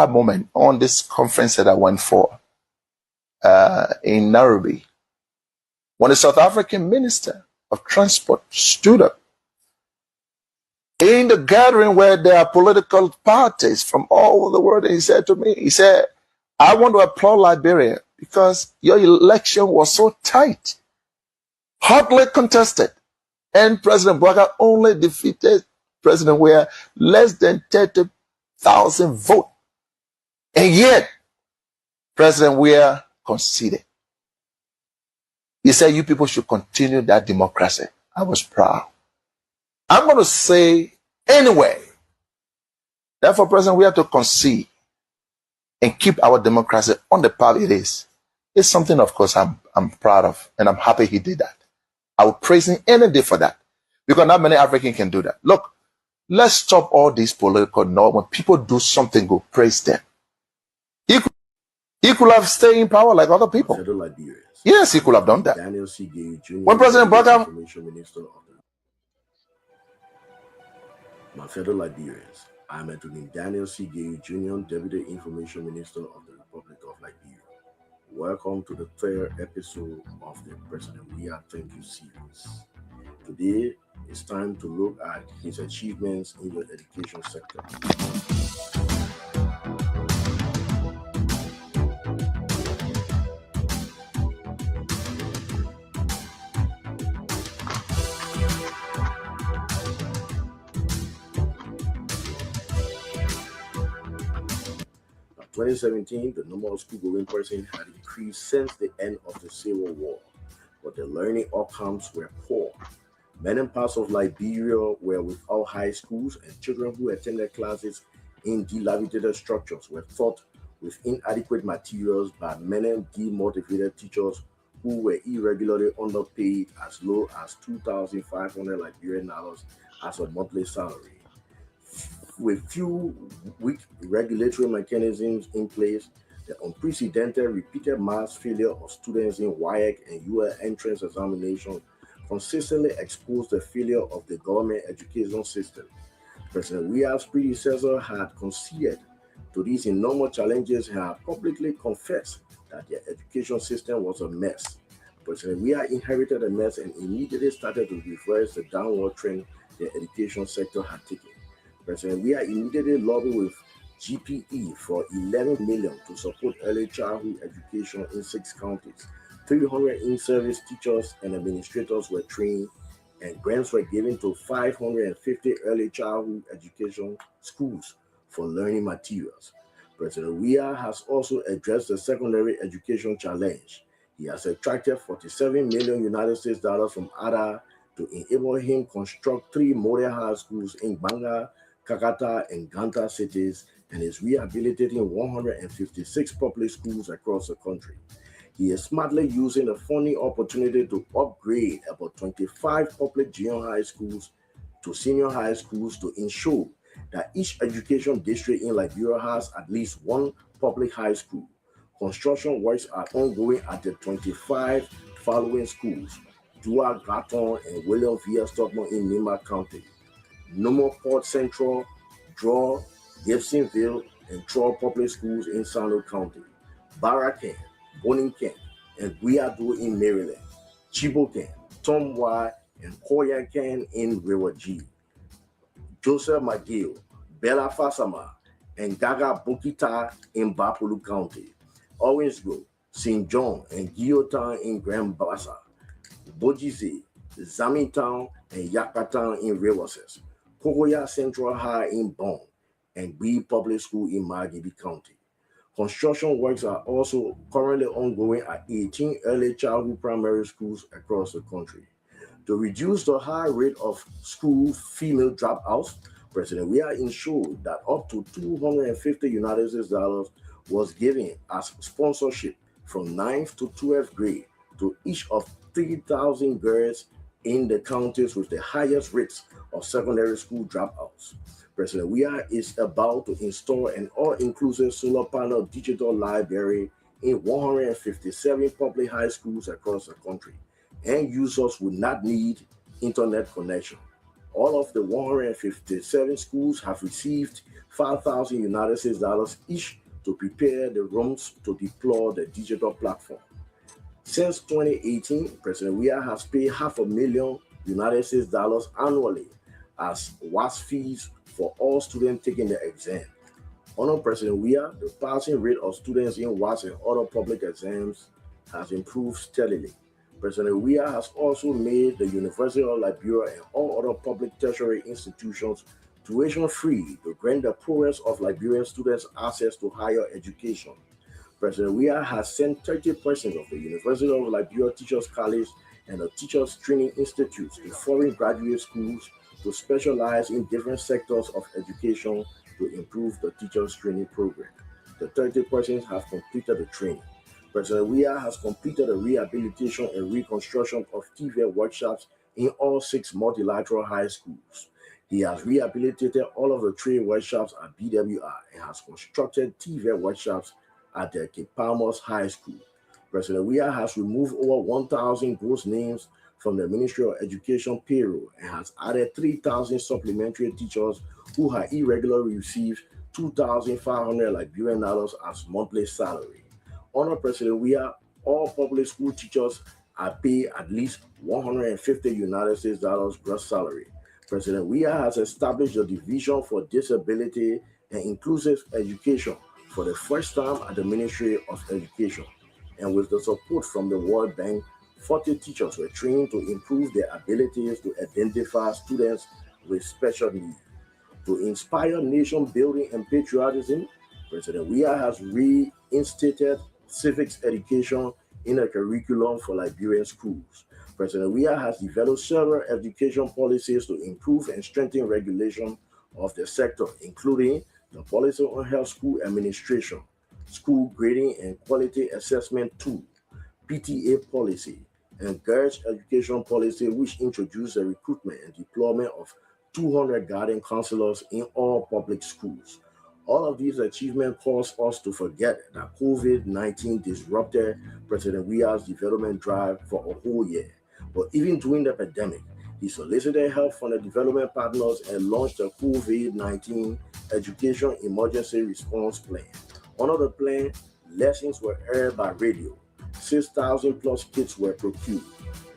moment on this conference that I went for in Nairobi when the South African Minister of Transport stood up in the gathering where there are political parties from all over the world, and he said to me, he said, I want to applaud Liberia because your election was so tight, hotly contested, and President Boakai only defeated President Weah less than 30,000 votes. And yet, President Weah conceded. He said, you people should continue that democracy. I was proud. I'm going to say anyway, therefore, President, we have to concede and keep our democracy on the path it is. It's something, of course, I'm proud of, and I'm happy he did that. I will praise him any day for that, because not many Africans can do that. Look, let's stop all these political noise. When people do something good, praise them. He could have stayed in power like other people. Yes, he could have done that. When President Boakai, my fellow Liberians, I am Anthony Daniel C. Gay Jr., Deputy Information Minister of the Republic of Liberia. Welcome to the third episode of the President Weah Thank You series. Today, it's time to look at his achievements in the education sector. 2017, the number of school-going persons had increased since the end of the Civil War, but the learning outcomes were poor. Many parts of Liberia were without high schools, and children who attended classes in dilapidated structures were taught with inadequate materials by many demotivated teachers who were irregularly underpaid as low as 2,500 Liberian dollars as a monthly salary. With few weak regulatory mechanisms in place, the unprecedented repeated mass failure of students in WAEC and UL entrance examination consistently exposed the failure of the government education system. President Weah's predecessor had conceded to these enormous challenges and had publicly confessed that the education system was a mess. President Weah inherited a mess and immediately started to reverse the downward trend the education sector had taken. President Weah immediately lobbied with GPE for $11 million to support early childhood education in 6 counties. 300 in-service teachers and administrators were trained, and grants were given to 550 early childhood education schools for learning materials. President Weah has also addressed the secondary education challenge. He has attracted $47 million United States dollars from ADA to enable him construct 3 model high schools in Banga, Kakata, and Ganta cities, and is rehabilitating 156 public schools across the country. He is smartly using the funding opportunity to upgrade about 25 public junior high schools to senior high schools to ensure that each education district in Liberia has at least 1 public high school. Construction works are ongoing at the 25 following schools: Dua Gatton and William V. Stockman in Nima County, Nomo Port Central, Draw, Gibsonville, and Troy Public Schools in Sano County, Barakan, Bonington, and Guiado in Maryland, Chibokan, Tomwa, and Koyakan in River G, Joseph McGill, Bella Fasama, and Gaga Bukita in Bapulu County, Orange Grove, St. John, and Guillotin in Grand Bassa, Bojize, Zamitown, and Yakatan in Rivers, Kokoya Central High in Bonn, and Bee Public School in Magibi County. Construction works are also currently ongoing at 18 early childhood primary schools across the country. To reduce the high rate of school female dropouts, President Weah ensured that up to $250 United States dollars was given as sponsorship from 9th to 12th grade to each of 3,000 girls in the counties with the highest rates of secondary school dropouts. President Weah is about to install an all-inclusive solar panel digital library in 157 public high schools across the country, and users will not need internet connection. All of the 157 schools have received 5,000 United States dollars each to prepare the rooms to deploy the digital platform. Since 2018, President Weah has paid half a million United States dollars annually as WAS fees for all students taking the exam. Under President Weah, the passing rate of students in WAS and other public exams has improved steadily. President Weah has also made the University of Liberia and all other public tertiary institutions tuition free to grant the poorest of Liberian students access to higher education. President Weah has sent 30% of the University of Liberia Teachers College and the Teachers Training Institutes to foreign graduate schools to specialize in different sectors of education to improve the teachers training program. The 30% have completed the training. President Weah has completed the rehabilitation and reconstruction of TVET workshops in all 6 multilateral high schools. He has rehabilitated all of the trade workshops at BWI and has constructed TVET workshops at the Kipamos High School. President Weah has removed over 1,000 ghost names from the Ministry of Education payroll and has added 3,000 supplementary teachers who have irregularly received 2,500 Liberian dollars as monthly salary. Under President Weah, all public school teachers are paid at least 150 United States dollars gross salary. President Weah has established the Division for Disability and Inclusive Education for the first time at the Ministry of Education. And with the support from the World Bank, 40 teachers were trained to improve their abilities to identify students with special needs. To inspire nation building and patriotism, President Weah has reinstated civics education in a curriculum for Liberian schools. President Weah has developed several education policies to improve and strengthen regulation of the sector, including the Policy on Health School Administration, School Grading and Quality Assessment Tool, PTA policy, and Girls Education Policy, which introduced the recruitment and deployment of 200 guardian counselors in all public schools. All of these achievements cause us to forget that COVID-19 disrupted President Weah's development drive for a whole year. But even during the pandemic, he solicited help from the development partners and launched the COVID-19 Education Emergency Response Plan. Under the plan, lessons were aired by radio. 6,000 plus kits were procured.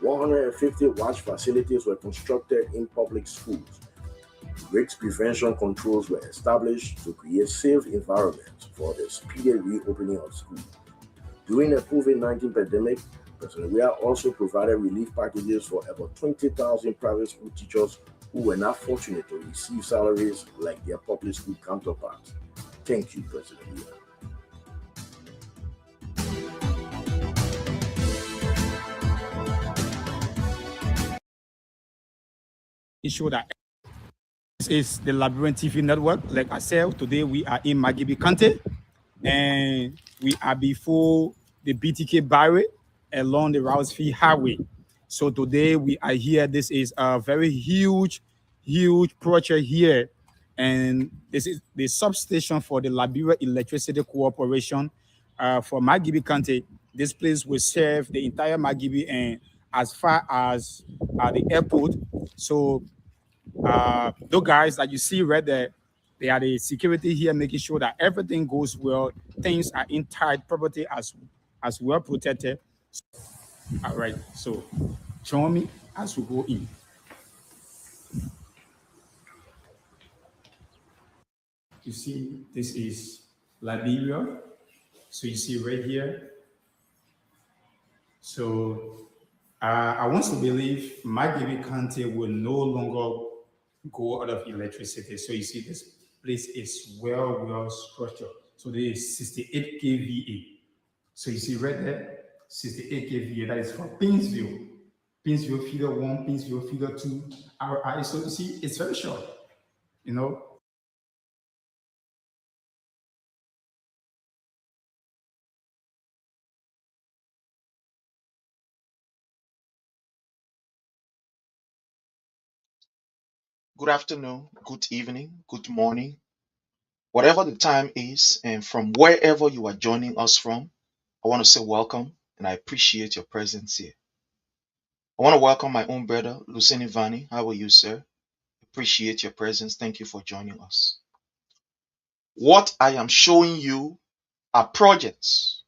150 watch facilities were constructed in public schools. Risk prevention controls were established to create safe environments for the speedy reopening of schools. During the COVID-19 pandemic, President Weah also provided relief packages for about 20,000 private school teachers who were not fortunate to receive salaries like their public school counterparts. Thank you, President Weah. Ensure that this is the Liberian TV network. Like I said, today we are in Magibi County and we are before the BTK Barrier along the Rousefee Highway. So today we are here. This is a very huge project here. And this is the substation for the Liberia Electricity Corporation for Magibi County. This place will serve the entire Magibi and as far as the airport. So those guys that you see right there, they are the security here, making sure that everything goes well. Things are in tight, property as well protected. All right, so join me as we go in. You see, this is Liberia. So you see right here. So I want to believe Magibi County will no longer go out of electricity. So you see this place is well structured. So there is 68 kVA. So you see right there, 68 kVA. That is from Pinsville. Pinsville feeder 1, Pinsville feeder 2. So you see, it's very short, you know. Good afternoon, good evening, good morning, whatever the time is, and from wherever you are joining us from, I want to say welcome and I appreciate your presence here. I want to welcome my own brother, Lucien Ivani. How are you, sir? Appreciate your presence. Thank you for joining us. What I am showing you are projects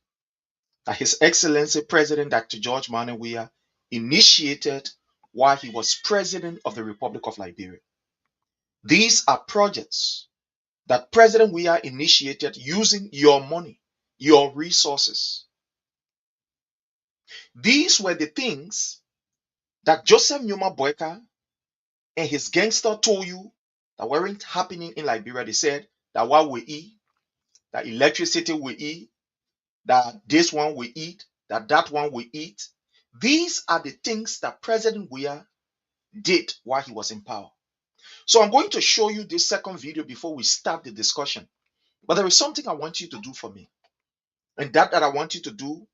that His Excellency President Dr. George Weah initiated while he was President of the Republic of Liberia. These are projects that President Weah initiated using your money, your resources. These were the things that Joseph Numa Boakai and his gangster told you that weren't happening in Liberia. They said that what we eat, that electricity we eat, that this one we eat, that one we eat. These are the things that President Weah did while he was in power. So I'm going to show you this second video before we start the discussion. But there is something I want you to do for me. And that I want you to do,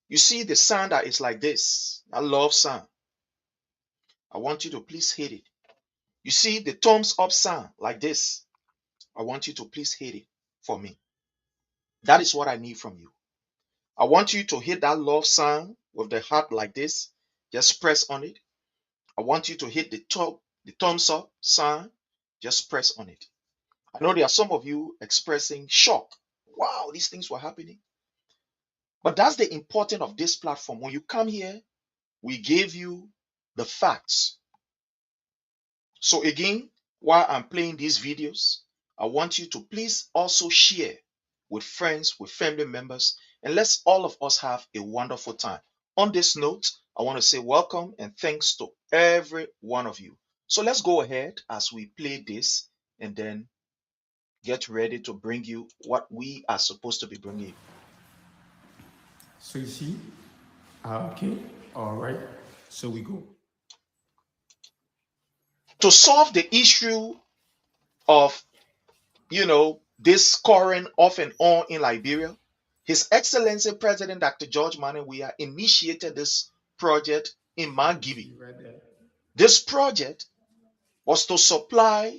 you see the sign that is like this, I love sign. I want you to please hit it. You see the thumbs up sign like this. I want you to please hit it for me. That is what I need from you. I want you to hit that love sign with the heart like this. Just press on it. I want you to hit the thumbs up sign. Just press on it. I know there are some of you expressing shock. Wow, these things were happening. But that's the importance of this platform. When you come here, we gave you the facts. So again, while I'm playing these videos, I want you to please also share with friends, with family members, and let's all of us have a wonderful time. On this note, I want to say welcome and thanks to every one of you. So let's go ahead as we play this and then get ready to bring you what we are supposed to be bringing you. So you see, okay, all right. So we go. To solve the issue of, this current off and on in Liberia, His Excellency President Dr. George Weah initiated this project in Magibi. Right there. This project was to supply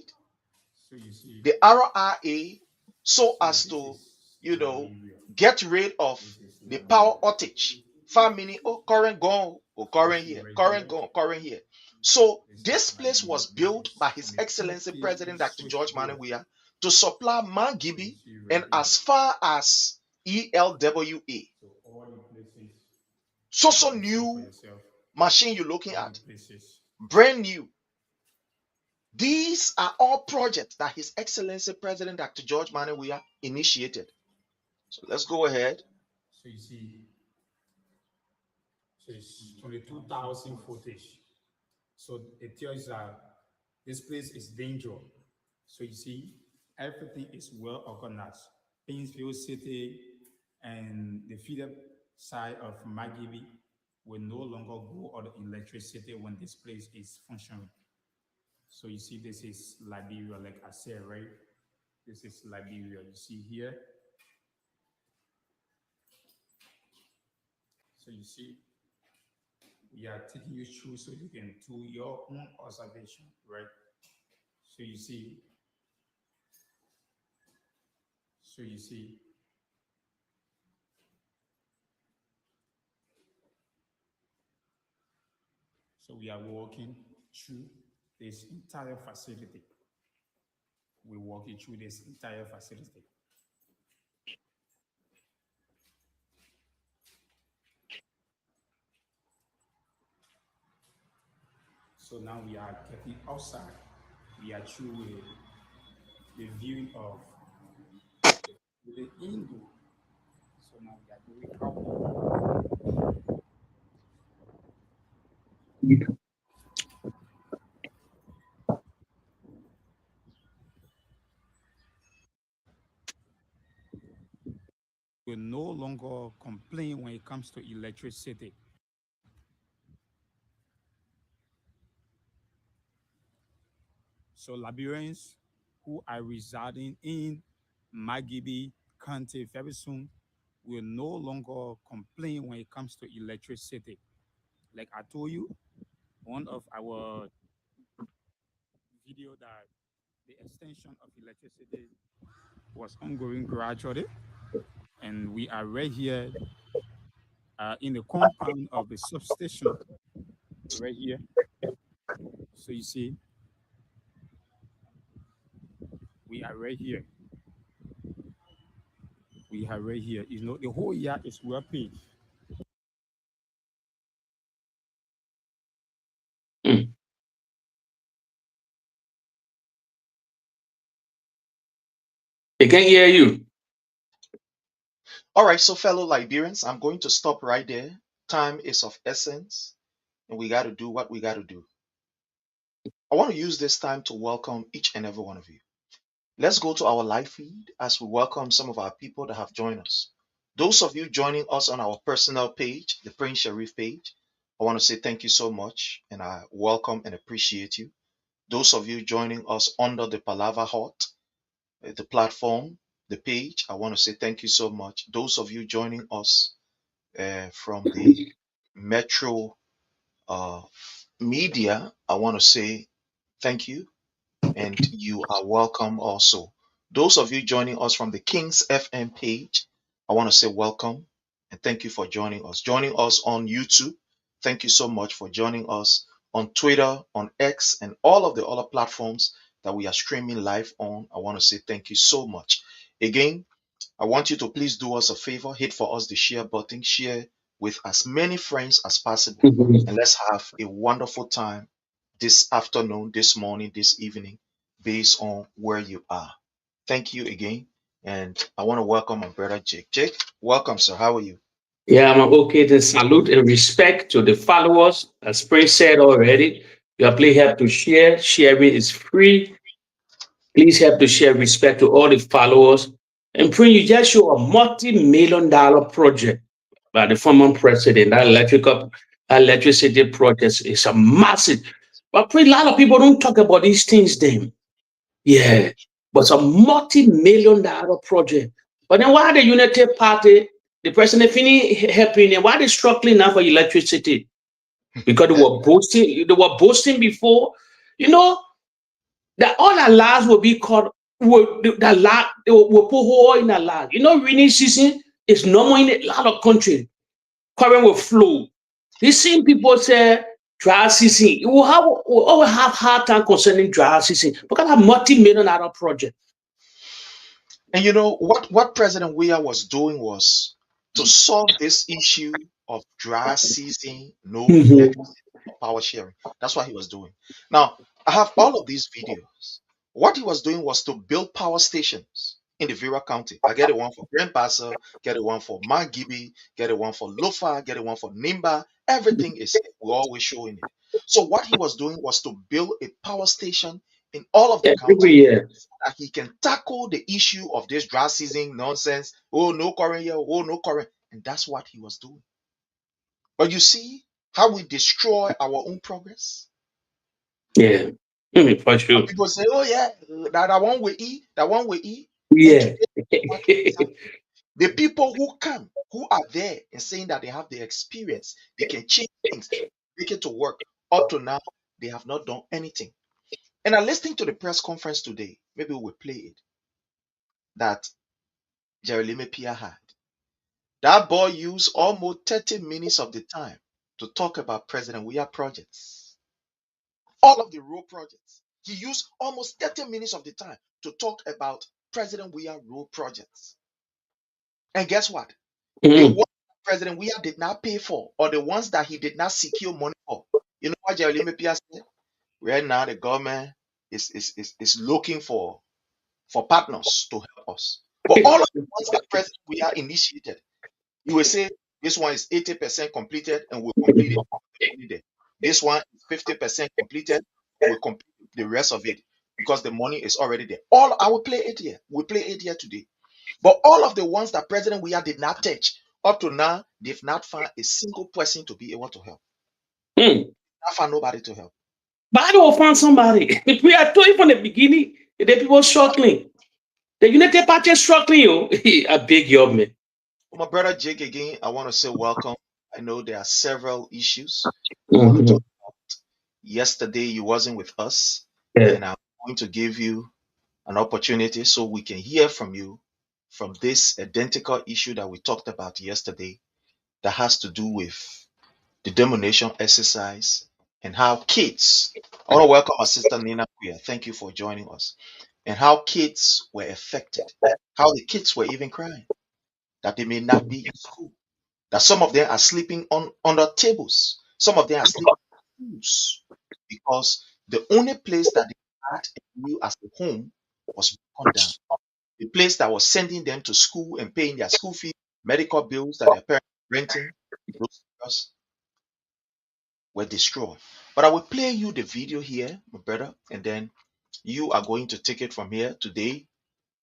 So you see, the RRA so so as this to, is Liberia. get rid of This is the Liberia. power outage. 5 minutes, oh, current gone, oh, current You see here, right current here. gone, current here. So This this is place Liberia. was This built is by on His the Excellency 2 President Dr. George switchboard. Weah to supply So you Magibi see right and here. as far as ELWA. So all the places So you can see for new yourself. machine you're looking All the at, places. brand new. These are all projects that His Excellency President Dr. George Weah initiated. So let's go ahead. So you see, so it's 22,000 footage. So it tells that this place is dangerous. So you see, everything is well organized. Painesville City and the feeder side of Magibi will no longer go on electricity when this place is functioning. So you see, this is Liberia, like I said, right? This is Liberia. You see here. So you see, we are taking you through so you can do your own observation, right? So you see, so you see, so we are walking through this entire facility. We're walking through this entire facility. So now we are getting outside. We are through the viewing of the indoor. So now we are going out. Will no longer complain when it comes to electricity. So Liberians who are residing in Magibi County very soon will no longer complain when it comes to electricity. Like I told you, one of our video that the extension of electricity was ongoing gradually, and we are right here in the compound of the substation right here. So you see, are right here. We are right here. You know, the whole year is well paid. Mm. They can't hear you. All right, so fellow Liberians, I'm going to stop right there. Time is of essence, and we got to do what we got to do. I want to use this time to welcome each and every one of you. Let's go to our live feed as we welcome some of our people that have joined us. Those of you joining us on our personal page, the Prince Sharif page, I want to say thank you so much, and I welcome and appreciate you. Those of you joining us under the Palava Hut, the platform, the page, I want to say thank you so much. Those of you joining us from the Metro uh, media, I want to say thank you and you are welcome also. Those of you joining us from the Kings FM page, I want to say welcome and thank you for joining us. Joining us on YouTube, thank you so much for joining us on Twitter, on X, and all of the other platforms that we are streaming live on. I want to say thank you so much. Again, I want you to please do us a favor, hit for us the share button, share with as many friends as possible, Mhm. and let's have a wonderful time this afternoon, this morning, this evening, based on where you are. Thank you again. And I want to welcome my brother Jake. Jake, welcome, sir. How are you? Yeah, I'm okay. Then salute and respect to the followers. As Prince said already, you please help to share. Sharing is free. Please help to share respect to all the followers. And Prince, you just show a multi-million-dollar project by the former president. That electricity project is a massive. But Prince, a lot of people don't talk about these things then. Yeah, but it's a multi-million-dollar project. But then why the Unity Party, the president finish helping them, why they struggling now for electricity? Because they were boasting before, you know, that all our lives will be called they will put hole in our lives. You know, rainy season is normal in a lot of countries. Current will flow. These same people say dry season. We always have hard time concerning dry season because of multi-million-dollar project. And you know what President Weah was doing was to solve this issue of dry season, no Mhm. electricity, no power sharing. That's what he was doing. Now, I have all of these videos. What he was doing was to build power stations in the Vera County. I get a one for Grand Bassa, get a one for Magibi, get a one for Lofa, get a one for Nimba. Everything is here. We're always showing it. So what he was doing was to build a power station in all of the Every county year. that he can tackle the issue of this dry season nonsense. Oh, no current here. Oh, no current. And that's what he was doing. But you see how we destroy our own progress? Yeah. For And sure. people say, oh, yeah, that one we eat, that one we eat. And Yeah. today, what is happening? The people who come, who are there and saying that they have the experience, they can change things, make it to work. Up to now, they have not done anything. And I listening to the press conference today. Maybe we'll play it that Jeremy Pia had. That boy used almost 30 minutes of the time to talk about President Weah projects. All of the road projects. He used almost 30 minutes of the time to talk about President Weah road projects. And guess what? The Mhm. ones President Weah did not pay for, or the ones that he did not secure money for. You know what Jeremy Pia said? Right now, the government is looking for partners to help us. But all of the ones that President Weah initiated, you will say this one is 80% completed and we'll complete it. This one is 50% completed, we'll complete the rest of it because the money is already there. All I will play it here. We play it here today. But all of the ones that President Weah did not touch up to now, they've not found a single person to be able to help. Mm. Not found nobody to help. But I will find somebody. We are told from the beginning the people struggling. The United Party is struggling, you. A big government. My brother Jake again, I want to say welcome. I know there are several issues we want to Mhm. talk. Yesterday you wasn't with us, Yeah. and I'm going to give you an opportunity so we can hear from you from this identical issue that we talked about yesterday that has to do with the demolition exercise and how kids. I want to welcome our sister Nina Queer. Thank you for joining us. and how kids were affected, how the kids were even crying that they may not be in school, that some of them are sleeping on under tables, some of them are sleeping on stools because the only place that they had and knew as a home was broken down. The place that was sending them to school and paying their school fees, medical bills that their parents were renting, those areas were destroyed. But I will play you the video here, my brother, and then you are going to take it from here today.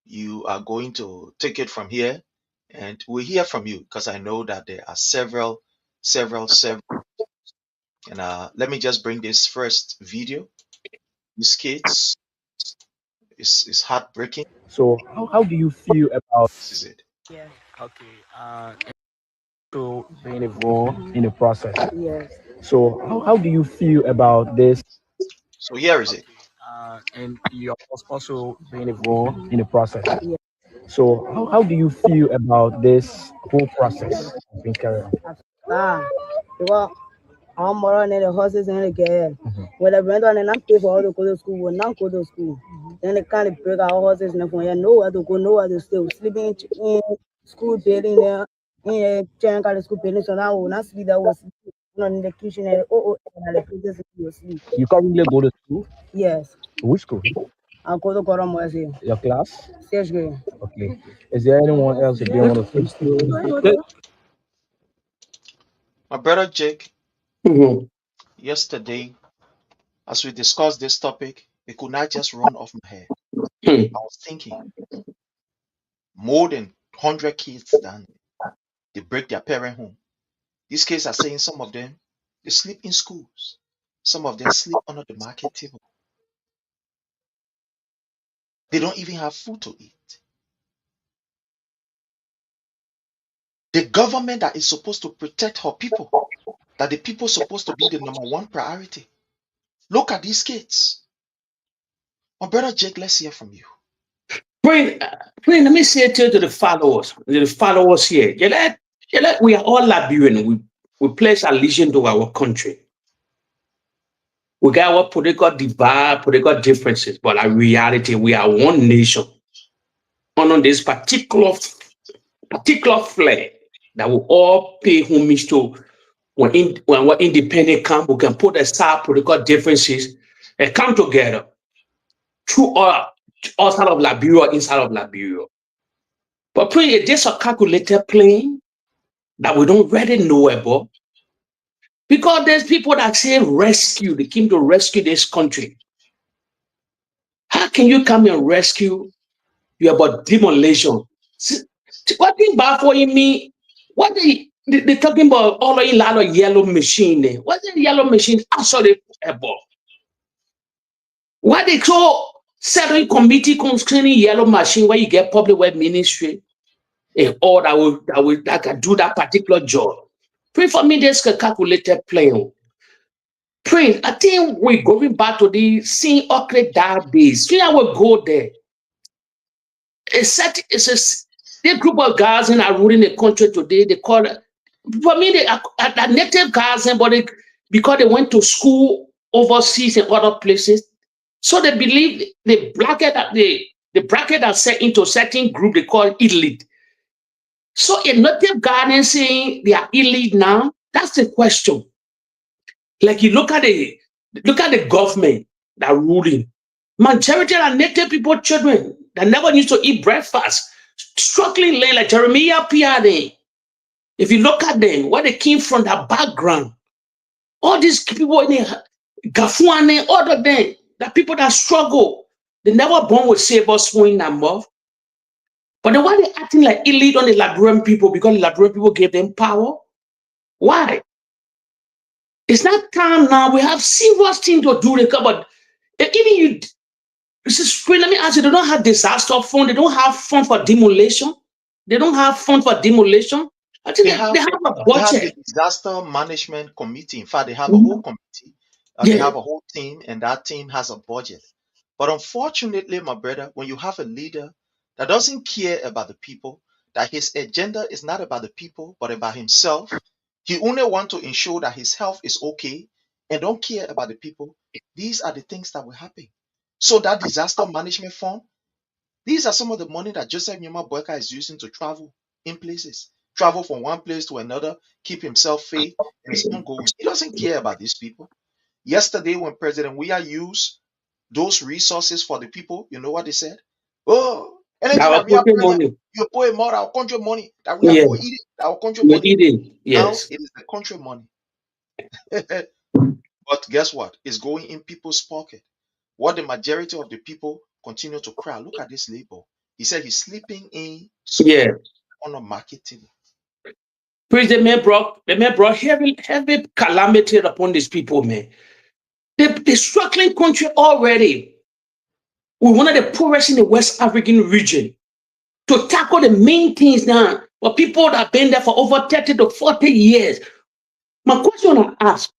You are going to take it from here, and we'll hear from you because I know that there are several. And let me just bring this first video. These kids is heartbreaking. So how do you feel about This is it. Yes, okay so being involved in the process? yes. So how do you feel about this So here is it. and you're also being involved in the process? Yes. So how do you feel about this whole process being carried on? Ah, because I'm more on the horses and the care. Mhm. When I went on and I'm pay for all to go to school, when not go to school. Then they can't break our horses and for you nowhere to go, nowhere to stay. Sleeping in school building there, in a chain school building, so now we'll not sleep that was in the kitchen and and the places you sleep. You currently go to school? Yes. Which school? I go to Koromosi, Your class? 6th grade. Okay. Is there anyone else that didn't want to speak? My brother Jake, Mhm. yesterday, as we discussed this topic, it could not just run off my head. Hmm. I was thinking more than 100 kids done. They break their parent home. These kids are saying some of them they sleep in schools. Some of them sleep under the market table. They don't even have food to eat. The government that is supposed to protect her people, that the people supposed to be the number one priority. Look at these kids. My brother Jake, let's hear from you. Let me say it to the followers here. We are all Liberian. We place allegiance to our country. We got our political differences, but in reality, we are one nation on this particular flag that we all pay homage to. When we're independent come, we can put aside political differences and come together through all outside of Liberia, inside of Liberia. But it is a calculated plan that we don't really know about. Because there's people that say rescue, they came to rescue this country. How can you come and rescue you about demolition? What thing bad for me? What they talking about all in lot of yellow machine there? What the yellow machine actually about? Why they so certain committee concerning yellow machine where you get public work ministry and all that can do that particular job? Pray for me, there's a calculated plan. Pray, I think we're going back to the seeing Oakley that days. See, I will go there. It's a group of guys in are ruling the country today. They call it, for me, they are native guys, but because they went to school overseas and other places, so they believe the bracket are set into certain group they call elite. So a native Ghanaian saying they are elite now, that's the question. Like you look at the government that ruling. Majority are native people children that never used to eat breakfast, struggling like Jeremiah Piade. If you look at them, where they came from, that background, all these people in Gafuane, all of them, the people that struggle, they never born with silver spoon in their mouth. But then why they acting like elite on the Liberian people because the Liberian people gave them power? Why? It's not time now. We have serious things to do. But even you, let me ask you, they don't have disaster fund. They don't have fund for demolition. They don't have fund for demolition. I think they have a They have the budget. disaster management committee. In fact, they have a Mhm. whole committee. They Yeah. have a whole team, and that team has a budget. But unfortunately, my brother, when you have a leader that doesn't care about the people, that his agenda is not about the people, but about himself, he only want to ensure that his health is okay and don't care about the people. These are the things that will happen. So that disaster management fund These are some of the money that Joseph Nyuma Boakai is using to travel in places, travel from one place to another, keep himself fit, and it's ongoing. He doesn't care about these people. Yesterday, when President Weah used those resources for the people, you know what they said? Oh, anything Our that we are country present, money. you put more our country money that we are Yeah, going to eat it, our country we're money. eating. Now Yes. it is the country money. But guess what? It's going in people's pocket. What the majority of the people continue to cry. Look at this label. He said he's sleeping in Yeah. school on a market table. Praise the man brought heavy calamity upon these people, man. The struggling country already. We're one of the poorest in the West African region. To tackle the main things now, for people that have been there for over 30 to 40 years. My question I ask,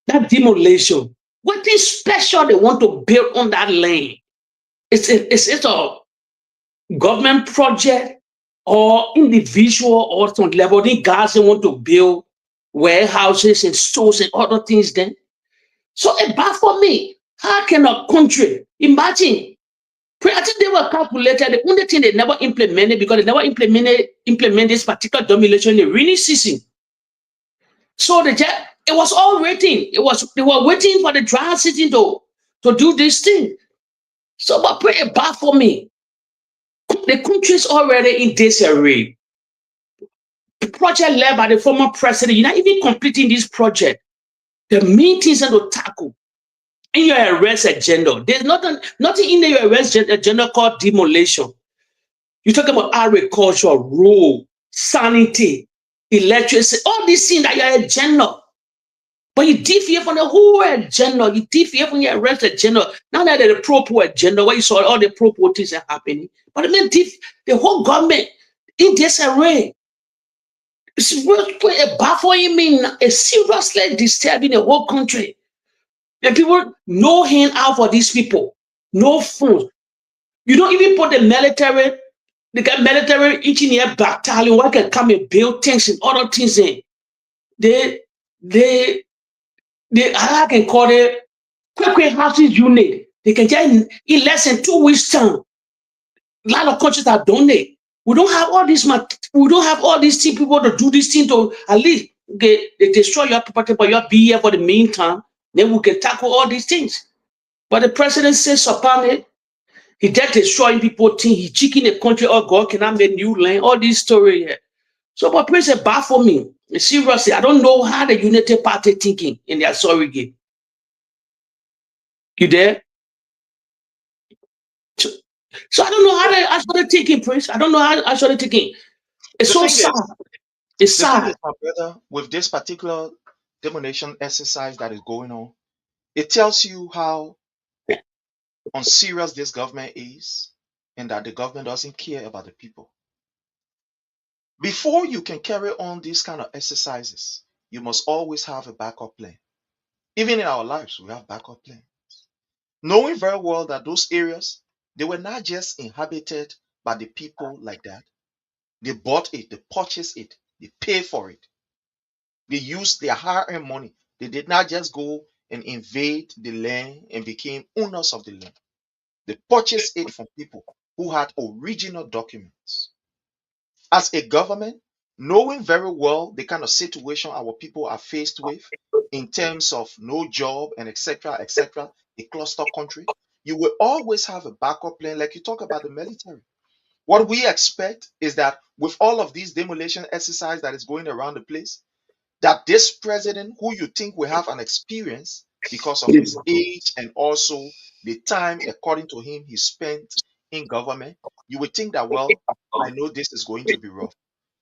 that demolition, what is special they want to build on that land? Is it a government project or individual or some level? The guys they want to build warehouses and stores and other things then? So it bad for me. How can a country imagine? I think they were calculated. The only thing they never implemented because they never implement this particular demolition in the rainy season. So it was all waiting. They were waiting for the dry season to do this thing. So but pray it bad for me. The country is already in disarray. The project led by the former president, you're not even completing this project. The main things that to tackle in your arrest agenda. There's nothing in your arrest agenda called demolition. You talk about agriculture, road, sanity, electricity, all these things that your agenda. But you deviate from the whole agenda. You deviate from your arrest agenda. Now that the pro-poor agenda, where you saw all the pro-poor things are happening. But I mean, the whole government in disarray. It's a baffling mean a seriously disturbing the whole country. And people no hand out for these people, no phones. You don't even put the military, engineer battalion where can come and build things and other things in. They they I can call it quick housing unit. They can just in less than 2 weeks time. A lot of countries have done it. We don't have all these we don't have all these people to do this thing to at least they destroy your property, but you'll be here for the meantime. Then we can tackle all these things. But the president says upon it, he just destroying people thing, he chicken the country, oh God cannot make new land, all these story here. So but president baffle me. Seriously, I don't know how the United Party thinking in their sorry game. You there? So I don't know how they actually taking, Prince. I don't know how actually taking. It's The so thing sad. is, It's the thing sad. is, my brother, with this particular demolition exercise that is going on, it tells you how unserious this government is and that the government doesn't care about the people. Before you can carry on these kind of exercises, you must always have a backup plan. Even in our lives, we have backup plans. Knowing very well that those areas, they were not just inhabited by the people like that. They bought it, they purchased it, they paid for it. They used their hard-earned money. They did not just go and invade the land and became owners of the land. They purchased it from people who had original documents. As a government, knowing very well the kind of situation our people are faced with in terms of no job and etc., a cluster country, you will always have a backup plan, like you talk about the military. What we expect is that with all of these demolition exercise that is going around the place, that this president, who you think will have an experience because of his age and also the time, according to him, he spent in government, you would think that, well, I know this is going to be rough.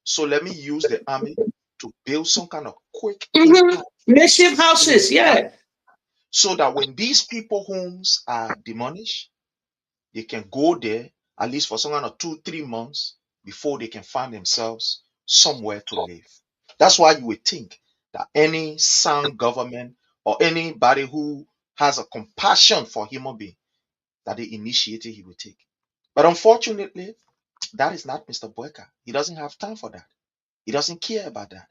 So let me use the army to build some kind of quick impact Makeshift houses, plan yeah. so that when these people homes are demolished, they can go there at least for some kind of 2 3 months before they can find themselves somewhere to live. That's why you would think that any sound government or anybody who has a compassion for human being, that the initiative he will take. But unfortunately, that is not Mr. Boyka. He doesn't have time for that. He doesn't care about that.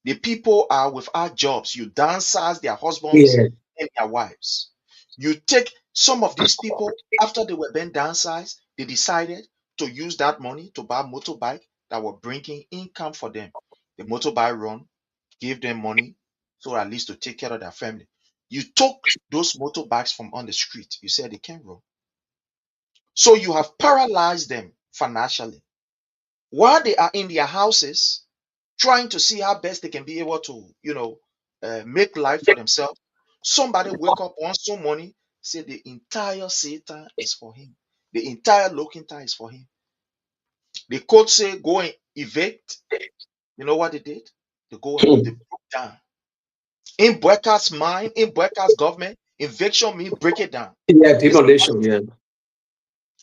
The people are without jobs. You downsize their husbands Yeah. and their wives. You take some of these people after they were being downsized, They decided to use that money to buy motorbike that were bringing income for them. The motorbike run gave them money so at least to take care of their family. You took those motorbikes from on the street. You said they can't run. So you have paralyzed them financially. While they are in their houses trying to see how best they can be able to, make life for themselves, somebody wake up, want some money, say the entire Satan is for him. The entire Lokinta is for him. The court say go and evict. You know what they did? They broke down. In Boyka's mind, in Boyka's government, eviction means break it down. Yeah, It's demolition. Yeah.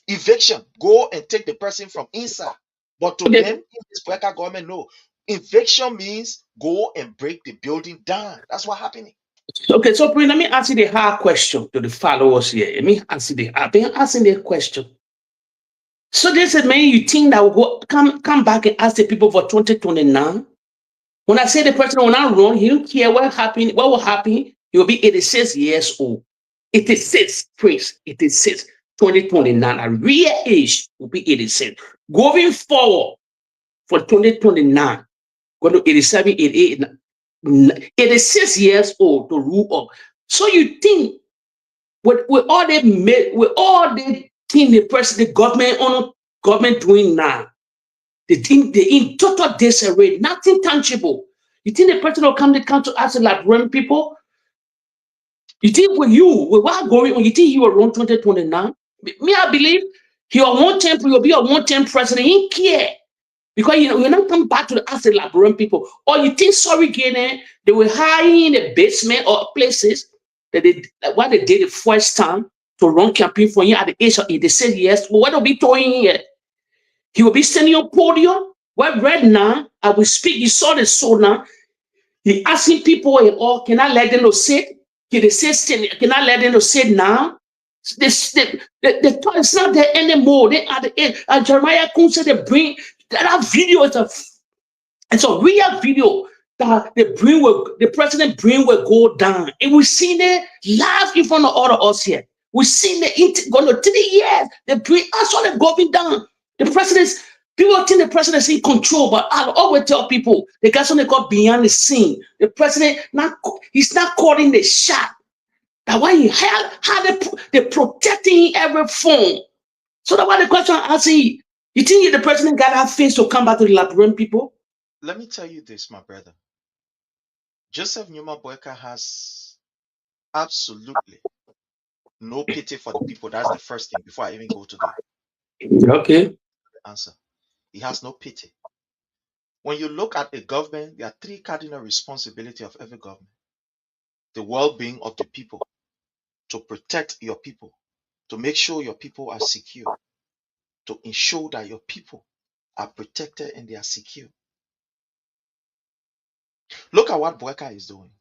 eviction. Go and take the person from inside. But to Okay. them, in this Boyka government, no. Eviction means go and break the building down. That's what happening. Okay. So, Prince, let me ask you the hard question to the followers here. Let me ask you I've been asking the question. So, they said, man, you think that will go come back and ask the people for 2029? When I say the person will not run, he don't care what happened, what will happen. He will be 86 years old. 86, Prince. 86, 2029. A real age will be 86. Going forward for 2029, going to 87, 88, 86 years old to rule up. So you think with all the thing the president, the government doing now, they think they in total disarray, nothing tangible. You think the president will come to us like run people? You think with what going on, you think he will run 2029? Me, I believe he will one time, he will be a one-time president. He care. Because you not come back to the asset labyrinth people. Or you think sorry getting they were hiding in the basement or places that what they did the first time to run campaign for you at the age of 86 years. Well, what will be doing here? He will be standing on podium. Well, right now, I will speak. You saw the soul now. He asking people and all, can I let them know sit? Can they say, can I let them know sit now? The thought is not there anymore. They are the end. And Jeremiah Kun said they bring that video is it's a real video that the president brain will go down. And we seen it live in front of all of us here. We seen it going to 3 years. The brain actually going down. The president's people think the president is in control, but I'll always tell people the guys when they got behind the scene. The president he's not calling the shot. That's why he had they protecting every phone. So that's why the question I ask you think the president got that face to come back to the Liberian people? Let me tell you this, my brother. Joseph Numa Boyka has absolutely no pity for the people. That's the first thing before I even go to the Okay. answer. He has no pity. When you look at a government, there are three cardinal responsibilities of every government: the well-being of the people, to protect your people, to make sure your people are secure, to ensure that your people are protected and they are secure. Look at what Boyka is doing.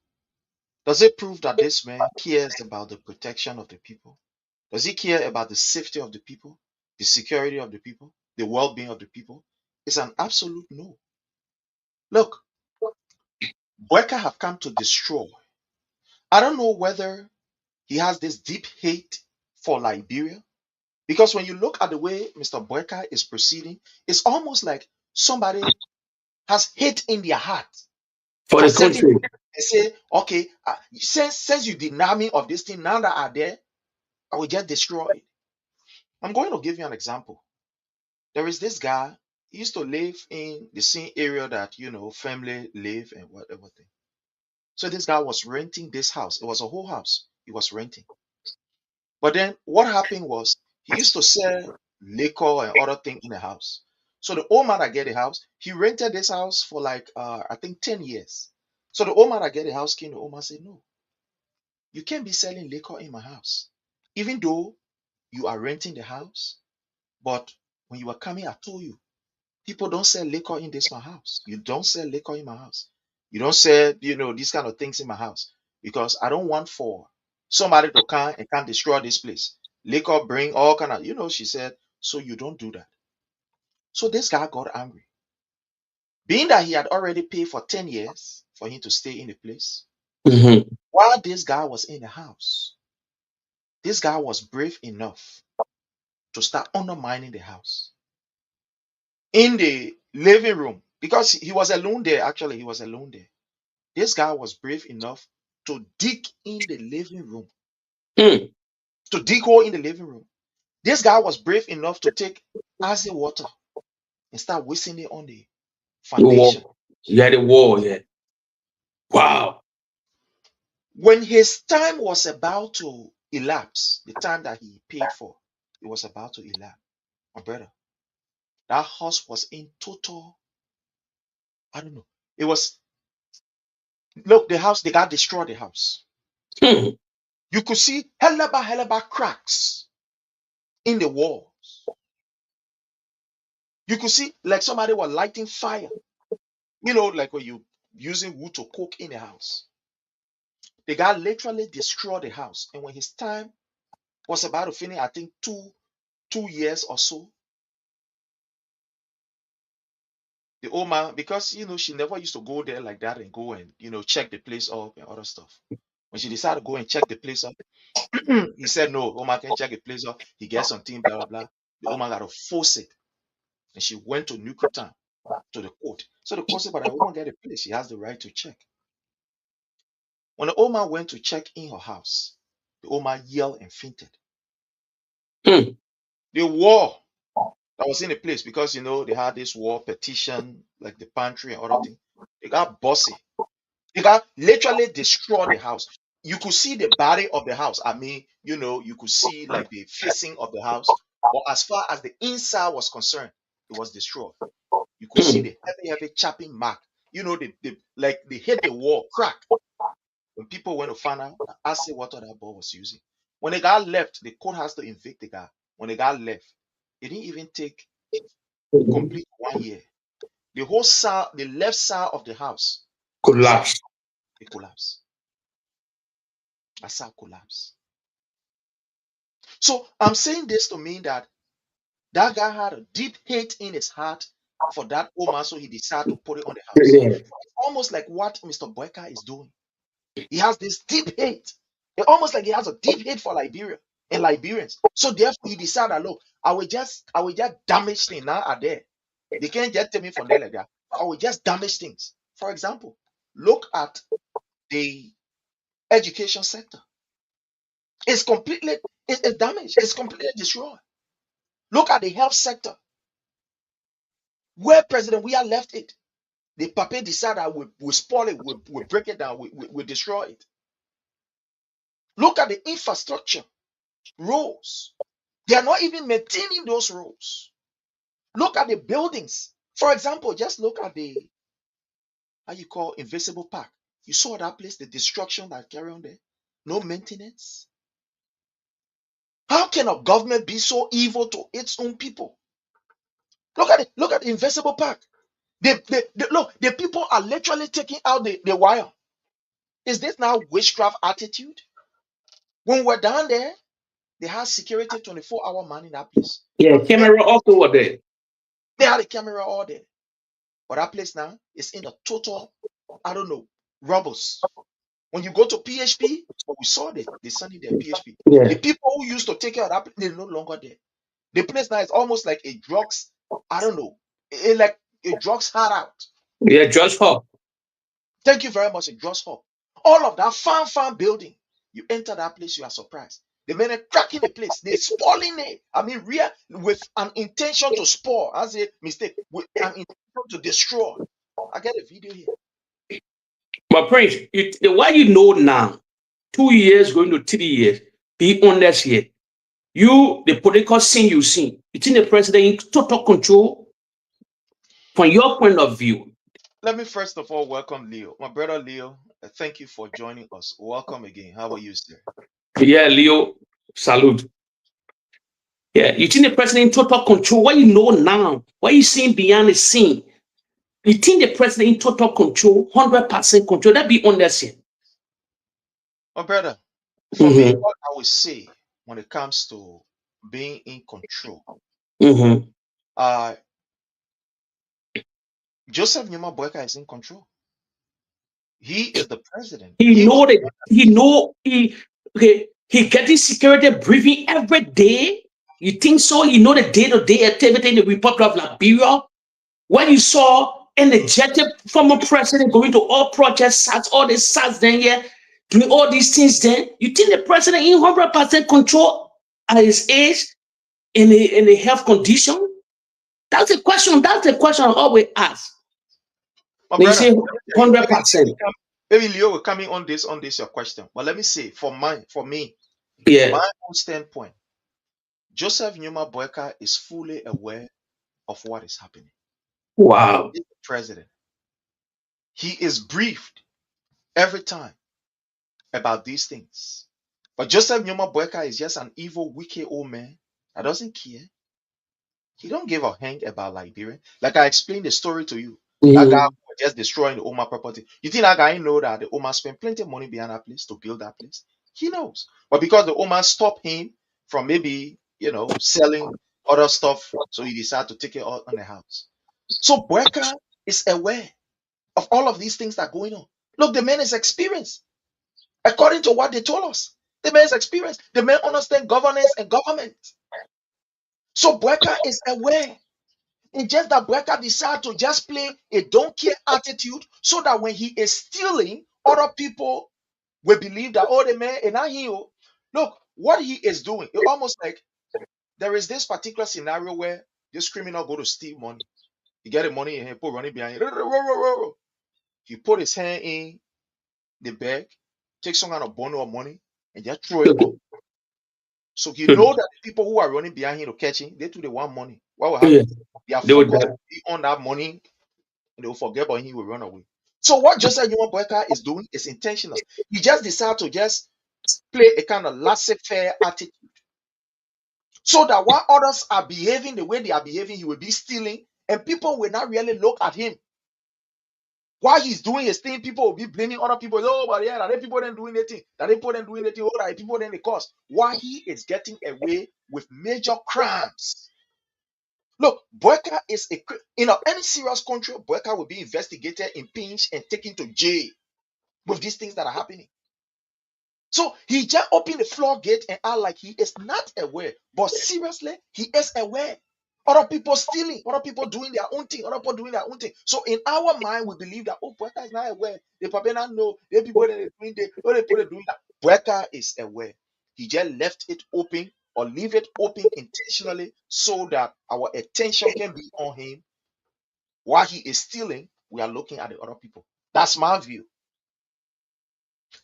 Does it prove that this man cares about the protection of the people? Does he care about the safety of the people, the security of the people, the well-being of the people? It's an absolute no. Look, Boyka have come to destroy. I don't know whether he has this deep hate for Liberia, because when you look at the way Mr. Boyka is proceeding, it's almost like somebody has hate in their heart For for the certain country. people and say, okay, since you deny me of this thing, now that are there, I will just destroy it. I'm going to give you an example. There is this guy, he used to live in the same area that, family live and whatever thing. So this guy was renting this house. It was a whole house he was renting. But then what happened was he used to sell liquor and other things in the house. So the old man that get the house, he rented this house for like I think 10 years. So the old man that get the house came, the old man said, no, you can't be selling liquor in my house. Even though you are renting the house, but when you were coming, I told you, people don't sell liquor in this my house. You don't sell liquor in my house. You don't sell, these kind of things in my house because I don't want for somebody to come and can destroy this place. Liquor bring all kind of, she said, so you don't do that. So this guy got angry. Being that he had already paid for 10 years for him to stay in the place, Mm-hmm. while this guy was in the house, this guy was brave enough to start undermining the house. In the living room, because he was alone there, actually, he was alone there. This guy was brave enough to dig in the living room, Mm. to dig hole in the living room. This guy was brave enough to take icy water and start whistling it on the The foundation. wall. Yeah, the wall. Yeah. Wow. When his time was about to elapse, the time that he paid for, it was about to elapse. My brother, that house was in total, I don't know. It was, look, the house, they got destroyed the house. Mm. You could see helaba cracks in the walls. You could see like somebody was lighting fire. You know, like when you using wood to cook in the house. The guy literally destroyed the house. And when his time was about to finish, I think 2 years or so, the old man, because she never used to go there like that and go and check the place up and other stuff. When she decided to go and check the place up, he said no, old man can't check the place up. He gets something, blah blah blah. The old man got to force it. And she went to Nuku Town to the court. So the court said, but I won't get a place. She has the right to check. When the old man went to check in her house, the old man yelled and fainted. Mm. The wall that was in the place, because they had this wall petition, like the pantry and other things. They got bossy. They got literally destroyed the house. You could see the body of the house. I mean, you could see like the facing of the house. But as far as the inside was concerned, it was destroyed. You could see Mm. the heavy chapping mark. They hit the wall, crack. When people went to find out, asked what that boy was using. When the guy left, the court has to evict the guy. When the guy left, it didn't even take complete 1 year. The whole side, the left side of the house, Collapse. it collapsed. That side collapsed. So I'm saying this to mean that guy had a deep hate in his heart for that old man, so he decided to put it on the house. Yeah. It's almost like what Mr. Boakai is doing. He has this deep hate. It's almost like he has a deep hate for Liberia and Liberians. So therefore he decided, look, I will just damage things now are there. They can't just take me from there like that. I will just damage things. For example, look at the education sector. It's completely it's damaged. It's completely destroyed. Look at the health sector. Where President we have left it. The Pape decided that we spoil it, we break it down, we destroy it. Look at the infrastructure, roads. They are not even maintaining those roads. Look at the buildings. For example, just look at the how you call Invisible Park. You saw that place, the destruction that carry on there. No maintenance. How can a government be so evil to its own people? Look at it. Look at the Invisible Park. Look, the people are literally taking out the wire. Is this now witchcraft attitude? When we're down there, they have security 24-hour man in that place. Yeah, But camera off over there. they had a camera all there. But that place now is in a total, I don't know, rubbles. When you go to PHP, but we saw the sunny there, PHP. Yeah. The people who used to take care of that place, they're no longer there. The place now is almost like a drugs, I don't know, like a drugs hideout. Yeah, Judge Hall. Thank you very much, a drugs hub. All of that farm building. You enter that place, you are surprised. The men are cracking the place, they're spoiling it. I mean, real with an intention to spoil, as a mistake, with an intention to destroy. I get a video here. But Prince, why you know now, 2 years going to 3 years, be honest here. You, the political scene you see, you think the president in total control from your point of view. Let me first of all welcome Leo, my brother Leo. Thank you for joining us. Welcome again. How are you, sir? Yeah, Leo, salute. Yeah, you think the president in total control. What you know now, what you seeing beyond the scene. You think the president in total control, 100% control. That be honest here. My brother, for me, Mm-hmm. what I would say when it comes to being in control, Mm-hmm. uh, Joseph Nyuma Boyka is in control. He is the president. He He was know the that one. he know he getting security briefing every day. You think so? You know the day-to-day activity in the Republic of Liberia? When you saw energetic former president going to all projects, SATs, all the SATs then here, doing all these things then, you think the president in 100% control at his age in a health condition? That's the question. That's the question I always ask. My They brother, say 100%. maybe Leo will come in on this your question. But let me say, for me, Yeah. my own standpoint, Joseph Numa Boyka is fully aware of what is happening. Wow. He's the president. He is briefed every time about these things. But Joseph Numa Boyka is just an evil, wicked old man that doesn't care. He don't give a hang about Liberia. Like I explained the story to you. That guy Mhm. was just destroying the Oma property. You think that guy know that the Oma spent plenty of money behind that place to build that place? He knows. But because the Oma stopped him from maybe, selling other stuff, so he decided to take it out on the house. So Boyka is aware of all of these things that are going on. Look, the man is experienced. According to what they told us, the man is experienced. The man understands governance and government. So Boyka is aware. It's just that Boyka decided to just play a don't care attitude so that when he is stealing, other people will believe that, oh, the man, and not he. Look, what he is doing, it almost like there is this particular scenario where this criminal go to steal money. He get the money and he put running behind. He put his hand in the bag, take some kind of bundle of money, and just throw it Okay. out. So you know that the people who are running behind him to catch him, they too they want money. What will Yeah. happen? Their They would focus will be on that money, and they will forget about him, he will run away. So what Joseph Numa Boyka is doing is intentional. He just decided to just play a kind of laissez-faire attitude. So that while others are behaving the way they are behaving, he will be stealing, and people will not really look at him. While he's doing his thing, people will be blaming other people. Oh, but yeah, that they people didn't do anything. That they people didn't do anything. Oh, that people didn't cause. While he is getting away with major crimes. Look, Boyka is any serious country, Boyka will be investigated, impeached, and taken to jail with these things that are happening. So he just opened the floodgate and act like he is not aware. But seriously, he is aware. Other people stealing, other people doing their own thing, other people doing their own thing. So in our mind, we believe that Boyka is not aware. They probably not know. They people that are doing they people that doing that. Boyka is aware. He just left it open or leave it open intentionally so that our attention can be on him. While he is stealing, we are looking at the other people. That's my view.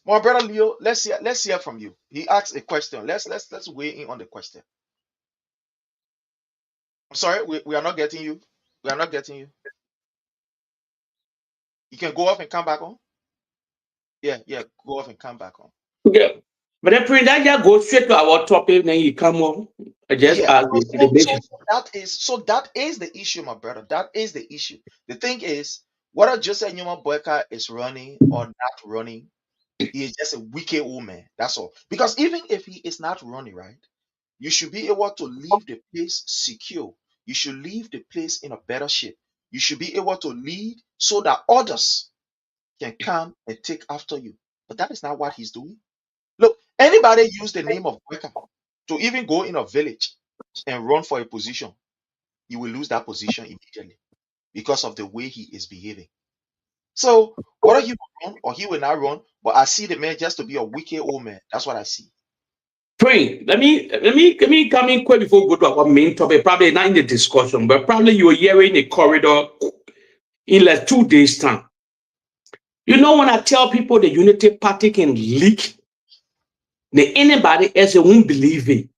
My brother Leo, let's hear from you. He asked a question. Let's weigh in on the question. I'm sorry, we are not getting you. We are not getting you. You can go off and come back on. Yeah, go off and come back on. Yeah. But then Prince, that just go straight to our topic, then you come on. I just Yeah. ask the basic. That is the issue, my brother. That is the issue. The thing is, whether Joseph Numa Boyka is running or not running, he is just a wicked old man. That's all. Because even if he is not running, right? You should be able to leave the place secure. You should leave the place in a better shape. You should be able to lead so that others can come and take after you. But that is not what he's doing. Look, anybody use the name of Boyka to even go in a village and run for a position, you will lose that position immediately because of the way he is behaving. So whether he will run or he will not run, but I see the man just to be a wicked old man. That's what I see. Prince, let me come in quick before we go to our main topic. Probably not in the discussion, but probably you were hearing in the corridor in like 2 days' time. You know, when I tell people the Unity Party can leak, the anybody else won't believe it.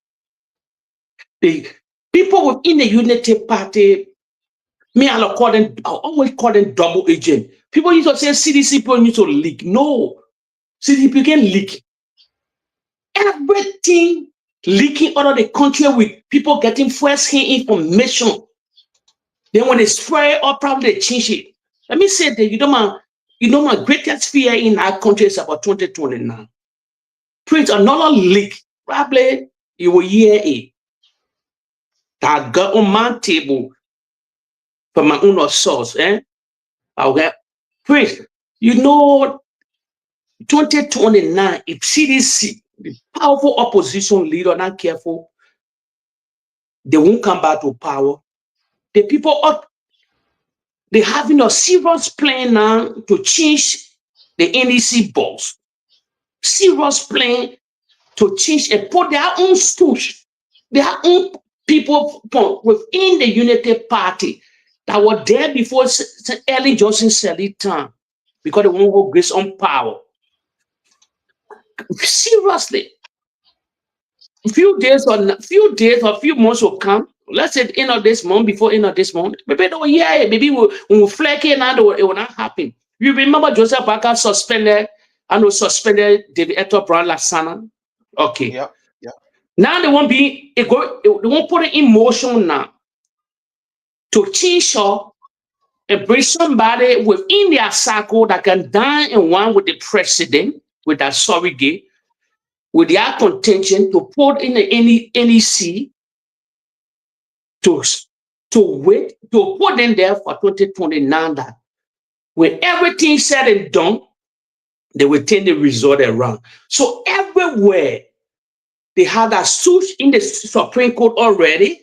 The people within the Unity Party, me, I always call them double agent. People used to say CDC people need to leak. No, CDP can leak. Everything leaking out of the country with people getting first-hand information. Then when they spread or probably they change it. Let me say that my greatest fear in our country is about 2029. Print another leak. Probably you will hear it. That got on my table from my own source. Okay. Prince, 2029, if CDC, the powerful opposition leader, not careful, they won't come back to power. The people are they having a serious plan now to change the NEC boss. Serious plan to change and put their own stooge, their own people within the Unity Party that were there before Ellen Johnson said it time because they want to go grace on power. Seriously, a few months will come. Let's say end of this month, before end of this month. Maybe no, yeah, maybe when we flag it now, it will not happen. You remember Joseph Barker suspended David Eto Brown Lasana? Okay. Yeah. Yeah. Now they won't put it in motion now to change her and bring somebody within their circle that can dine and one with the president, with that surrogate, with their contention to put in the NEC to wait, to put in there for 2029 that when everything's said and done, they will turn the result around. So everywhere they have that suit in the Supreme Court already.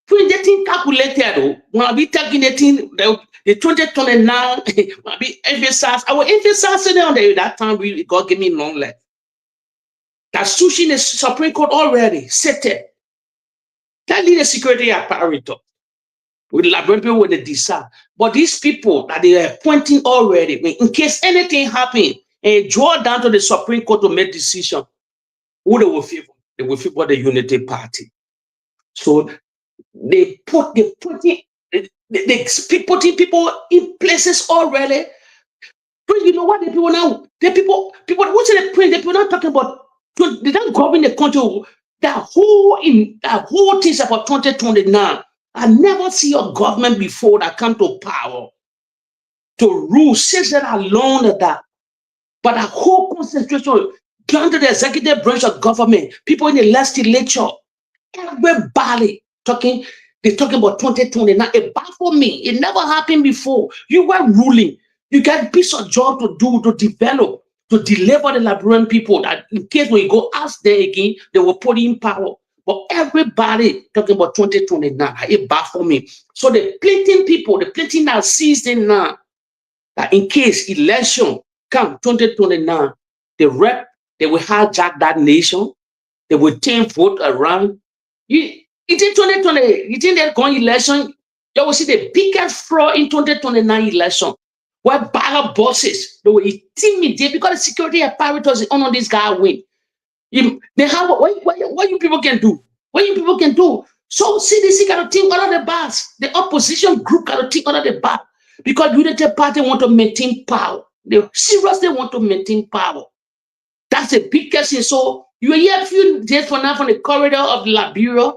Projecting calculated, when I be calculating the 2029, I be emphasize. I will emphasize it on that time. God give me long life. That sushi in the Supreme Court already set it. That lead the security apparatus with laboratory with the decide. But these people that they are pointing already, in case anything happen, and draw down to the Supreme Court to make decision, who they will favor? They will favor the Unity Party. So they putting people in places already. But you know what the people now? The people what's the point? The people not talking about they don't govern the country. That whole things about 2029. I never see a government before that come to power to rule since that alone that. But a whole concentration down to the executive branch of government, people in the legislature, everybody they're talking about 2029. It baffled me. It never happened before. You were ruling. You got a piece of job to do, to develop, to deliver the Liberian people that in case when you go ask them again, they will put in power. But everybody talking about 2029. It baffled me. So the planting people, the planting that season now, that in case election come 2029, the rep, they will hijack that nation. They will turn vote around. You think 2020, you think they're going election? You will see the biggest fraud in 2029 election. Where ballot bosses, they will intimidate because the security apparatus is on this guy win. They have what you people can do. What you people can do. So CDC got to think under the bars. The opposition group got to think under the bar. Because Unity Party want to maintain power. They seriously want to maintain power. That's the biggest thing. So you hear a few days from now from the corridor of Liberia.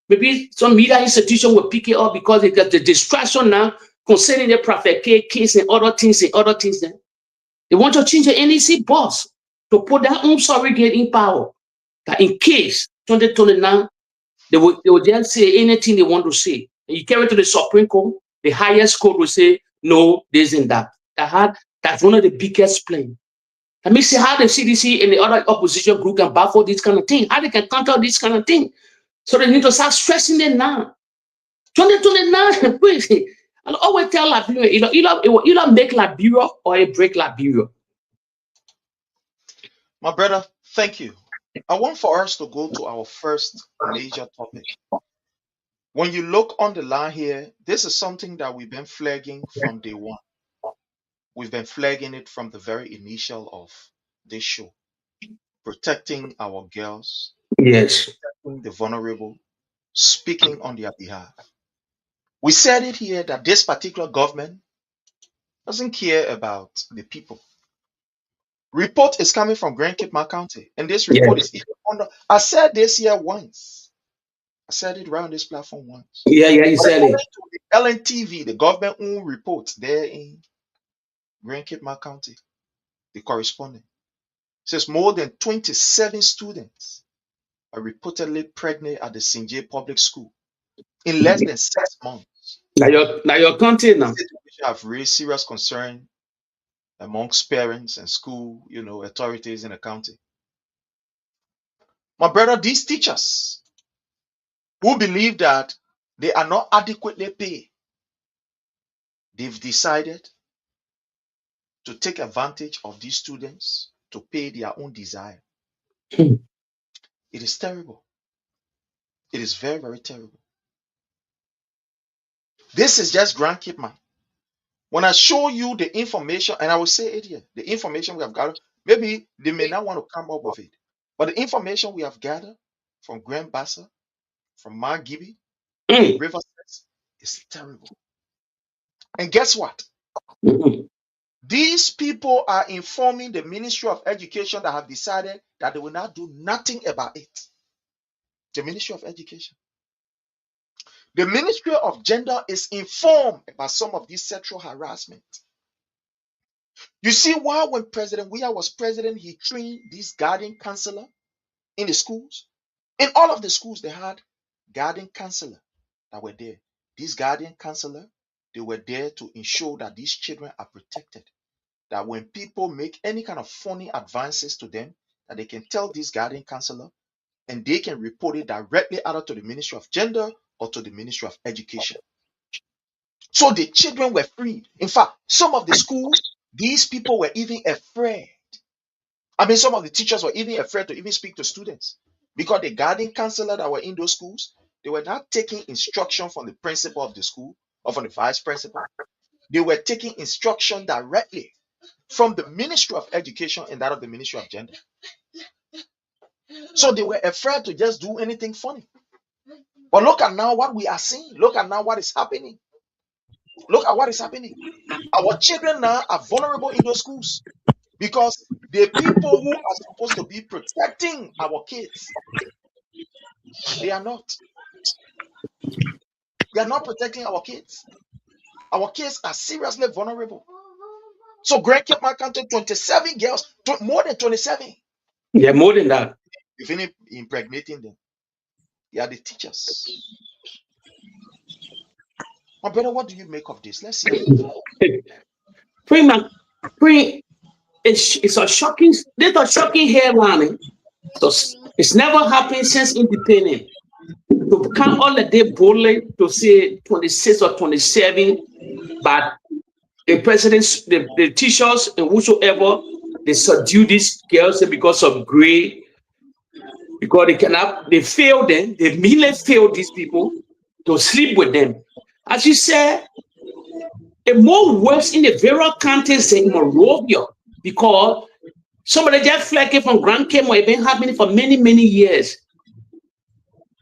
Maybe some media institution will pick it up because they got the distraction now concerning the Prophet K case and other things. They want to change the NEC boss to put their own surrogate in power. That in case 2029, they will just say anything they want to say. And you carry it to the Supreme Court, the highest court will say, no, this and that. That's one of the biggest plans. Let me see how the CDC and the other opposition group can baffle this kind of thing, how they can counter this kind of thing. So they need to start stressing it now. 2029, I'll always tell Liberia, either make Liberia or it break Liberia. My brother, thank you. I want for us to go to our first major topic. When you look on the line here, this is something that we've been flagging from day one. We've been flagging it from the very initial of this show. Protecting our girls, Yes. protecting the vulnerable, speaking on their behalf. We said it here that this particular government doesn't care about the people. Report is coming from Grand Cape County, and this report Yes. is even under. I said this here once. I said it around this platform once. Yeah, you But said according it. to the LNTV, the government own report there in Grand Cape County, the correspondent says more than 27 students are reportedly pregnant at the St. J Public School in less than 6 months. Now your country The now. situation have raised serious concern amongst parents and school, authorities in the county. My brother, these teachers who believe that they are not adequately paid, they've decided to take advantage of these students to pay their own desire. Hmm. It is terrible. It is very, very terrible. This is just Grand Cape, man. When I show you the information, and I will say it here, the information we have gathered, maybe they may not want to come up with it, but the information we have gathered from Grand Bassa, from Mount Gibby, from Mm. Riverside is terrible. And guess what? Mhm. These people are informing the Ministry of Education that have decided that they will not do nothing about it. The Ministry of Education. The Ministry of Gender is informed about some of this sexual harassment. You see, while when President Weah was president, he trained this guardian counselor in the schools. In all of the schools, they had guardian counselor that were there. These guardian counselor, they were there to ensure that these children are protected. That when people make any kind of funny advances to them, that they can tell this guardian counselor and they can report it directly either to the Ministry of Gender or to the Ministry of Education. So the children were freed. In fact, some of the schools, these people were even afraid. I mean, some of the teachers were even afraid to even speak to students because the guardian counselor that were in those schools, they were not taking instruction from the principal of the school or from the vice principal. They were taking instruction directly from the Ministry of Education and that of the Ministry of Gender. So they were afraid to just do anything funny. But look at now what we are seeing. Look at now what is happening. Look at what is happening. Our children now are vulnerable in those schools because the people who are supposed to be protecting our kids, they are not. They are not protecting our kids. Our kids are seriously vulnerable. So Grand Cape counted 27 girls, more than 27. Yeah, more than that. You finish impregnating them. They are the teachers. My brother, what do you make of this? Let's hear from you. Prima, pre, it's a shocking, this a shocking headline. So it's never happened since independence. To come all the day boldly to say 26 or 27, but the presidents, the teachers, and whosoever, they subdue these girls because of grade, because they cannot, they fail them, they merely fail these people to sleep with them. As you said, it more worse in the various counties than in Monrovia because somebody just flagged from Grand Cape have been happening for many, many years.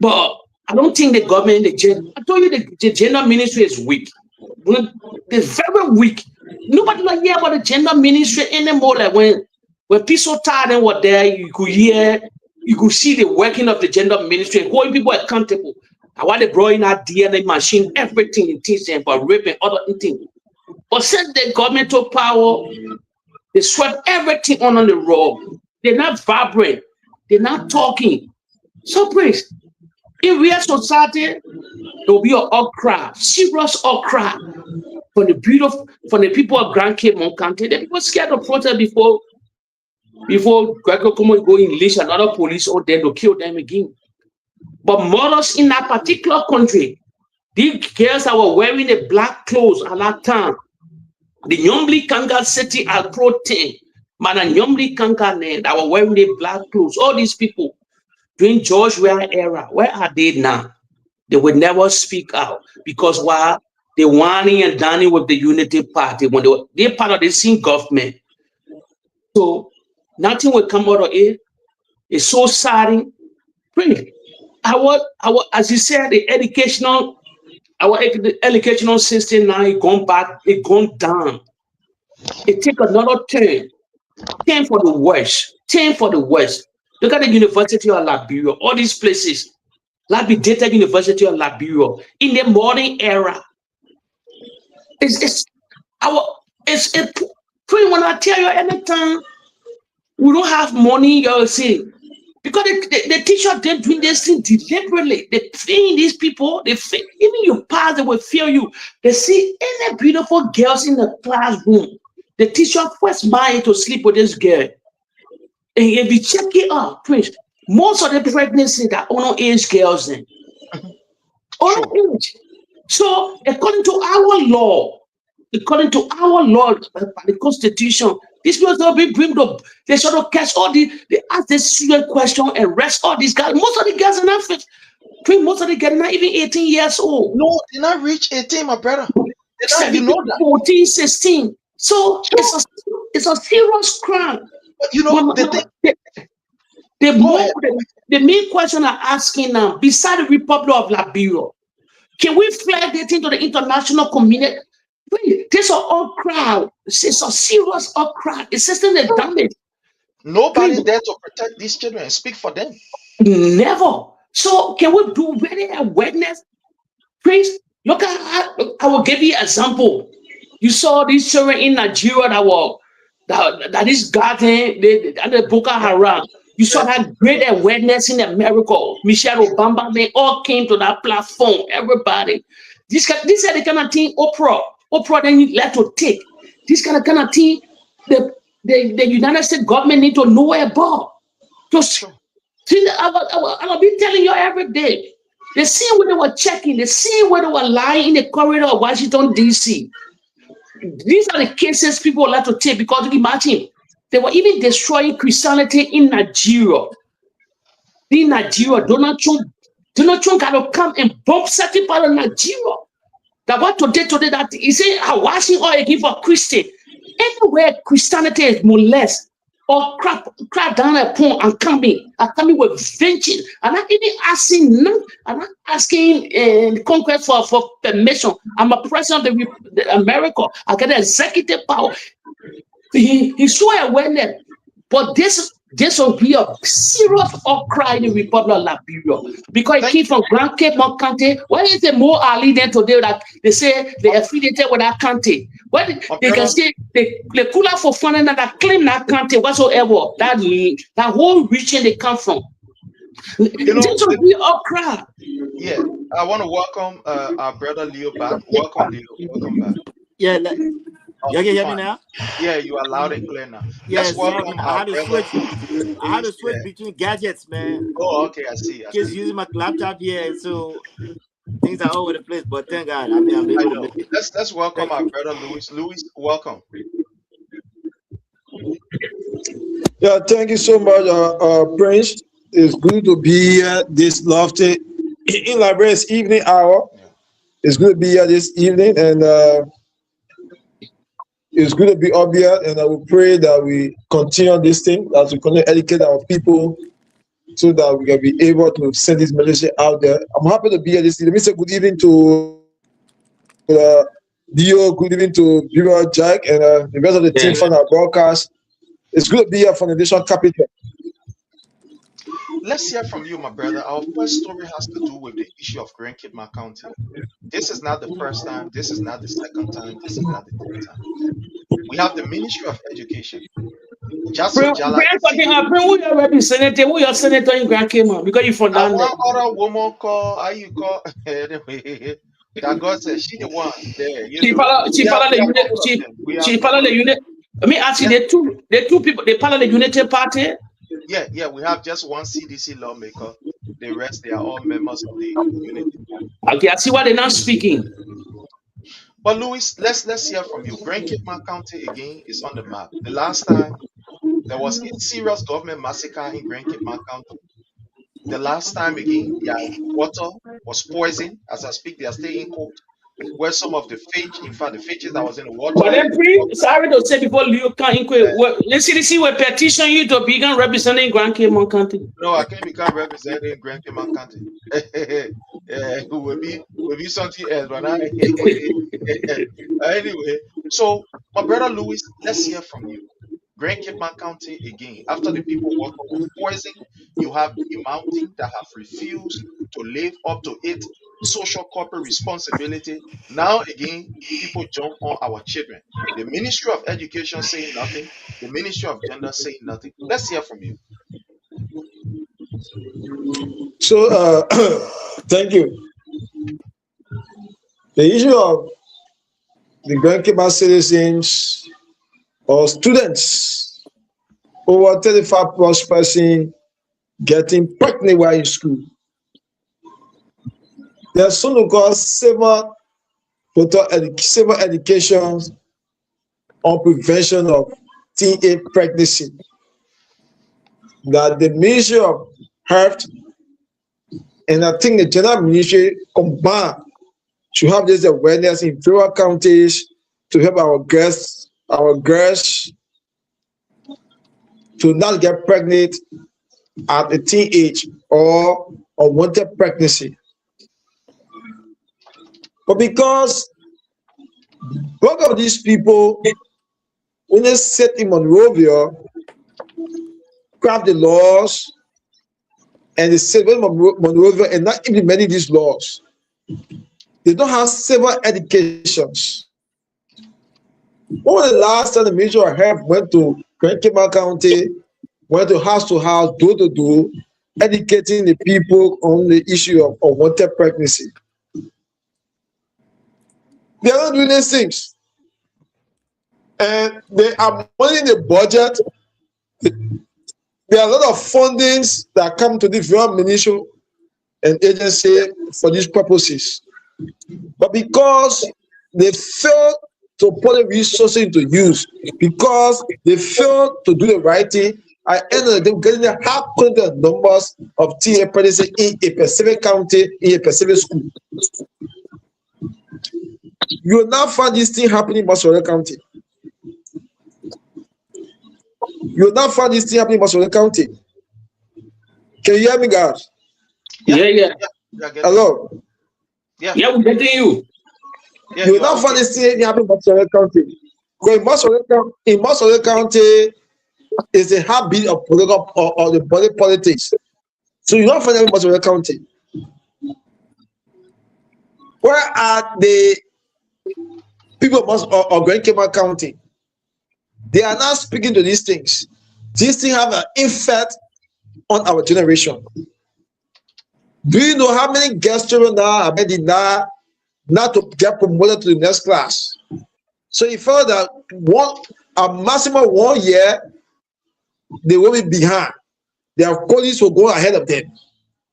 But I don't think the government, I told you the gender ministry is weak. It's very weak. Nobody not hear about the gender ministry anymore. Like when people tired were there, you could hear, you could see the working of the gender ministry and holding people accountable. And why they brought in that DNA machine, everything in teach them for rape and other things. But since the government took power, they swept everything on the road. They're not vibrant. They're not talking. So please, in real society, there will be an outcry, serious outcry from the people of Grand Cape County. The people scared of protest before Gregor come and go unleash another police or then to kill them again. But mothers in that particular country, these girls that were wearing the black clothes at that time, the Nyombli Kanga City at Pro-10, man, and Nyombli Kanga that were wearing the black clothes, all these people during George Weah era, where are they now? They would never speak out because while they whining and dining with the Unity Party when they're part of the same government. So nothing will come out of it. It's so sad. Really, as you said, our educational system now is gone back, it gone down. It take another turn. 10 for the West. 10 for the West. Look at the University of Liberia, all these places. Data University of Liberia in the modern era. It's pretty when I tell you anytime we don't have money, you'll see. Because the teacher they're doing this thing deliberately. They train these people, even your past, they will feel you. They see any beautiful girls in the classroom. The teacher first mind to sleep with this girl. And if you check it out, Prince, most of the pregnancy that are age girls then. or Sure. age. So according to our law, by the Constitution, these people will be bring up. They should not catch all they ask this serious question and arrest all these guys. Most of the guys are not fit. Most of the guys are not even 18 years old. No, they not reach 18, my brother. They not, you 17, know that. 14, 16. So Sure. it's a serious crime. But you know, the thing, The go ahead. the main question I'm asking now, beside the Republic of Liberia, can we flag it into the international community? This is all crowd. It's a serious all crowd. It's system that damage. Nobody's there to protect these children and speak for them. Never. So can we do really awareness? Please look at. I will give you an example. You saw these children in Nigeria that is garden and the Boko Haram. You saw that great awareness in America. Michelle Obama, they all came to that platform. Everybody. This are the kind of thing Oprah then you let to take. This kind of thing the United States government need to know about. Just see, I'll be telling you every day. The scene where they were checking, the scene where they were lying in the corridor of Washington, D.C. These are the cases people like to take because imagine they were even destroying Christianity in Nigeria. In Nigeria, Donald Trump got to come and bomb certain part of Nigeria. That what today that he say I'm washing all again for Christian. Anywhere Christianity is molested or crap down upon and coming with vengeance. I'm not even asking none. I'm not asking Congress for permission. I'm a president of America. I get executive power. He's so aware, but this will be a serious outcry in the Republic of Liberia because it came from Grand Cape Mount County. Why is there more Ali than today that they say they affiliated with that county? What they can say they cool out for fun and that claim that county whatsoever that whole region they come from. You know, This will be outcry. yeah, I want to welcome our brother Leo back. Welcome, Leo. Welcome back. Yeah, y'all can hear me now? Yeah, you are loud and clear now. Yeah, Let's welcome I our had to brother. switch. I had to switch between gadgets, man. Oh, okay, I see. Just using my laptop here, so things are all over the place. But thank God, I'm able to make it. Let's welcome our brother Louis. Louis, welcome. Yeah, thank you so much, Prince. It's good to be here this lofty in Liberia's evening hour. It's good to be here this evening, and it's good to be up here. And I will pray that we continue this thing, as we continue to educate our people, so that we can be able to send this message out there. I'm happy to be here this evening. Let me say good evening to Dio, good evening to Bira Jack, and the rest of the team from our broadcast. It's good to be here from the Nation Capital. Let's hear from you, my brother. Our first story has to do with the issue of Grand Cape Mount County. This is not the first time. This is not the second time. This is not the third time. We have the Ministry of Education. Jaso Jala. Who your representative? Who your senator in Grand Cape Mount? Because you from down there. One other woman call. How you call? Anyway, that God said she the one there. She follow the unit. Let me ask you, the two people, they follow the Unity Party. Yeah, we have just one CDC lawmaker. The rest, they are all members of the Unity. Okay, I see why they're not speaking. But Louis, let's hear from you. Grand Cape Mount County again is on the map. The last time there was a serious government massacre in Grand Cape Mount County. The last time again, their water was poisoned. As I speak, they are still in court. Where some of the fish, in fact, the fishes that was in the water. But then, sorry to say before Leo can inquire, the CDC will petition you to begin representing Grand Cape Mount County. No, I can't become representing Grand Cape Mount County. Will be something else, but anyway. So, my brother Louis, let's hear from you. Grand Cape Mount County again. After the people water was poisoned, you have the mountain that have refused to live up to its social corporate responsibility. Now again, people jump on our children. The Ministry of Education saying nothing. The Ministry of Gender saying nothing. Let's hear from you. So, thank you. The issue of the Grand Cape Mount citizens or students over 35 plus person getting pregnant while in school There's something called civil education on prevention of teenage pregnancy. That the Ministry of Health and I think the General Ministry combined to have this awareness in rural counties to help our girls to not get pregnant at a teen age or unwanted pregnancy. But because both of these people, when they sit in Monrovia, craft the laws, and they say when Monrovia and not implementing these laws, they don't have civil educations. When was the last time the Ministry of Health went to Grand County, went to house, door to door, educating the people on the issue of unwanted pregnancy? They are not doing these things. And they are money in the budget. There are a lot of fundings that come to the different ministry and agency for these purposes. But because they fail to put the resources into use, because they fail to do the right thing, at the end of the day, getting the half the numbers of TA pregnancy in a Pacific county, in a Pacific school. You will not find this thing happening in Massachusetts County. You will not find this thing happening in Massachusetts County. Can you hear me, guys? Yeah. Hello? Yeah, we're getting you. You will not find this thing happening in Massachusetts County. Because in Massachusetts County, is a habit of political or the body politics. So you don't find that in Massachusetts County. Where are the people of Grand Cayman County? They are not speaking to these things. These things have an effect on our generation. Do you know how many girls children now are ready now not to get promoted to the next class? So you felt that a maximum 1 year, they will be behind. Their colleagues will go ahead of them.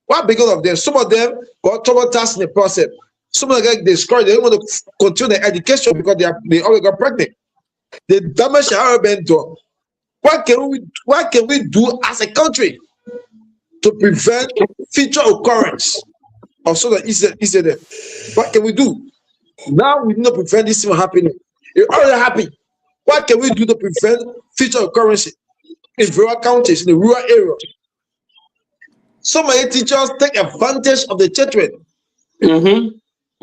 What because of them? Some of them got traumatized in the process. Some of them get discouraged. They don't want to continue their education because they already got pregnant. The damage has already been done. What can we do as a country to prevent future occurrence of sort of incident? What can we do? Now we need to prevent this from happening. It already happened. What can we do to prevent future occurrences in rural counties, in the rural area? So many teachers take advantage of the children.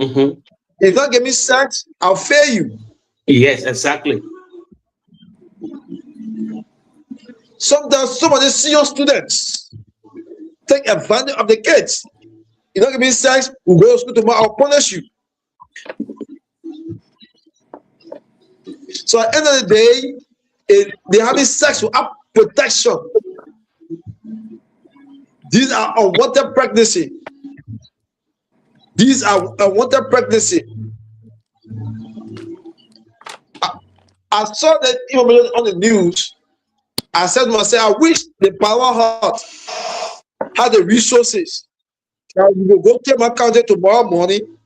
If you don't give me sex, I'll fail you. Yes, exactly. Sometimes some of the senior students take advantage of the kids. You don't give me sex, we'll go to school tomorrow, I'll punish you. So at the end of the day, they're having sex without protection. These are unwanted pregnancy. These are unwanted pregnancy. I saw that information on the news. I said to myself, I wish the power hut had the resources. We will go to my county tomorrow morning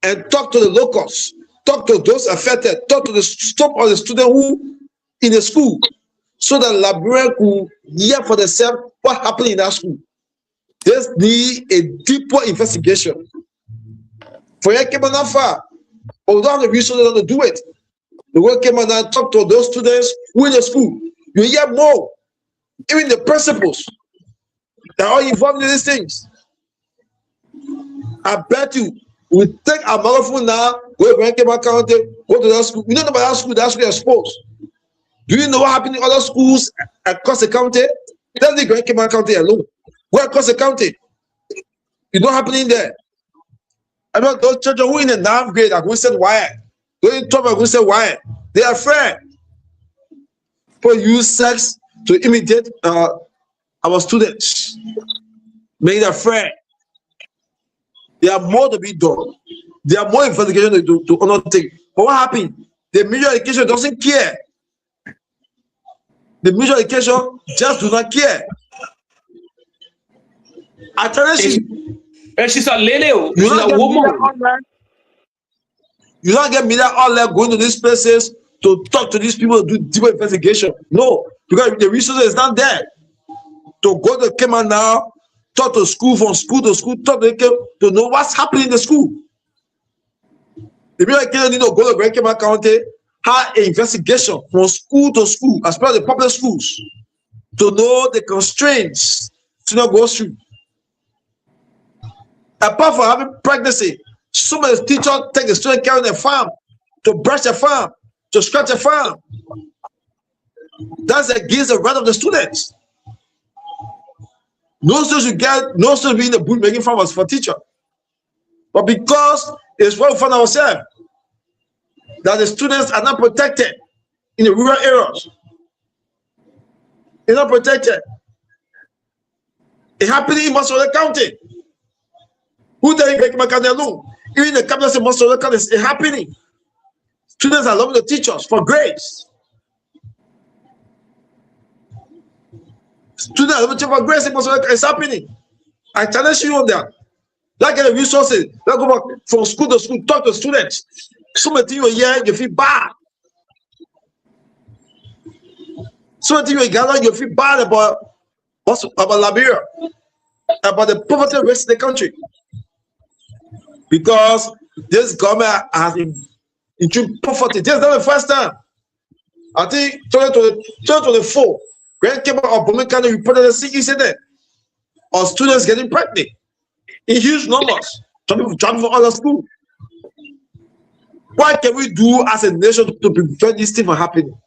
and talk to the locals, talk to those affected, talk to the stop of the student who in the school, so that librarian could hear for themselves what happened in that school. There's need a deeper investigation. For you came on far, but we don't have the resources to do it. The work came on and talk to those students who in the school. You hear more, even the principals that are involved in these things. I bet you we take our microphone now, go to Grand Cayman County, go to that school. We don't know about that school is exposed. Do you know what happened in other schools across the county? That's the Grand Cayman County alone. Go across the county. It's not happening there. I know those children who in the 9th grade are going to say why. Those in 12th are going to say why. They are afraid. People use sex to imitate our students. Make them afraid. There are more to be done. There are more investigation to undertake. But what happened? The Ministry of Education doesn't care. The Ministry of Education just do not care. I challenge you. And she's a lady. You She's don't a get media woman. online. You don't get media online going to these places to talk to these people to do deeper investigation. No, because the resources is not there. To go to Cayman now, talk to school, from school to school, talk to them to know what's happening in the school. The media need to go to Grand Cayman County, have an investigation from school to school, as well as the public schools, to know the constraints student goes through. Apart from having pregnancy, some of the teachers take the student carrying the farm to brush the farm, to scratch the farm. That's against the right of the students. No students should get, no students be in the boot making farmers for teacher. But because it's what we find ourselves, that the students are not protected in the rural areas. They're not protected. It's happening in Montserrat County. Who tell you make County alone? Even in the capital of Montserrat County, it's happening. Students are loving the teachers for grades. Students are loving the teachers for grades in Montserrat County. It's happening. I challenge you on that. Like the resources, let's go back from school to school, talk to students. So many things you hear, you feel bad. So many things you gather, you feel bad about Liberia, about the poverty rate in the country. Because this government has introduced poverty. This is not the first time. I think 2024, Grand Cayman of Boakai reported a sick incident of students getting pregnant in huge numbers. Some people travel from other schools. What can we do as a nation to prevent this thing from happening?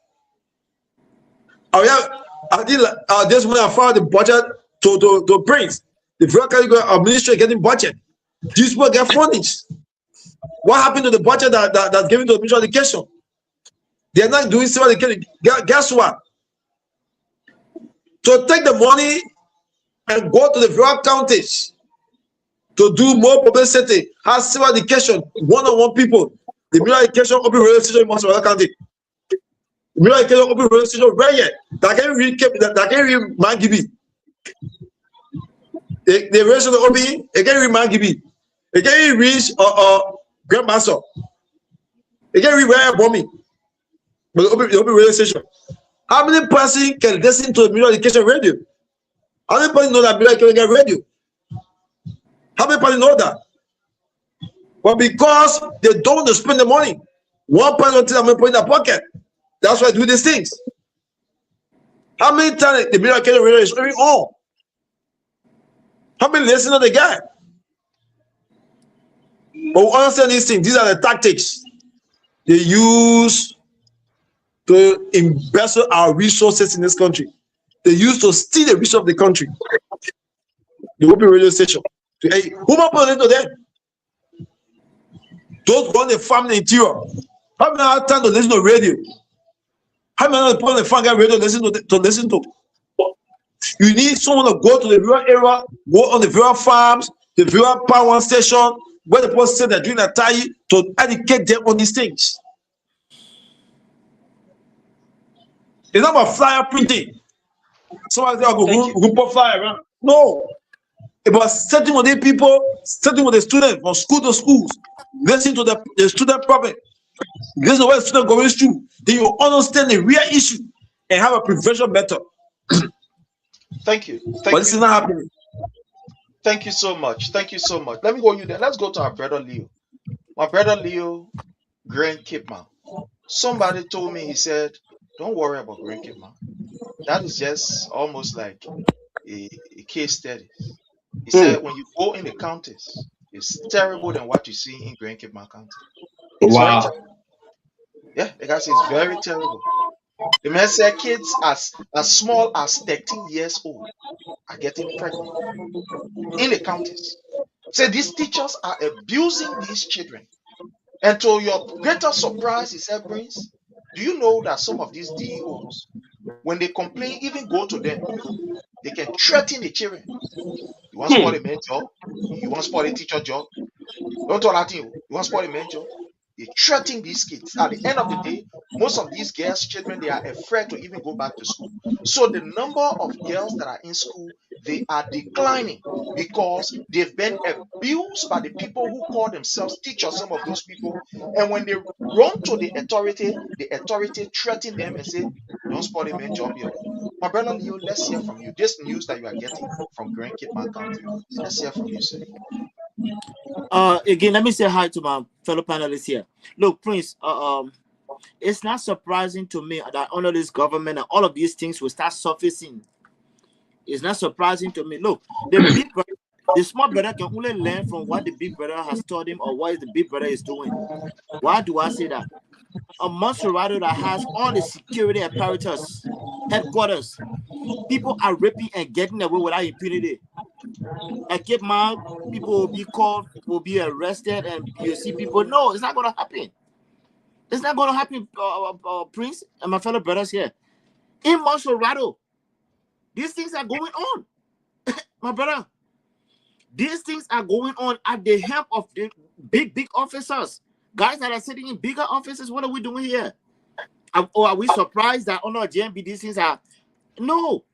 I think this morning I found the budget to Prince. The federal ministry getting budget. These people get funding. What happened to the budget that's given to the Ministry of Education? They are not doing civil education. Guess what? To take the money and go to the rural counties to do more publicity, have civil education, one-on-one people. The Ministry of Education open radio station in Montserrat County. The Ministry of Education open radio station right here. That can read Mangibi. The radio station open, they can read Mangibi. They can read Grandmaster. They can read where Bommy. But the open radio station. How many persons can listen to the Ministry of Education radio? How many persons know that Ministry of Education radio? How many persons know that? But because they don't want to spend the money, one person until I'm put in their pocket. That's why I do these things. How many times the Ministry of Education radio is going on? How many listeners they get? But we understand these things. These are the tactics they use to embezzle our resources in this country. They use to steal the resources of the country. The open radio station. Who am I putting to them? Those run the farm in the interior. How many have time to listen to radio? How many people on the farm get radio to listen to? You need someone to go to the rural area, go on the rural farms, the rural power station, where the people say they're doing a tie to educate them on these things. It's not about flyer printing. Somebody say, go put flyer around. No. About setting with the people, setting with the students from school to schools, listen to the student problem, listen to what the student going through. Then you understand the real issue and have a prevention method. Thank you. But this is not happening. Thank you so much. Thank you so much. Let me go you there. Let's go to our brother Leo. My brother Leo, Grand Cayman. Somebody told me, he said, don't worry about Grand Cayman. That is just almost like a case study. He said, when you go in the counties, it's terrible than what you see in Grand Cayman County. It's very terrible. Yeah, the guy says it's very terrible. The man said kids as small as 13 years old are getting pregnant in the counties. Say these teachers are abusing these children. And to your greater surprise, he said, Prince, do you know that some of these DEOs, when they complain, even go to them, they can threaten the children. You want to spoil a man's job? You want to spoil a teacher job? Don't tell that thing. You want to spoil a man's job? They threaten these kids. At the end of the day, most of these girls, children, they are afraid to even go back to school. So the number of girls that are in school, they are declining because they've been abused by the people who call themselves teachers, some of those people. And when they run to the authority threaten them and say, don't spoil the man job here. My brother Leo, let's hear from you. This news that you are getting from Grand Cape County. Let's hear from you, sir. Again, let me say hi to my fellow panelists here. Look, Prince, it's not surprising to me that under this government and all of these things will start surfacing. It's not surprising to me. Look, the small brother can only learn from what the big brother has taught him or what the big brother is doing. Why do I say that? A Maserati that has all the security apparatus, headquarters, people are raping and getting away without impunity. Like if my people will be called, will be arrested, and you see people. No, it's not going to happen. It's not going to happen, Prince and my fellow brothers here. In Maserati, these things are going on, my brother. These things are going on at the help of the big officers, guys that are sitting in bigger offices. What are we doing here? Or are we surprised that no JMB these things are? No,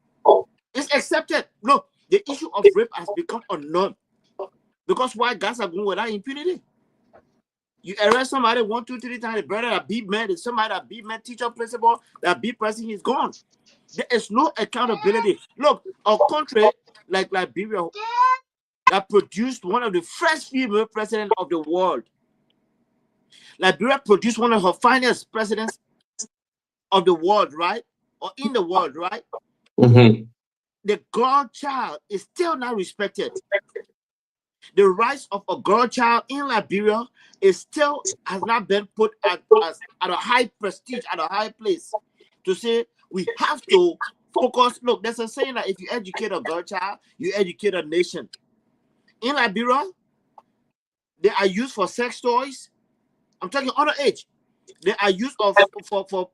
it's accepted. Look, the issue of rape has become unknown because why guys are going without impunity? You arrest somebody 1, 2, 3 times, the brother that beat man, somebody that beat man, teacher, principal, that beat person, he's gone. There is no accountability. Look, a country like Liberia that produced one of the first female presidents of the world. Liberia produced one of her finest presidents of the world, right? Or in the world, right? Mm-hmm. The girl child is still not respected. The rights of a girl child in Liberia is still has not been put at a high prestige, at a high place. To say we have to focus. Look, there's a saying that if you educate a girl child, you educate a nation. In Liberia, they are used for sex toys. I'm talking underage. They are used for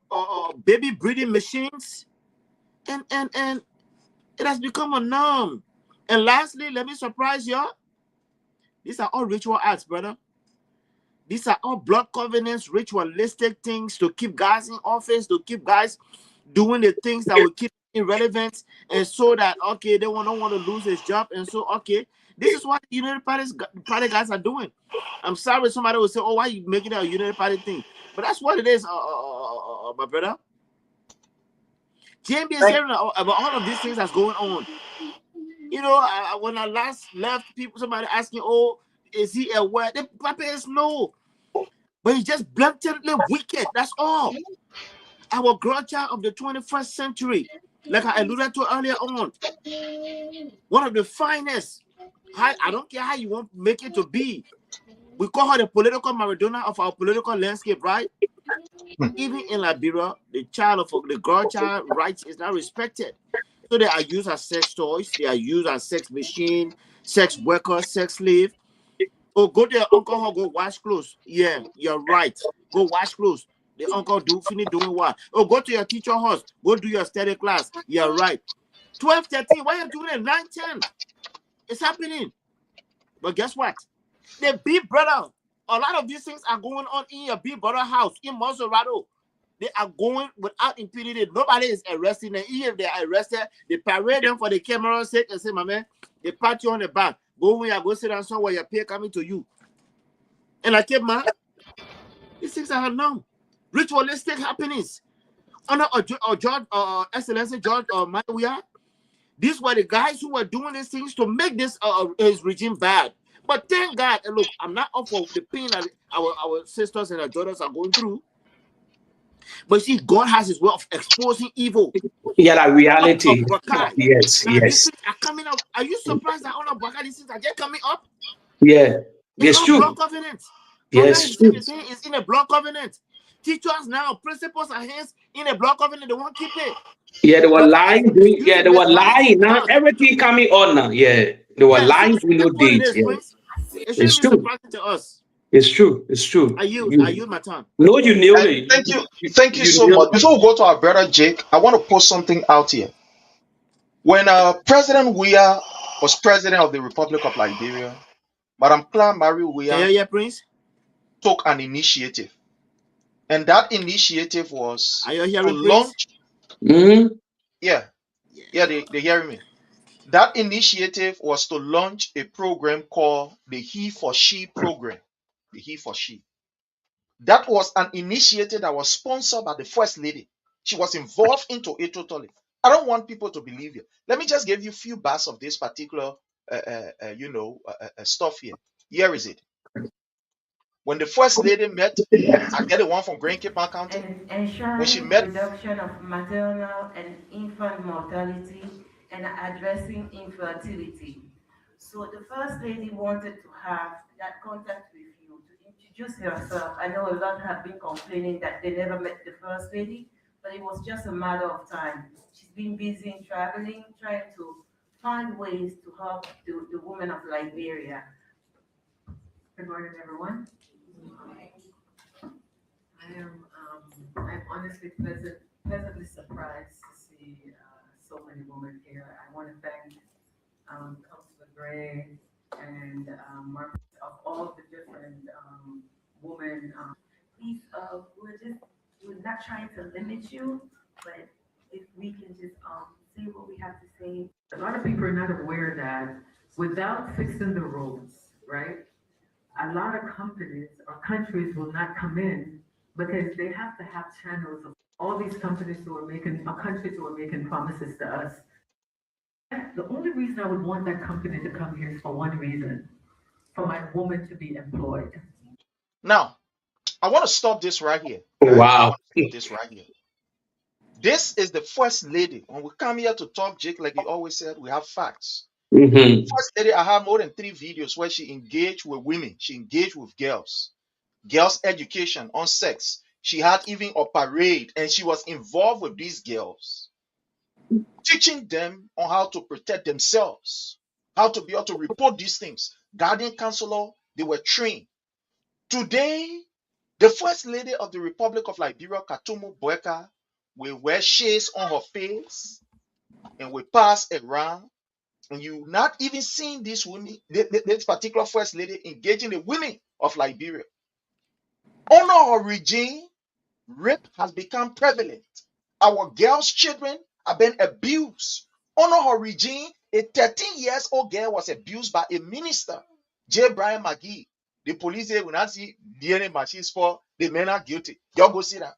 baby breeding machines, and it has become a norm. And lastly, let me surprise y'all. These are all ritual acts, brother. These are all blood covenants, ritualistic things to keep guys in office, to keep guys doing the things that will keep irrelevant, and so that okay, they don't want to lose his job, and so okay, this is what United Party guys are doing. I'm sorry, somebody will say, "Oh, why are you making it a United Party thing?" But that's what it is, my brother. JMB is hearing about all of these things that's going on. You know, when I last left, somebody asking, "Oh, is he aware?" The Papa is no, but he's just blatantly wicked. That's all. Our grandchild of the 21st century, like I alluded to earlier on, one of the finest. I don't care how you want to make it to be. We call her the political Maradona of our political landscape, right? Even in Liberia, the girl child rights is not respected. So they are used as sex toys, they are used as sex machine, sex worker, sex slave. Oh, go to your uncle, go wash clothes. Yeah, you're right. Go wash clothes. The uncle finish doing what? Oh, go to your teacher house. Go do your study class. You're right. 12, 13, why are you doing it? 9, 10. It's happening. But guess what? The big brother, a lot of these things are going on in your big brother house in Maserati. They are going without impunity. Nobody is arresting them. Even if they are arrested, they parade them for the camera's sake and say, "My man, they pat you on the back. Go when you go sit down somewhere, your pay coming to you." And I keep man, these things are known. Ritualistic happenings. Under George, Excellency George Maiwia, these were the guys who were doing these things to make this his regime bad. But thank God, and look, I'm not up for the pain that our sisters and our daughters are going through. But see, God has his way of exposing evil. Yeah, like reality. Boakai. Yes, Now these yes. things are coming up. Are you surprised that all of Boakai, these things are just coming up? Yeah, It's it's all true. blood covenants. Yes, Hussein is saying it's in a blood covenant. Teachers now, principals are hands in a blood covenant. They won't keep it. yeah, they were But lying. Yeah, they were lying. Now everything coming on now. Yeah, they were lying doing no That's what it dates. is, Yeah, Prince. It shouldn't it's be true. surprising to us. It's true. It's true. I use my tongue. No, you nailed And it. thank you so much. Before we go to our brother Jake, I want to post something out here. When President Weah was president of the Republic of Liberia, Madam Claire Mary Can you Weah, hear, Prince? took an initiative. And that initiative was Are you to hearing, Prince? launch. Mm-hmm. Yeah, they hearing me. That initiative was to launch a program called the He for She program. The He for She. That was an initiative that was sponsored by the First Lady. She was involved into it totally. I don't want people to believe you. Let me just give you a few bars of this particular, stuff here. Here is it. When the First Lady met, I get the one from Grand Cape County. And When she ensuring met, reduction of maternal and infant mortality and addressing infertility. So the First Lady wanted to have that contact with you to introduce herself. I know a lot have been complaining that they never met the First Lady, but it was just a matter of time. She's been busy in traveling, trying to find ways to help the women of Liberia. Good morning, everyone. I'm honestly pleasantly surprised to see so many women here. I want to thank Councilor Gray and Mark of all the different women. Please, we're not trying to limit you, but if we can just say what we have to say. A lot of people are not aware that without fixing the roads, right? A lot of companies or countries will not come in because they have to have channels of all these companies who are making, or countries who are making promises to us. The only reason I would want that company to come here is for one reason, for my woman to be employed. now, I want to stop this right here. Wow. This right here. This is the First Lady. When we come here to talk, Jake, like you always said, we have facts. Mm-hmm. First Lady, I have more than 3 videos where she engaged with women. She engaged with girls education on sex. She had even a parade and she was involved with these girls, teaching them on how to protect themselves, how to be able to report these things. Guardian counselor, they were trained. Today, the First Lady of the Republic of Liberia, Katumu Boakai, will wear shades on her face and will pass around. And you not even seeing this women, this particular First Lady engaging the women of Liberia. Under her regime, rape has become prevalent. Our girls' children are being abused. Under her regime, a 13 years old girl was abused by a minister, J. Brian McGee. The police say, when I see DNA machines for the men are guilty. Y'all go see that.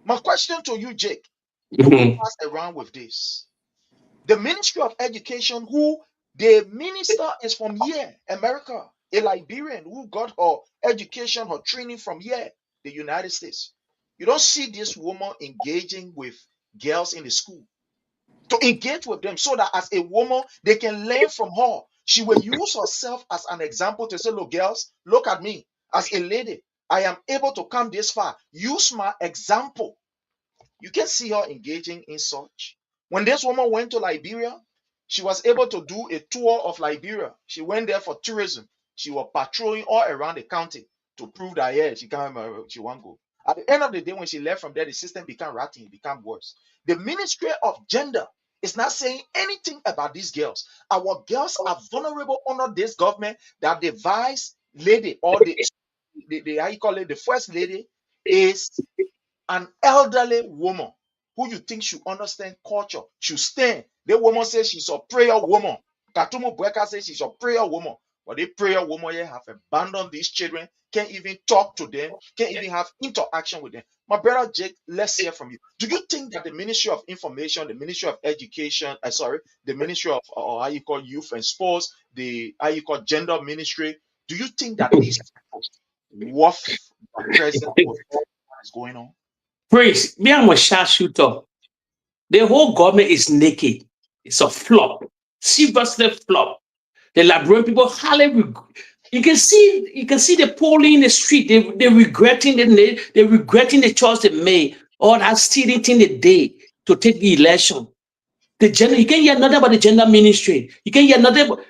My question to you, Jake, you will pass around with this. The Ministry of Education, who the minister is from here, America, a Liberian who got her education, her training from here, the United States. You don't see this woman engaging with girls in the school to engage with them so that as a woman, they can learn from her. She will use herself as an example to say, look, girls, look at me. As a lady, I am able to come this far. Use my example. You can see her engaging in such. When this woman went to Liberia, she was able to do a tour of Liberia. She went there for tourism. She was patrolling all around the county to prove that, yeah, she can't, she won't go. At the end of the day, when she left from there, the system became rotten, it became worse. The Ministry of Gender is not saying anything about these girls. Our girls are vulnerable under this government that the vice lady or the how you call it, the first lady is an elderly woman who you think should understand culture, should stand. The woman says she's a prayer woman. Katumu Boakai says she's a prayer woman. But the prayer woman here have abandoned these children, can't even talk to them, can't even have interaction with them. My brother Jake, let's hear from you. Do you think that the Ministry of Information, the Ministry of Education, the Ministry of how you call youth and sports, the how you call gender ministry, do you think that these people worth the present with all that is going on? Praise, me, I'm a sharpshooter. The whole government is naked. It's a flop. Seriously flop. The Liberian people hardly. You can see the polling in the street. They're regretting they're regretting the choice they made. All that stealing thing they did to take the election. The gender, you can hear nothing about the gender ministry. You can hear nothing about,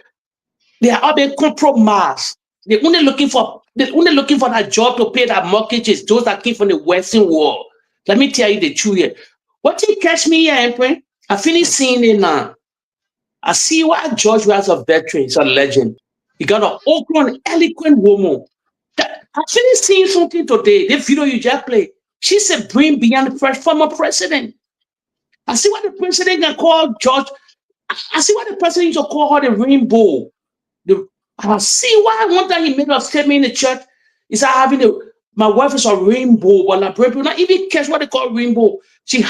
they are all being compromised. They're only looking for that job to pay their mortgages, those that came from the Western world. Let me tell you the truth here. What you catch me here, Emperor? I finished seeing it now. I see why George was a veteran, he's a legend. He got an open, eloquent woman. I finished seeing something today. The video you just played. She said, bring beyond the former president. I see what the president can call George. I see what the president used to call her the rainbow. I see why one time he made a statement in the church. He said, my wife is a rainbow, but like people not even catch what they call rainbow. She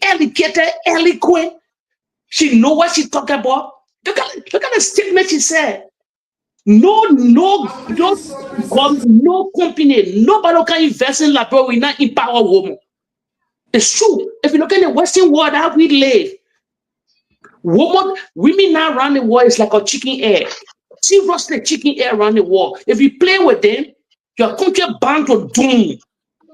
educated, eloquent. She know what she talking about. Look at the statement she said. No company, nobody can invest in Liberia. We not empower women. It's true. If you look at the Western world, how we live, women now around the world is like a chicken egg. Seriously, chicken egg around the world. If you play with them, your country bound to doom.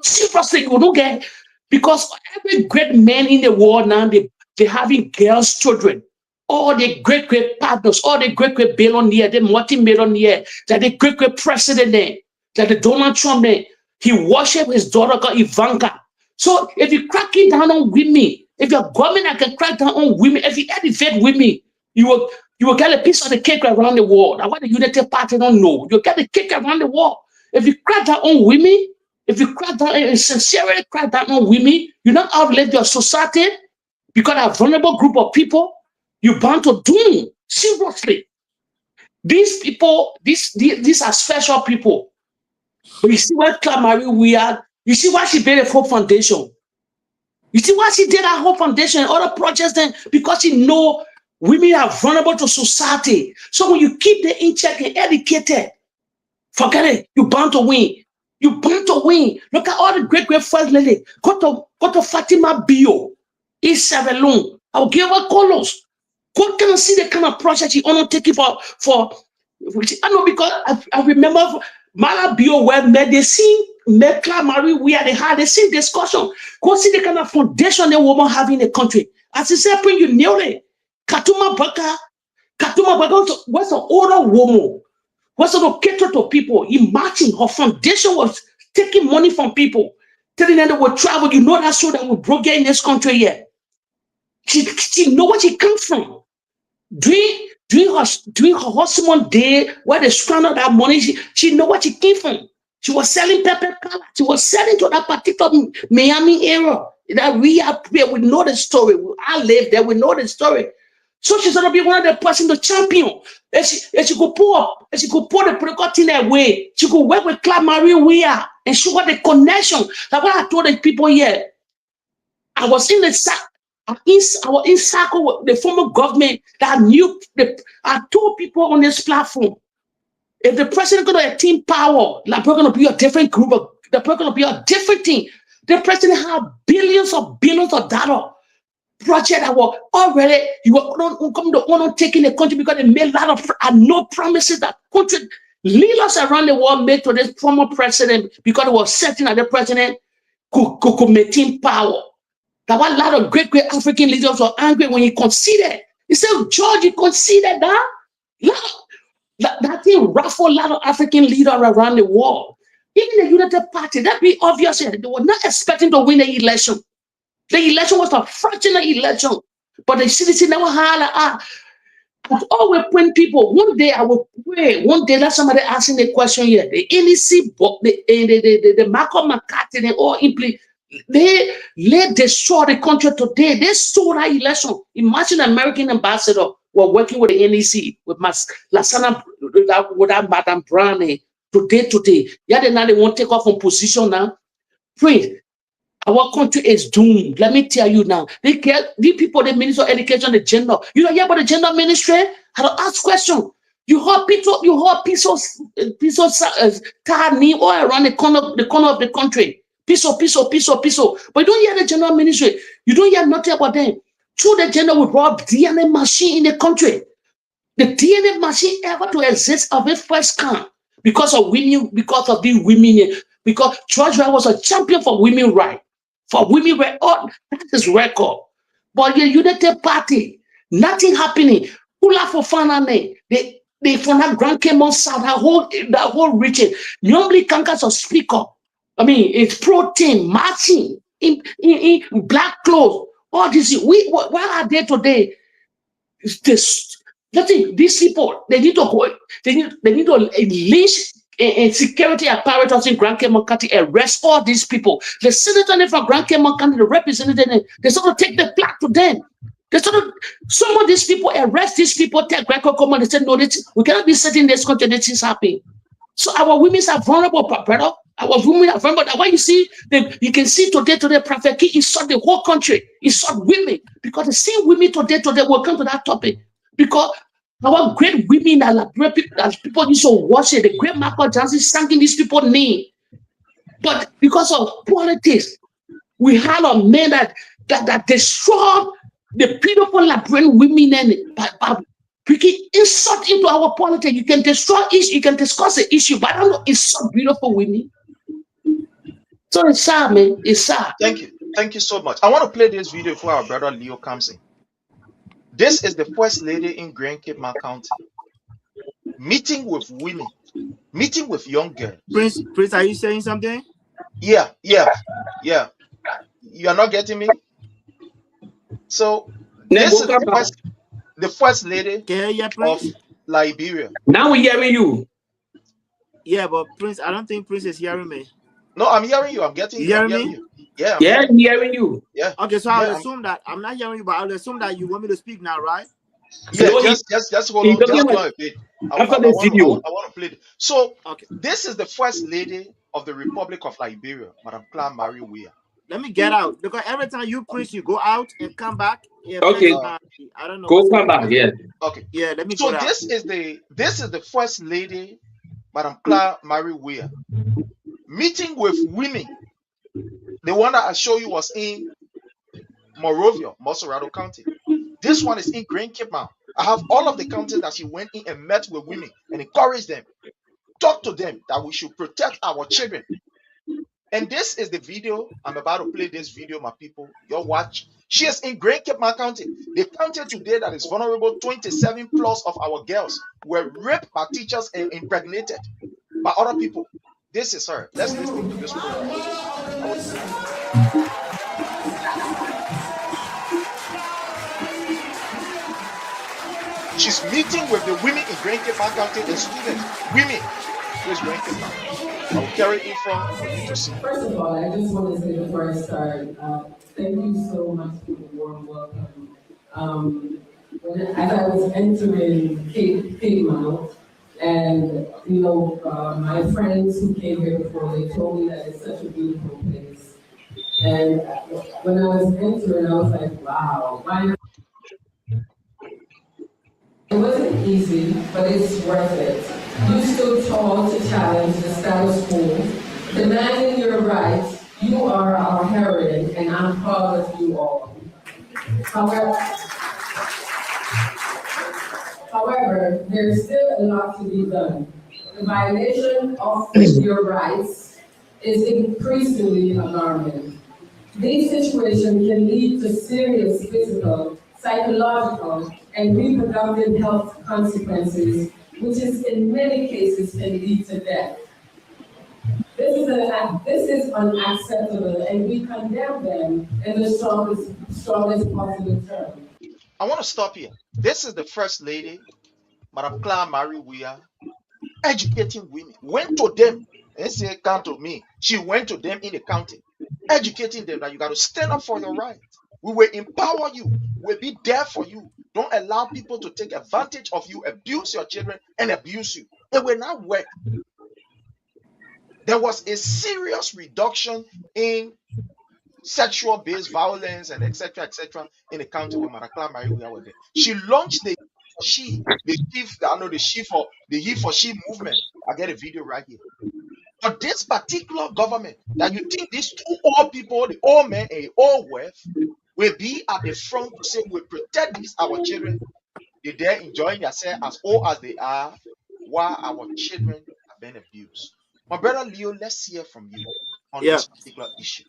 Seriously, you don't get, because every great man in the world now, they having girls, children. All the great partners, all the great billionaire, the multi-millionaire, that the great president there, that the Donald Trump there, he worship his daughter called Ivanka. So if you crack it down on women, if your government can crack down on women, if you elevate women, you will get a piece of the cake around the world. That's what the United Party don't know. You get the cake around the world. If you crack down on women, if you crack down and sincerely crack down on women, you don't outlive your society because a vulnerable group of people, you're bound to doom. Seriously. These people, these are special people. But you see what Clamarie we are, you see why she built a whole foundation. You see why she did that whole foundation and other projects then? Because she know women are vulnerable to society. So when you keep them in check and educated, forget it, you're bound to win. You're bound to win. Look at all the great first lady. Go to Fatima Bio, East Sierra Leone. I'll give her colors. Go can see the kind of project she undertaking for. I know because I remember Mala Bio where met Clamarie where they had the same discussion. Go see the kind of foundation the woman have in the country. As I said, you nailed it. Katuma Baka was an older woman. Was to cater to people. Imagine her foundation was taking money from people, telling them they would travel. You know that so that we broke in this country here. She know what she comes from. During her husband day, where they stranded that money, she know what she came from. She was selling pepper color. She was selling to that particular Miami area. That we know the story. I live there. We know the story. So she's gonna be one of the person to champion. And she could pour the political thing away. She could work with Clamarie Weir and she got the connection. Like what I told the people here, I was in the circle with the former government that knew. I told people on this platform, if the president gonna have team power, like we're gonna be a different group of, we're gonna be a different thing. The president have billions of dollars. Project that were already you were come to on taking the country because they made a lot of no promises that country leaders around the world made to this former president because it was certain that the president could maintain power. That was a lot of great African leaders were angry when he considered. He said, George, you considered that? That thing ruffled a lot of African leaders around the world. Even the United Party, that be obvious. They were not expecting to win the election. The election was a fraudulent election, but the citizen never had I always point people. One day I will pray. One day that somebody asking the question here. The NEC, the Malcolm McCarthy, they all they destroy the country today. They stole that election. Imagine an American ambassador were working with the NEC with Lasana, with that Madam Brownie today. Yeah, now they won't take off from position now. Pray. Our country is doomed. Let me tell you now. These people, the Minister of Education, the gender. You don't hear about the gender ministry? How to ask questions. You heard people, pieces tiny all around the corner of the country. Piece. But you don't hear the gender ministry. You don't hear nothing about them. Through the gender, we brought DNA machine in the country. The DNA machine ever to exist of it first come because of women, because of the women. Because George was a champion for women rights. For women, that is record. But the United Party, nothing happening. Ula for Fanane, they from that Grand Cayman South, that whole region. Normally, cancers of speak up. I mean, it's protein, marching, in black clothes. All this. Where are they today? These people, they need to go. They need to lynch and security apparatus in Grand Cayman County arrest all these people. The senator from Grand Cayman County, the representative, they sort of take the flag to them. They sort of, some of these people arrest these people, take Grand Cayman, they say, no, we cannot be sitting in this country, this is happening. So our women are vulnerable, brother. Our women are vulnerable. That's why you see, you can see today, Prophet King, he saw the whole country. He saw women. Because the same women today will come to that topic. Because our great women that people used to worship, the great Michael Johnson sang in these people's name. But because of politics, we had a men that destroy the beautiful Liberian women and by bringing insult into our politics. You can destroy issue, you can discuss the issue, but I don't know, it's so beautiful women. So it's sad, man. It's sad. Thank you so much. I want to play this video before our brother Leo comes in. This is the first lady in Grand Cayman County meeting with women, meeting with young girls. Prince, are you saying something? Yeah. You are not getting me? So this is the first lady of Liberia. Now we're hearing you. Yeah, but Prince, I don't think Prince is hearing me. No, I'm hearing you. I'm getting you. Hearing me? You. Yeah, I'm hearing you. Yeah. Okay, so I'll assume that I'm not hearing you, but I'll assume that you want me to speak now, right? Yeah, just hold on. Just hold on a bit. I want to play it. So, okay, this is the first lady of the Republic of Liberia, Madam Claire Mary Weah. Let me get out, because every time you preach, you go out and come back. Okay. I don't know. Go come back. Yeah. Okay. Yeah. Let me. So this is the first lady, Madam Claire Mary Weah, meeting with women. The one that I show you was in Monrovia, Montserrado County. This one is in Grand Cayman. I have all of the counties that she went in and met with women and encouraged them, talk to them that we should protect our children. And this is the video. I'm about to play this video, my people. Your watch. She is in Grand Cayman County. The county today that is vulnerable, 27 plus of our girls were raped by teachers and impregnated by other people. This is her. Let's listen to this program. She's meeting with the women in Grand Cayman County, the students, women. Where's Grand Cayman? I will carry it for you to see. First of all, I just want to say before I start, thank you so much for the warm welcome. As I was entering Cape Mount, and my friends who came here before, they told me that it's such a beautiful place. And when I was entering, I was like, wow, it wasn't easy, but it's worth it. You stood tall to challenge the status quo, demanding your rights. You are our heroine, and I'm proud of you all. However, there's still a lot to be done. The violation of your rights is increasingly alarming. These situations can lead to serious physical, psychological, and reproductive health consequences, which is in many cases can lead to death. This is unacceptable, and we condemn them in the strongest possible terms. I want to stop here. This is the first lady, Madam Claire Mary Weah, educating women. Went to them and said, "Come to me." She went to them in the county, educating them that you got to stand up for your rights. We will empower you. We'll be there for you. Don't allow people to take advantage of you, abuse your children, and abuse you. It will not work. There was a serious reduction in sexual-based violence and etc. in the county where Madam Claire Mary Weah was there. She launched the He for She movement. I get a video right here. But this particular government, that you think these two old people, the old men and the old wife, will be at the front to say we protect these our children. They're there enjoying themselves as old as they are, while our children are being abused. My brother Leo, let's hear from you on this particular issue.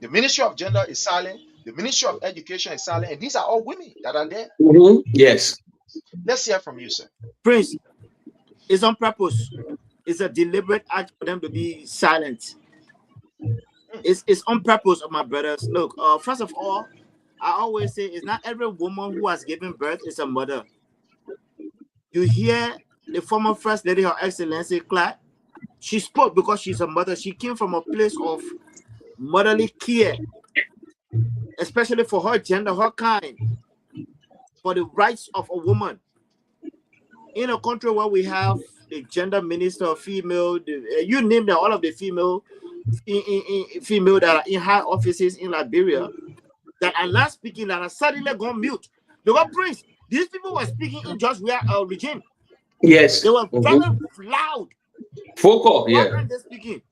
The Ministry of Gender is silent. The Ministry of Education is silent. And these are all women that are there. Mm-hmm. Yes. Let's hear from you, sir. Prince, it's on purpose. It's a deliberate act for them to be silent. It's on purpose, my brothers. Look, first of all, I always say it's not every woman who has given birth is a mother. You hear the former First Lady, Her Excellency Clark, She spoke because she's a mother. She came from a place of motherly care, especially for her gender, her kind, for the rights of a woman. In a country where we have the gender minister, female, you name them, all of the female that are in high offices in Liberia that are not speaking, that are suddenly gone mute. Because Prince, these people were speaking in just where regime. Yes. They were very loud. Vocal, Why yeah. aren't they speaking?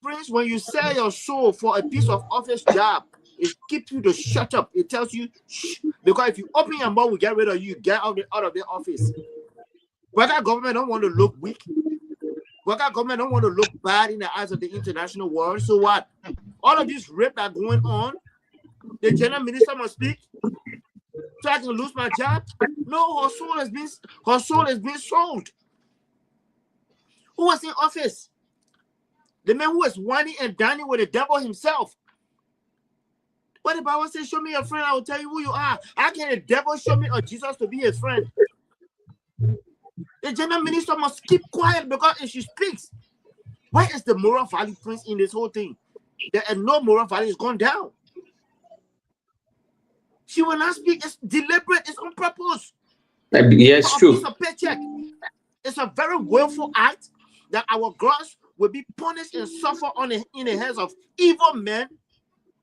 Prince, when you sell your soul for a piece of office job, it keeps you to shut up. It tells you, shh, because if you open your mouth, we get rid of you, get out of the office. But our government don't want to look weak. But our government don't want to look bad in the eyes of the international world. So what? All of this rape that going on, the general minister must speak so I can lose my job? No, her soul has been sold. Who was in office? The man who was whining and dining with the devil himself. What the Bible says, show me your friend, I will tell you who you are. How can the devil show me or Jesus to be his friend? The general minister must keep quiet because if she speaks, where is the moral value, Prince, in this whole thing? There are no moral value, it's gone down. She will not speak, it's deliberate, it's on purpose. Yes, true. It's a paycheck. It's a very willful act that our girls will be punished and suffer in the hands of evil men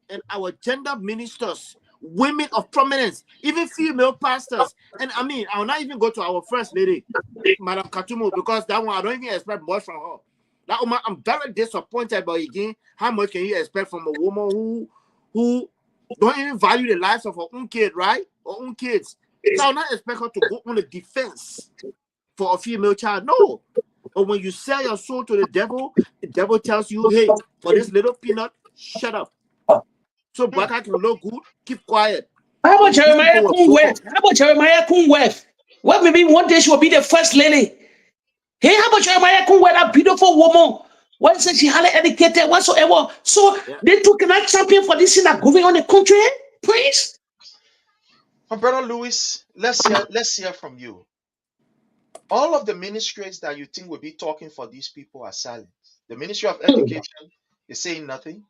and our gender ministers, women of prominence, even female pastors. And I mean, I will not even go to our first lady, Madam Katumu, because that one I don't even expect much from her. That woman, I'm very disappointed. But again, how much can you expect from a woman who don't even value the lives of her own kid, right? Or own kids. So I will not expect her to go on the defense for a female child. No. But when you sell your soul to the devil tells you, hey, for this little peanut, shut up. So Boakai can look good, keep quiet. How about Jeremiah Kungweth? Well, maybe one day she will be the first lady. Hey, how about Jeremiah Kungweth, that beautiful woman? What says she highly educated, whatsoever. So they took an champion for this thing that going on in the country. Please. My brother Louis, let's hear from you. All of the ministries that you think will be talking for these people are silent. The Ministry of Education is saying nothing.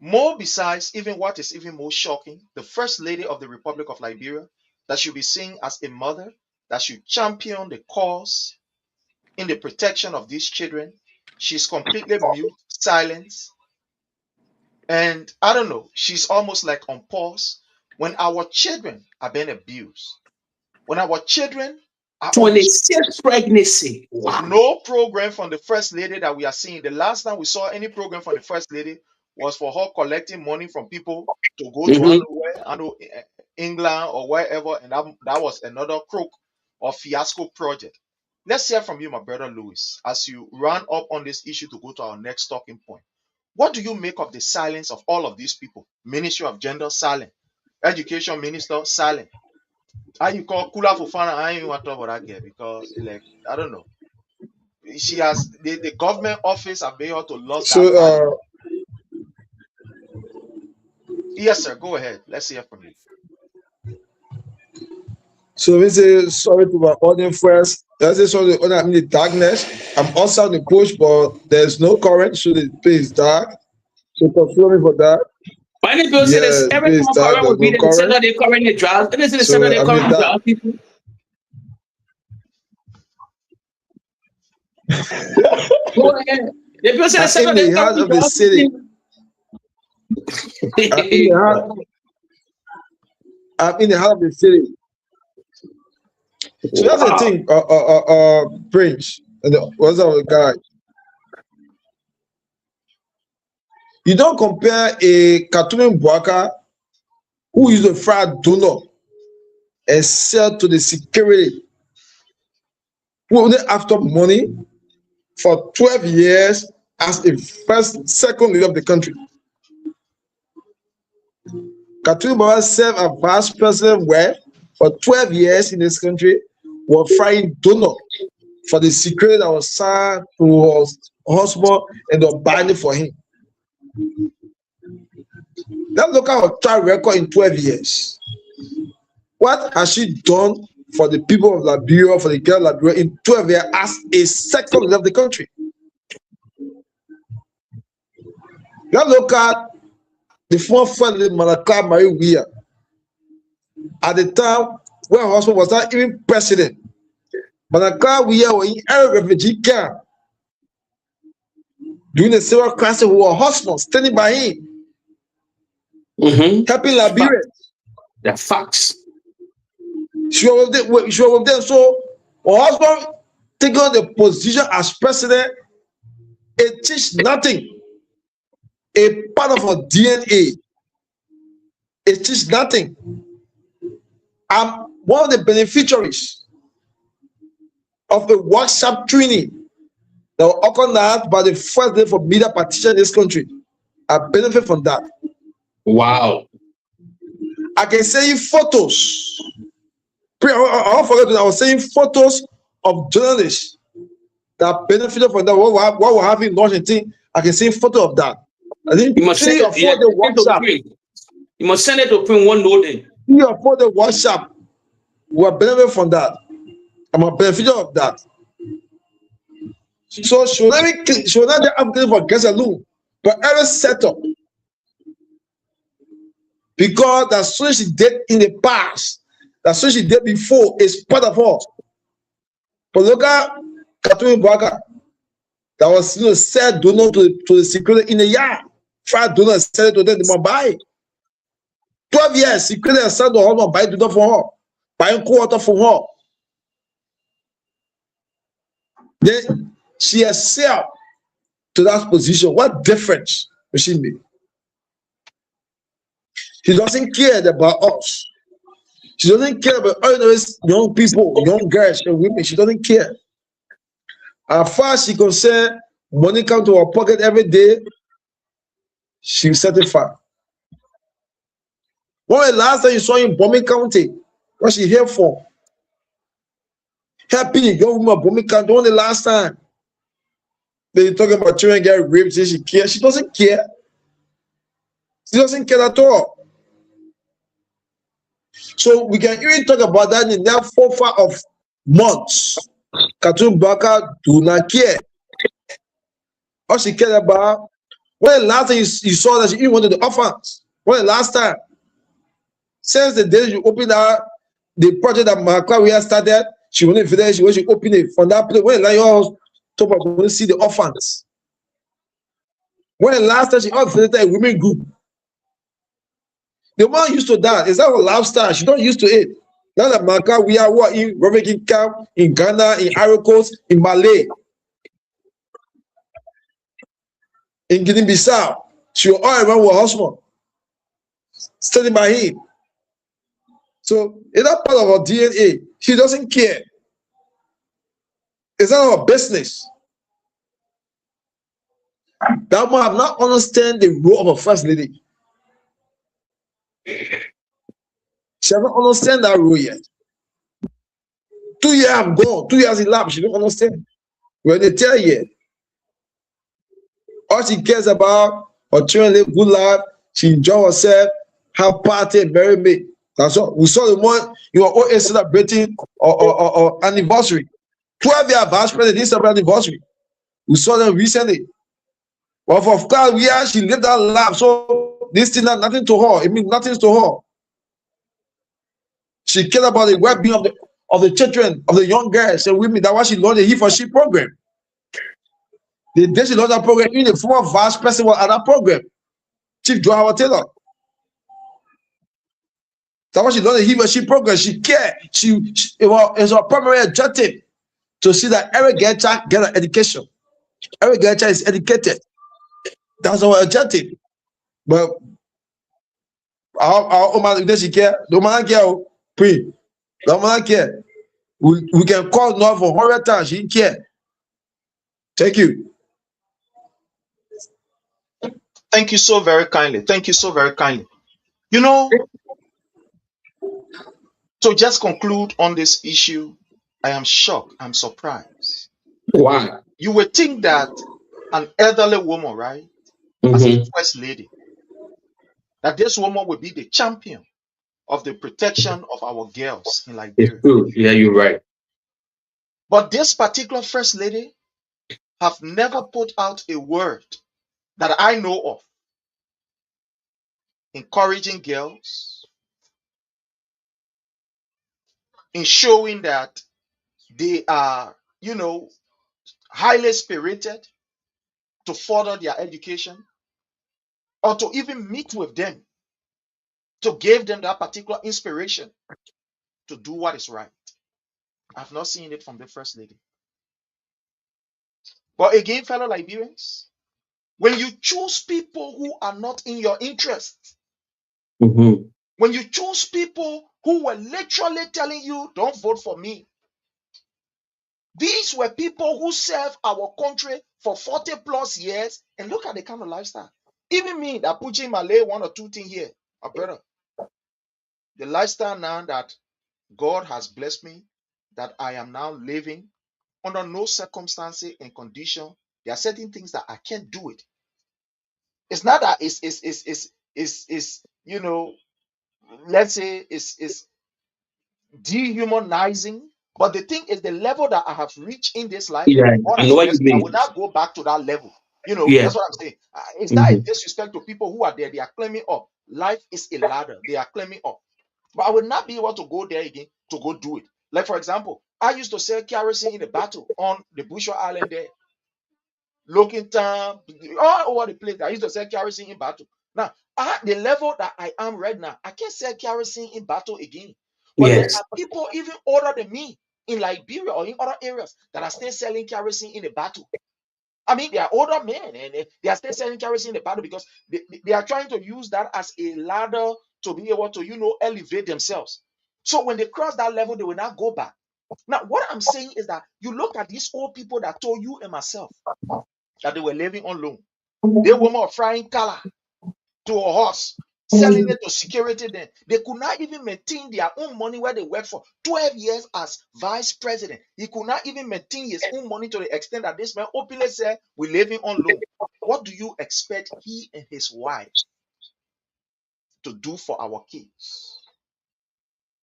More besides, even what is even more shocking, the First Lady of the Republic of Liberia, that should be seen as a mother, that should champion the cause in the protection of these children. She's completely mute, silent. And I don't know, she's almost like on pause when our children are being abused. When our children are 26th pregnancy. Wow. No program from the First Lady that we are seeing. The last time we saw any program from the First Lady was for her collecting money from people to go to England or wherever, and that was another crook or fiasco project. Let's hear from you, my brother Louis, as you run up on this issue to go to our next talking point. What do you make of the silence of all of these people? Ministry of Gender, silent. Education Minister, silent. How you call Kula Fofana? I ain't want to talk about that girl because, like, I don't know. She has the government office have been able to lose that value. Yes, sir. Go ahead. Let's hear from you. So we say sorry to my audience first. That's just sorry I'm in the darkness. I'm outside the bush, but there's no current, so the place is dark. So control me for that. Many people say this every time current would be the Saturday current in drought. And this is the Saturday current drought people. Go ahead. The people say the Saturday current of the city. I'm in the heart of the city. So that's the thing, Prince, and what's our guy? You don't compare a Katume Boakai who is a fraud donor and sell to the security who only after money for 12 years as a second leader of the country. Katume Boakai served as vice president where for 12 years in this country was frying donor for the secret that was signed to his husband and the binding for him. Let's look at her track record in 12 years. What has she done for the people of Liberia, for the girl of Liberia in 12 years as a second leader of the country. Now look at the former friend Malachi Marie Weir. At the time when her husband was not even president, Malachi Weir was in a refugee camp during the civil crisis with her husband standing by him, helping Liberia. The facts. She was with them. So her husband taking on the position as president, it teaches nothing. A part of her DNA. It teaches nothing. I'm one of the beneficiaries of a workshop training that was organized by the first day for media partition in this country. I benefit from that. Wow. I can send you photos. I won't forget that I was saying photos of journalists that benefited from that. What we're having in Washington, I can see a photo of that. I think You must send it, for the workshop. You must send it to print one loading. For the workshop, we are benefiting from that. I'm a beneficiary of that. So she will not be advocating for guest alone, but every setup. Because that's what she did in the past, that's what she did before, is part of her. But look at Catherine Boakai, that was said donor to the security in the yard. 5 donors said to them, they must buy. 12 years, security said the husband buy donor for her, buying quarter for her. Then she herself to that position. What difference will she make? She doesn't care about us. She doesn't care about all those young people, young girls and women. She doesn't care. As far as she concerned, money come to her pocket every day, she's satisfied. When was the last time you saw in Bombay County? What she here for? Helping the young woman of Bombay County. When was the last time? They talking about children get raped, she cares. She doesn't care. She doesn't care at all. So we can even talk about that in that 4 of months. Catherine Boakai do not care. All she cared about, when the last time you saw that she even wanted the orphans? When the last time? Since the day you opened the project that Malachi started, she wanted to finish, she opened it from that place. When the last talk about going to see the orphans? When the last time she visited a women group? The woman used to that. Is that her lifestyle? She don't used to it. Now that Malachi, we are what in refugee camp, in Ghana, in Ivory Coast, in Malay, in Guinea-Bissau. She was all around with her husband, standing by him. So is that part of her DNA? She doesn't care. It's not her business. That woman have not understand the role of a first lady. She haven't understand that role yet. 2 years have gone, 2 years elapsed, she don't understand. When they tell you, all she cares about, her children live good life, she enjoy herself, have party, marry me. That's all. We saw the one you are always celebrating or anniversary. 12 years vice president didn't celebrate anniversary. We saw them recently. But of course, she lived that life, so this thing has nothing to her. It means nothing to her. She cared about the well-being of the children, of the young girls and women. That's why she launched the He for She program. The day she launched that program, even the former vice president was at that program, Chief Joe Taylor. That's why she launched the He for She program. She cared. It was her primary objective to see that every girl child get an education. Every girl child is educated. That's our objective. But our woman, does she care? The woman care. Pray. The woman care. We can call North for 100 times. She didn't care. Thank you. Thank you so very kindly. Thank you so very kindly. You know, to just conclude on this issue, I am shocked. I'm surprised. Why? You would think that an elderly woman, right, as a first lady, that this woman would be the champion. of the protection of our girls in It's Liberia. true. Yeah, you're right. But this particular first lady have never put out a word that I know of encouraging girls, in showing that they are, highly spirited to further their education, or to even meet with them to give them that particular inspiration to do what is right. I've not seen it from the first lady. But again, fellow Liberians, when you choose people who are not in your interest, Mm-hmm. when you choose people who were literally telling you, don't vote for me, these were people who served our country for 40 plus years, and look at the kind of lifestyle. Even me, that Pucci Malay, one or two things here, my brother, the lifestyle now that God has blessed me, that I am now living under no circumstances and condition. There are certain things that I can't do it. It's not that it's let's say it's dehumanizing. But the thing is, the level that I have reached in this life, Yeah, God I has know what you blessed me. I will mean. not go back to that level. Yeah. That's what I'm saying. It's not a Mm-hmm. disrespect to people who are there. They are climbing up. Life is a ladder. They are climbing up. But I will not be able to go there again to go do it. Like, for example, I used to sell kerosene in the battle on the Bushwa Island there. Looking Town, all over the place. I used to sell kerosene in battle. Now, at the level that I am right now, I can't sell kerosene in battle again. But there Yes. are people even older than me in Liberia or in other areas that are still selling kerosene in the battle. I mean, they are older men and they are still selling kerosene in the battle because they are trying to use that as a ladder to be able to, elevate themselves. So when they cross that level, they will not go back. Now, what I'm saying is that you look at these old people that told you and myself that they were living on loan. They were more frying color to a horse, selling it to security. Then they could not even maintain their own money where they worked for 12 years as vice president. He could not even maintain his own money to the extent that this man openly said, we're living on loan. What do you expect he and his wife to do for our kids?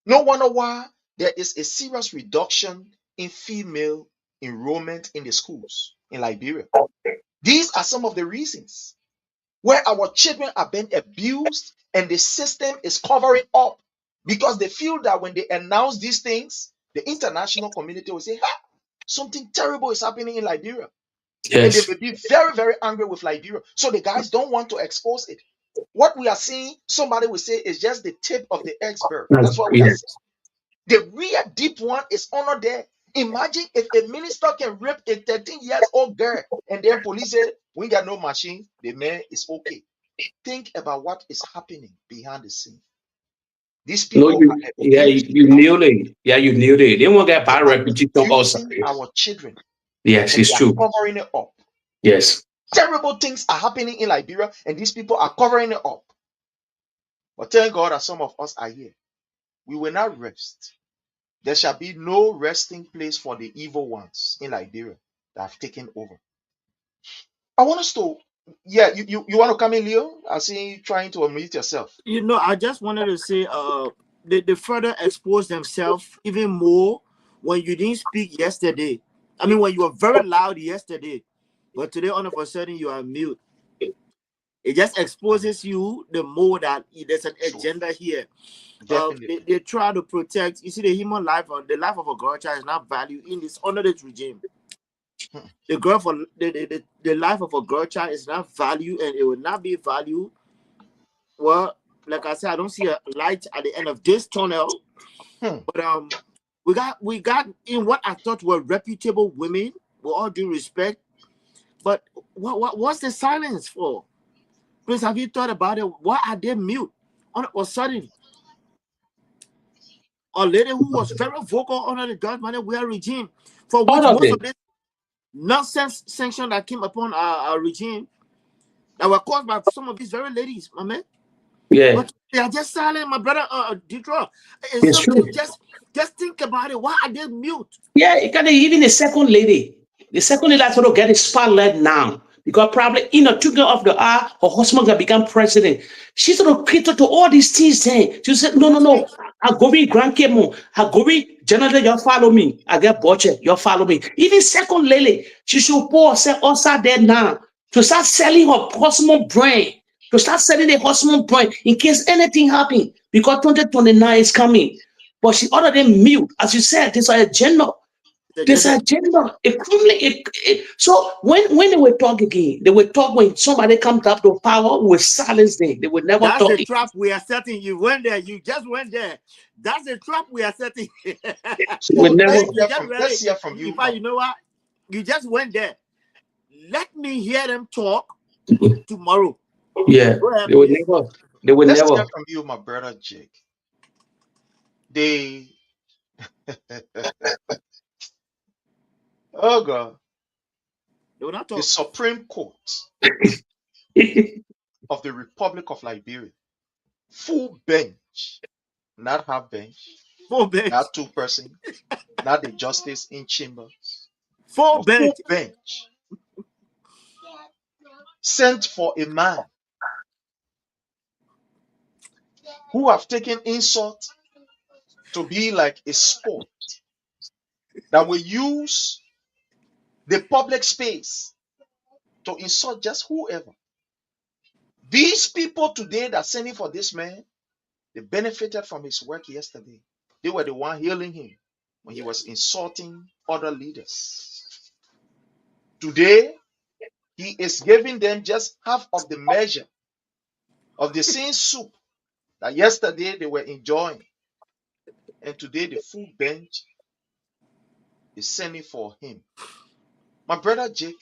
No wonder why there is a serious reduction in female enrollment in the schools in Liberia. These are some of the reasons where our children are being abused and the system is covering up because they feel that when they announce these things, the international community will say, "Ha, something terrible is happening in Liberia." And they Yes. may be very, very angry with Liberia. So the guys don't want to expose it. What we are seeing, somebody will say, is just the tip of the iceberg. That's what we are Yes. seeing. The real deep one is under there. Imagine if a minister can rape a 13 years old girl and then police say, we got no machine, the man is okay. Think about what is happening behind the scene. These No, people are abusing you our nailed it. Yeah, you nailed it. They won't get they bad are reputation outside. abusing our children Yes, and they it's are true. covering it up. Yes. Terrible things are happening in Liberia, and these people are covering it up. But thank God that some of us are here. We will not rest. There shall be no resting place for the evil ones in Liberia that have taken over. I want us to, yeah, you want to come in, Leo? I see you trying to unmute yourself. I just wanted to say, they further expose themselves even more when you didn't speak yesterday. I mean, when you were very loud yesterday, but today all of a sudden you are mute. It just exposes you the more that there's an Sure, agenda here. definitely. They try to protect. You see, the human life or the life of a girl child is not valued in this under this regime. Hmm. The life of a girl child is not valued, and it will not be valued. Well, like I said, I don't see a light at the end of this tunnel. Hmm. But we got in what I thought were reputable women, with all due respect. But what's the silence for? Please, have you thought about it? Why are they mute? All of a sudden, a lady who was very vocal under the George Weah regime, for All which of most of it. this nonsense sanction that came upon our regime that were caused by some of these very ladies, my man. Yeah, But they are just silent, my brother. Detroit. It's it's something. true. Just think about it. Why are they mute? Yeah, you got even the second lady. The second lady that's going to get a spotlight now because probably in a twinkling of the eye, her husband can become president. She's sort of cater to all these things. Then she said, no. I go with grandkemo. I go with general. You follow me. I get budget. You follow me. Even second lady, she should pour say also there now to start selling her husband brain. To start selling the husband brain in case anything happen because 2029 is coming. But she already mute, as you said, this agenda. This agenda. So when they will talk again, they will talk when somebody comes up to power with silence them. They will never That's talk. That's the trap we are setting. You went there. You just went there. That's the trap we are setting. Let's hear from you. In fact, you know what? You just went there. Let me hear them talk tomorrow. Yeah, ahead, they will never. They will Let's never. hear from you, my brother Jake. They, oh God, They will not talk. the Supreme Court of the Republic of Liberia, full bench, not half bench, Full bench, not 2 person, not the justice in chambers, full bench, sent for a man who have taken insult to be like a sport that will use the public space to insult just whoever. These people today that sending for this man, they benefited from his work yesterday. They were the one healing him when he was insulting other leaders. Today, he is giving them just half of the measure of the same soup that yesterday they were enjoying. And today the full bench is sending for him. My brother Jake,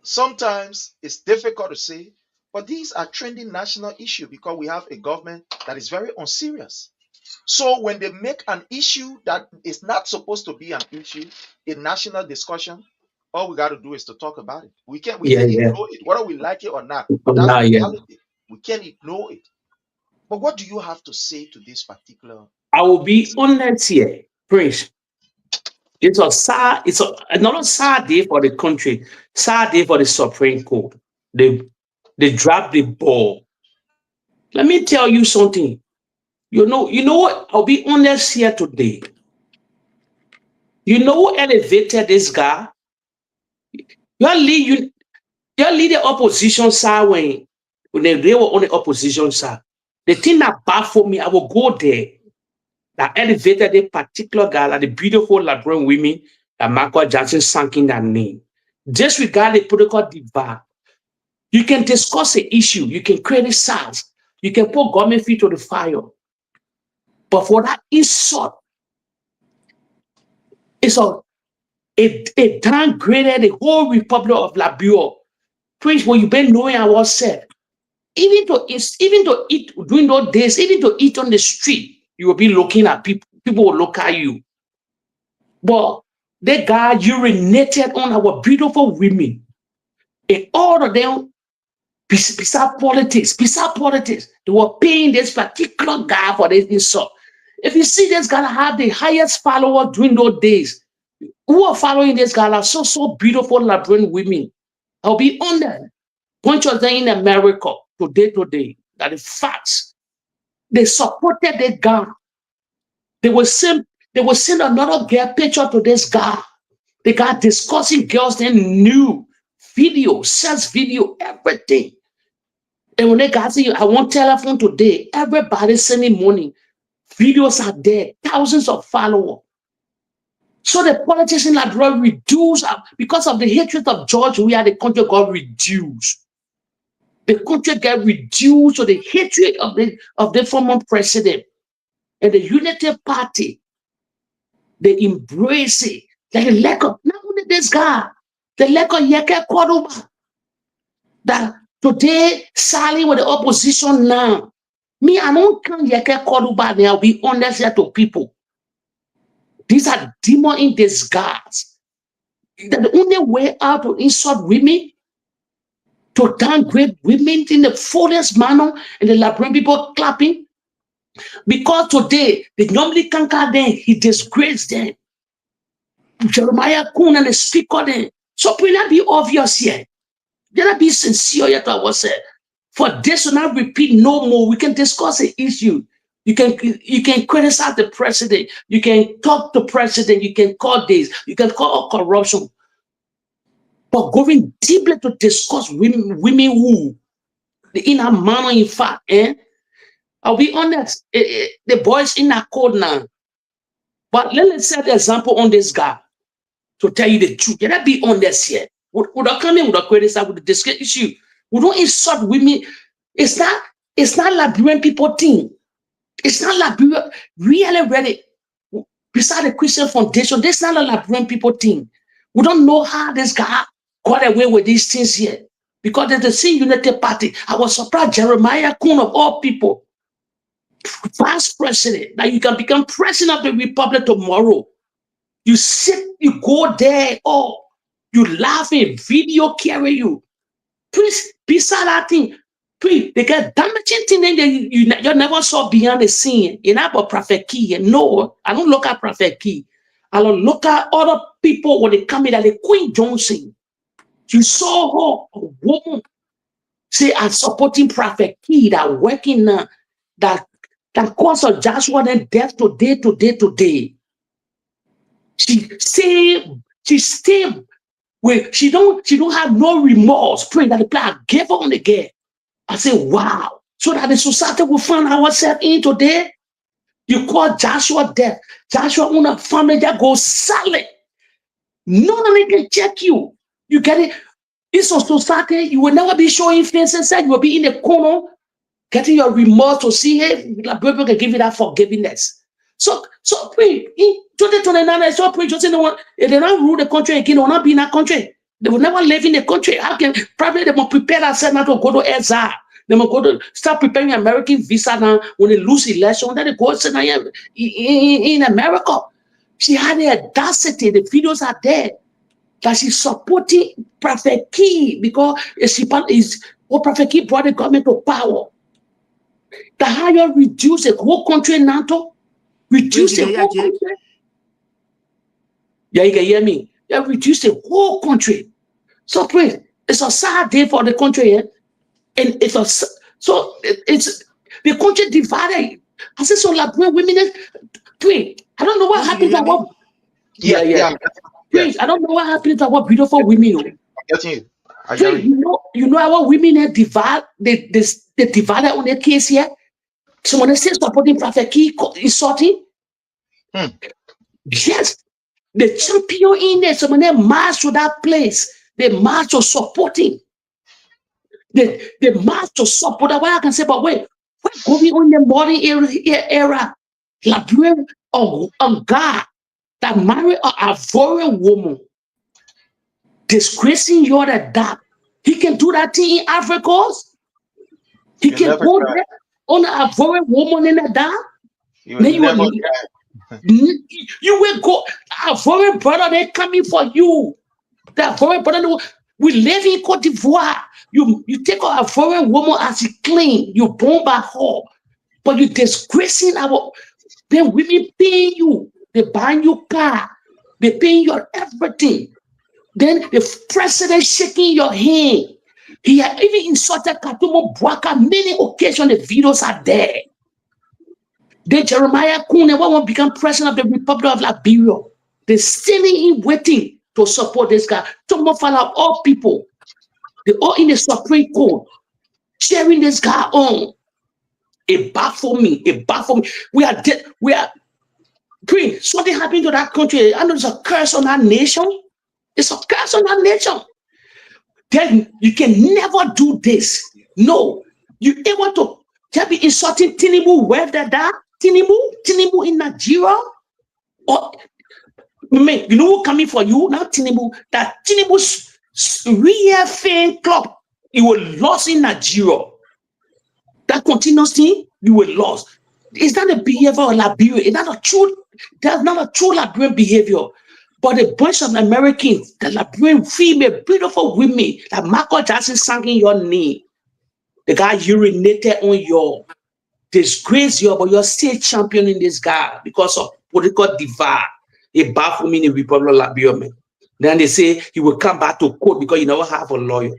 sometimes it's difficult to say, but these are trending national issues because we have a government that is very unserious. So when they make an issue that is not supposed to be an issue, a national discussion, all we got to do is to talk about it. We can't ignore it, whether we like it or not. But that's the reality. We can't ignore it. But what do you have to say to this particular? I will be honest here, Prince. It's a sad, another sad day for the country, sad day for the Supreme Court. They dropped the ball. Let me tell you something. You know what? I'll be honest here today. You know who elevated this guy? Your lead the opposition side when they were on the opposition side. The thing that baffled me, I will go there. That elevated a particular guy, like the beautiful Liberian women that Michael Jackson sank in that name. Disregard the political divide. You can discuss the issue, you can criticize, you can put government feet to the fire. But for that insult, it's it downgraded the whole Republic of Liberia. Prince, what you've been knowing I was said. Even to eat during those days, even to eat on the street, you will be looking at people. People will look at you. But that guy urinated on our beautiful women. And all of them, beside politics, they were paying this particular guy for this insult. If you see this guy have the highest follower during those days, who are following this guy are so beautiful Liberian women. I'll be on that. Bunch of them in America today, that the facts. They supported the guy. They will send another girl picture to this guy. The guy discussing girls then new video, sex video, everything. And when they got say, I want telephone today, everybody sending money. Videos are there, thousands of followers. So the politics in Liberia reduced because of the hatred of George. We are the country got reduced. The country got reduced to the hatred of the former president. And the Unity Party, they embrace it. Like the lack of, not only this guy, the lack of Yeke Kwaduba. That today, siding with the opposition now. Me, I don't count Yeke Kwaduba now. I'll be honest here to people. These are demons in disguise. The only way out to insult women, to downgrade women in the fullest manner, and the Liberian people clapping. Because today, they normally conquer them, he disgraced them. Jeremiah Kun and the speaker then. So it will not be obvious here. Gotta be sincere yet I was said. For this will not repeat no more. We can discuss the issue. You can criticize the president. You can talk to president. You can call this. You can call corruption. But going deeply to discuss women who the inner manner in fact, I'll be honest, the boys in a code now. But let's set the example on this guy to tell you the truth. Can I be honest here? Would I come in with a criticize with the discuss issue? We don't insult women. It's not Liberian people thing. It's not Liberian really. Beside the Christian Foundation, this is not a Liberian people thing. We don't know how this guy got away with these things here. Because there's the same United Party. I was surprised Jeremiah Kuhn of all people, vice president, that you can become president of the Republic tomorrow. You sit, you go there, you laughing, video carry you. Please, beside that thing, please, they get damaging thing that you never saw behind the scene. You're not about Prophet Key. No, I don't look at Prophet Key. I don't look at other people when they come in, like Queen Johnson. You saw her, a woman, say, I'm supporting Prophet Key, that working that cause of Joshua then death today. She stay with, she don't have no remorse, praying that the plan gave her on the game. I say, wow. So that the society will find ourselves in today. You call Joshua death. Joshua own a family that goes silent. Nobody can check you. You get it? It's a society, you will never be showing faces, you will be in the corner, getting your remorse to see, hey, the Bible can give you that forgiveness. So pray, in 2029, so pray, just if they don't rule the country again, they will not be in that country. They will never live in the country. Probably they will prepare themselves now to go to exile. They will go to start preparing American visa now. When they lose election, then they go in America. She had the audacity, the videos are there, that she's supporting Prophet Key because Prophet Key brought the government to power. The higher reduce the whole country in NATO, reduce the whole country. Yeah, you can hear me. Yeah, reduce the whole country. So please, it's a sad day for the country, and it's the country divided. I said so like women. Please, I don't know what happened to our. Yeah. Please, I don't know what happened to our beautiful women. Getting you. Please, you know our women are divided. They divided on their case here. So when they say supporting Prophet Key is sorting, yes, the champion in there. So when they march to that place, they march to supporting. They march to support. That's why I can say, but wait, what's going on in the modern era? Liberian a guy that married a foreign woman, disgracing your dad. He can do that thing in Africa. He can go there on a foreign woman in a dad. You will go. Our foreign brother, they're coming for you. That foreign brother, we live in Cote d'Ivoire. You take a foreign woman as a clean, you bomb by her, but you disgracing our. Then women paying you, they buying you car, they paying your everything. Then the president shaking your hand. He had even insulted Katumo Boakai many occasions. The videos are there. Then Jeremiah Kuhn won't become president of the Republic of Liberia. They're standing in waiting to support this guy. Tomo Fala, all people, they're all in the Supreme Court, cheering this guy on. It baffles me. We are dead. Something happened to that country. I know it's a curse on our nation. It's a curse on our nation. Then you can never do this. No. You able to be insulting Tinubu, where that Tinubu in Nigeria? Or you know who coming for you? Now Tinubu, that Tinubu's real fan club, you will lose in Nigeria. That continuous thing, you will lose. Is that a behavior of Liberia? Is that a true? That's not a true Liberian behavior. But a bunch of Americans, the Liberian female, beautiful women, that Michael Jackson sang in your knee. The guy urinated on your disgrace, but you're still championing this guy because of political divide. He baffled me in the Republic of Liberia. Then they say he will come back to court because you never have a lawyer.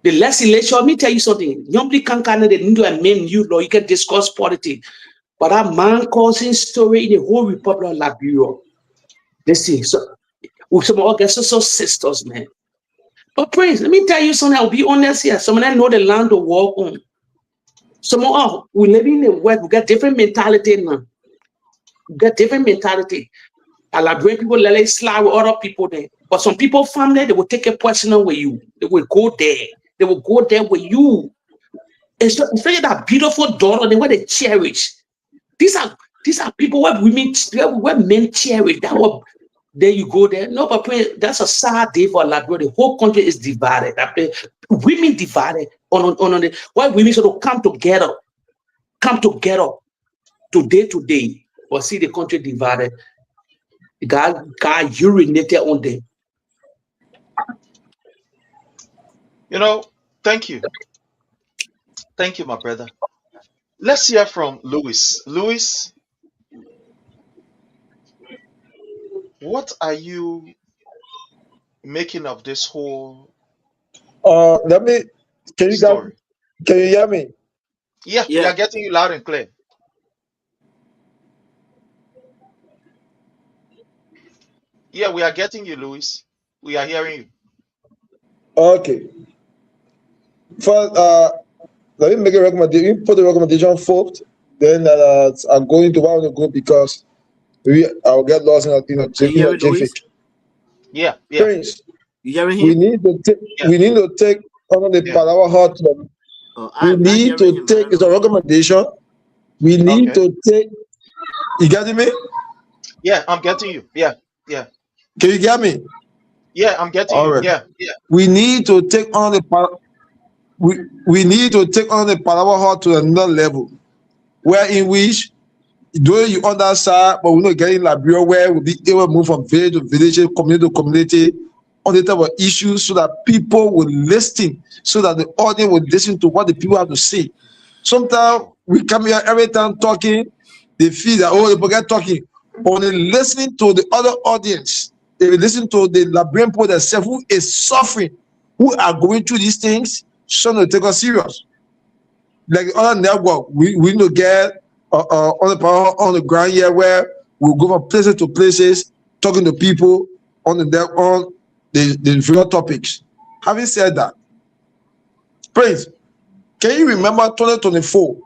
The legislation, let me tell you something. Young people can't candidate into a main new law. You can discuss politics. But that man causing story in the whole Republic of Liberia. Listen, so with some organizational sisters, man. But Prince, let me tell you something. I'll be honest here. Some of them know the land to walk on. Some of us, we live in the West, we got different mentality now. We got different mentality. I like bring people let it slide with other people there. But some people family, they will take it personal with you. They will go there. They will go there with you. Especially that beautiful daughter, they want to cherish. These are people where women, where men cherish. That what there you go there. No, but that's a sad day for Liberia. The whole country is divided. Women divided on the why women should come together today. But see the country divided. God urinated on them. Thank you. Thank you, my brother. Let's hear from Louis. Louis, what are you making of this whole Let me. Can you guys? story? Can you hear me? Yeah, we are getting you loud and clear. Yeah, we are getting you, Louis. We are hearing you. Okay. First, let me make a recommendation. Put the recommendation forth. Then I'm going to one of the group because I'll get lost in traffic. Yeah. Prince, You hearing we him? need to take. We need to take on the power hot. We need to take. It's a recommendation. We need to take. You getting me? Yeah, I'm getting you. Yeah. Can you get me? Yeah, I'm getting All you. right. Yeah. We need to take on the we need to take on the power hot to another level, where in which though you on that side, but we're not getting Liberia where we'll be able to move from village to village, community to community on the type of issues so that people will listen, so that the audience will listen to what the people have to say. Sometimes we come here every time talking, they feel that, oh, they forget talking. Only listening to the other audience, they will listen to the Liberian people themselves who is suffering, who are going through these things, so to take us serious. Like the other network, we need to get on the power on the ground here where we'll go from places to places, talking to people on the different topics. Having said that, Prince, can you remember 2024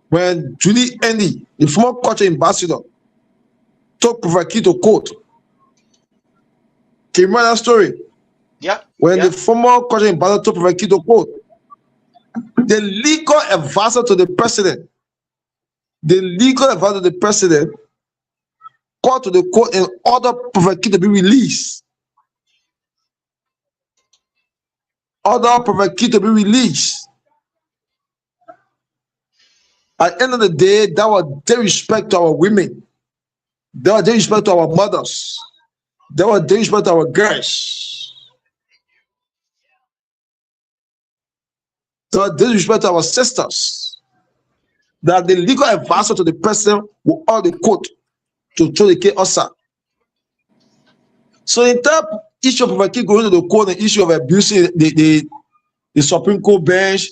when Julie Andy, the former culture ambassador, took Prophet to court? Can you remember that story? Yeah. When the former culture ambassador took Prophet to court, the legal advisor to the president called to the court and ordered Prophet to be released. At the end of the day, that was disrespect to our women. That was disrespect to our mothers. That was disrespect to our girls. That was disrespect to our sisters. That the legal advisor to the president will order the court to throw the case outside. So in that issue of Prophet going to the court, the issue of abusing the Supreme Court bench,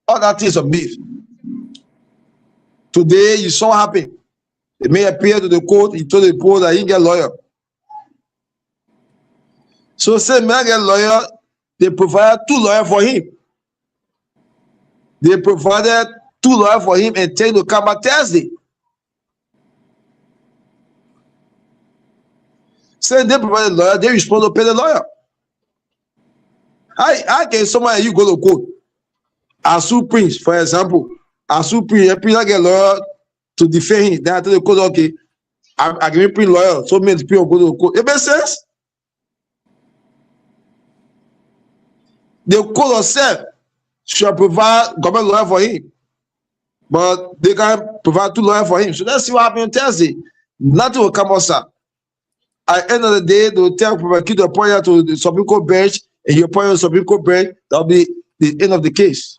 all that things of beef. Today, you saw what happened. He may appear to the court, he told the court that he get a lawyer. So say, man, get a lawyer, they provided 2 lawyers for him. They provided 2 lawyers for him and tell him to come back Thursday. Say they provided a lawyer, they responsible to pay the lawyer. How can somebody you go to court? Asu Prince, for example. Asu Prince, Prince get a lawyer to defend him. Then I tell the court, okay, I give Prince lawyer, so many people go to the court. It makes sense? The court itself should provide government lawyer for him, but they can't provide 2 lawyers for him. So let's see what happens on Thursday. Nothing will come outside. At the end of the day, they will tell Prophet to appoint to the Supreme Court bench, and you appoint the Supreme Court bench. That'll be the end of the case.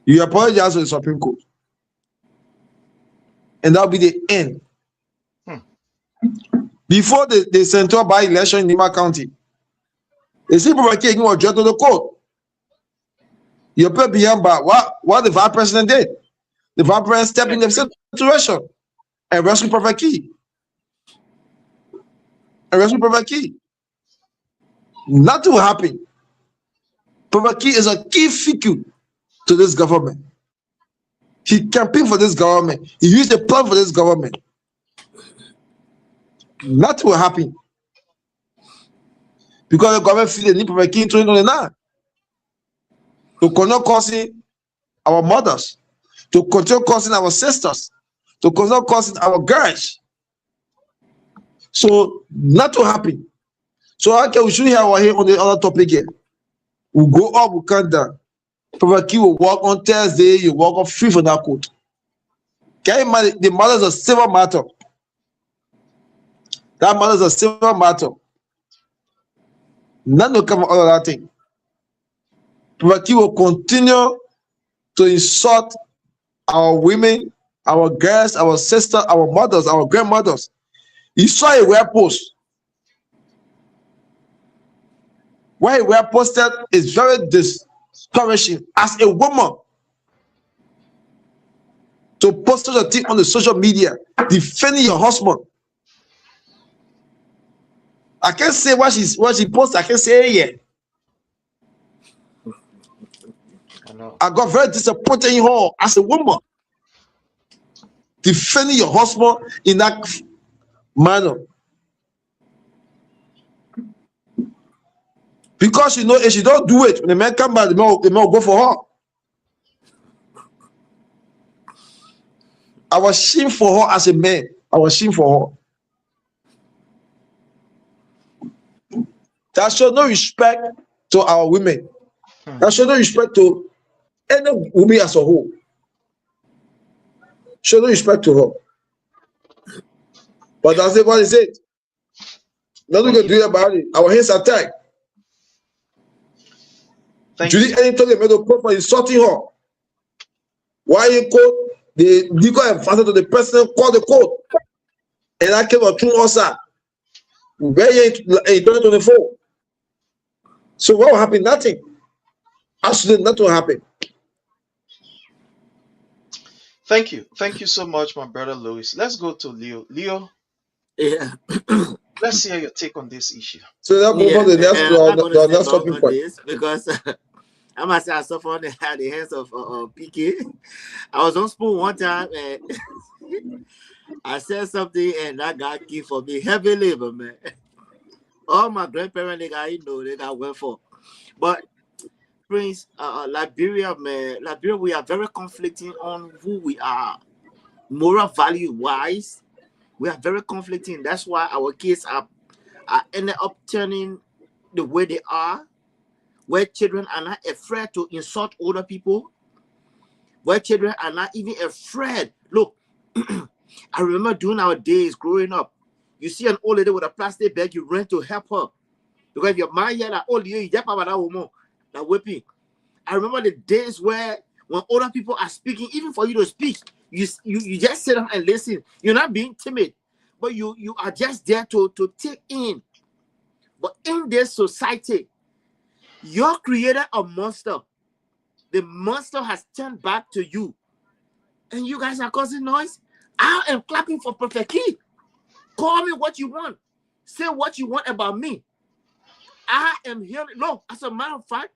You apologize to the Supreme Court, and that'll be the end. Before the central by-election in Nima County, Is he provoking or judge to the court? You pay beyond but what the vice president did? The vice president stepped in the situation and rescued Prophet Key. Nothing will happen. Prophet Key is a key figure to this government. He campaigned for this government. He used a plan for this government. Nothing will happen. Because the government feel they need Prophet Key in 2029 to continue causing our mothers, to continue causing our sisters, to continue causing our girls. So nothing will happen. So okay, we shouldn't have our head on the other topic here. We'll go up, we'll come down. Prophet Key will walk on Thursday, you walk up free from that court. Can you imagine? The matter is a civil matter. That matter is a civil matter. None will come out of that thing. Prophet Key will continue to insult our women, our girls, our sisters, our mothers, our grandmothers. He saw a web post. Where he were posted is very discouraging as a woman to post such a thing on the social media, defending your husband. I can't say what she posted. I can't say it yet. I got very disappointed in her as a woman, defending your husband in that manner. Because you know, if she don't do it, when the man come back, the man will go for her. I was ashamed for her as a man. I was ashamed for her. That shows no respect to our women. That shows no respect to any woman as a whole. Show no respect to her. But that's what he said. Nothing we can do about it. Our hands are tied. Judy anytime they made a call for insulting her. Why you call the legal advisor to the president, call the court. And I came on through also. Where in 2024. So what will happen? Nothing. Absolutely nothing will happen. Thank you. Thank you so much, my brother Louis. Let's go to Leo. Leo, Yeah. let's hear your take on this issue. So that move on to the next topic point. Because I must say I suffered at the hands of PK. I was on spoon one time and I said something and that guy came for me heavily, but man. All my grandparents, they got went for. But Prince, Liberia, man, Liberia, we are very conflicting on who we are. Moral value wise, we are very conflicting. That's why our kids are ended up turning the way they are, where children are not afraid to insult older people, where children are not even afraid. Look, I remember during our days growing up, you see an old lady with a plastic bag, you run to help her. Because if your mind, you're like, oh, you just about that woman, that whipping. I remember the days where when older people are speaking, even for you to speak, you just sit down and listen. You're not being timid, but you are just there to take in. But in this society, you created a monster. The monster has turned back to you. And you guys are causing noise. I am clapping for Prophet Key. Call me what you want. Say what you want about me. I am here. No, as a matter of fact,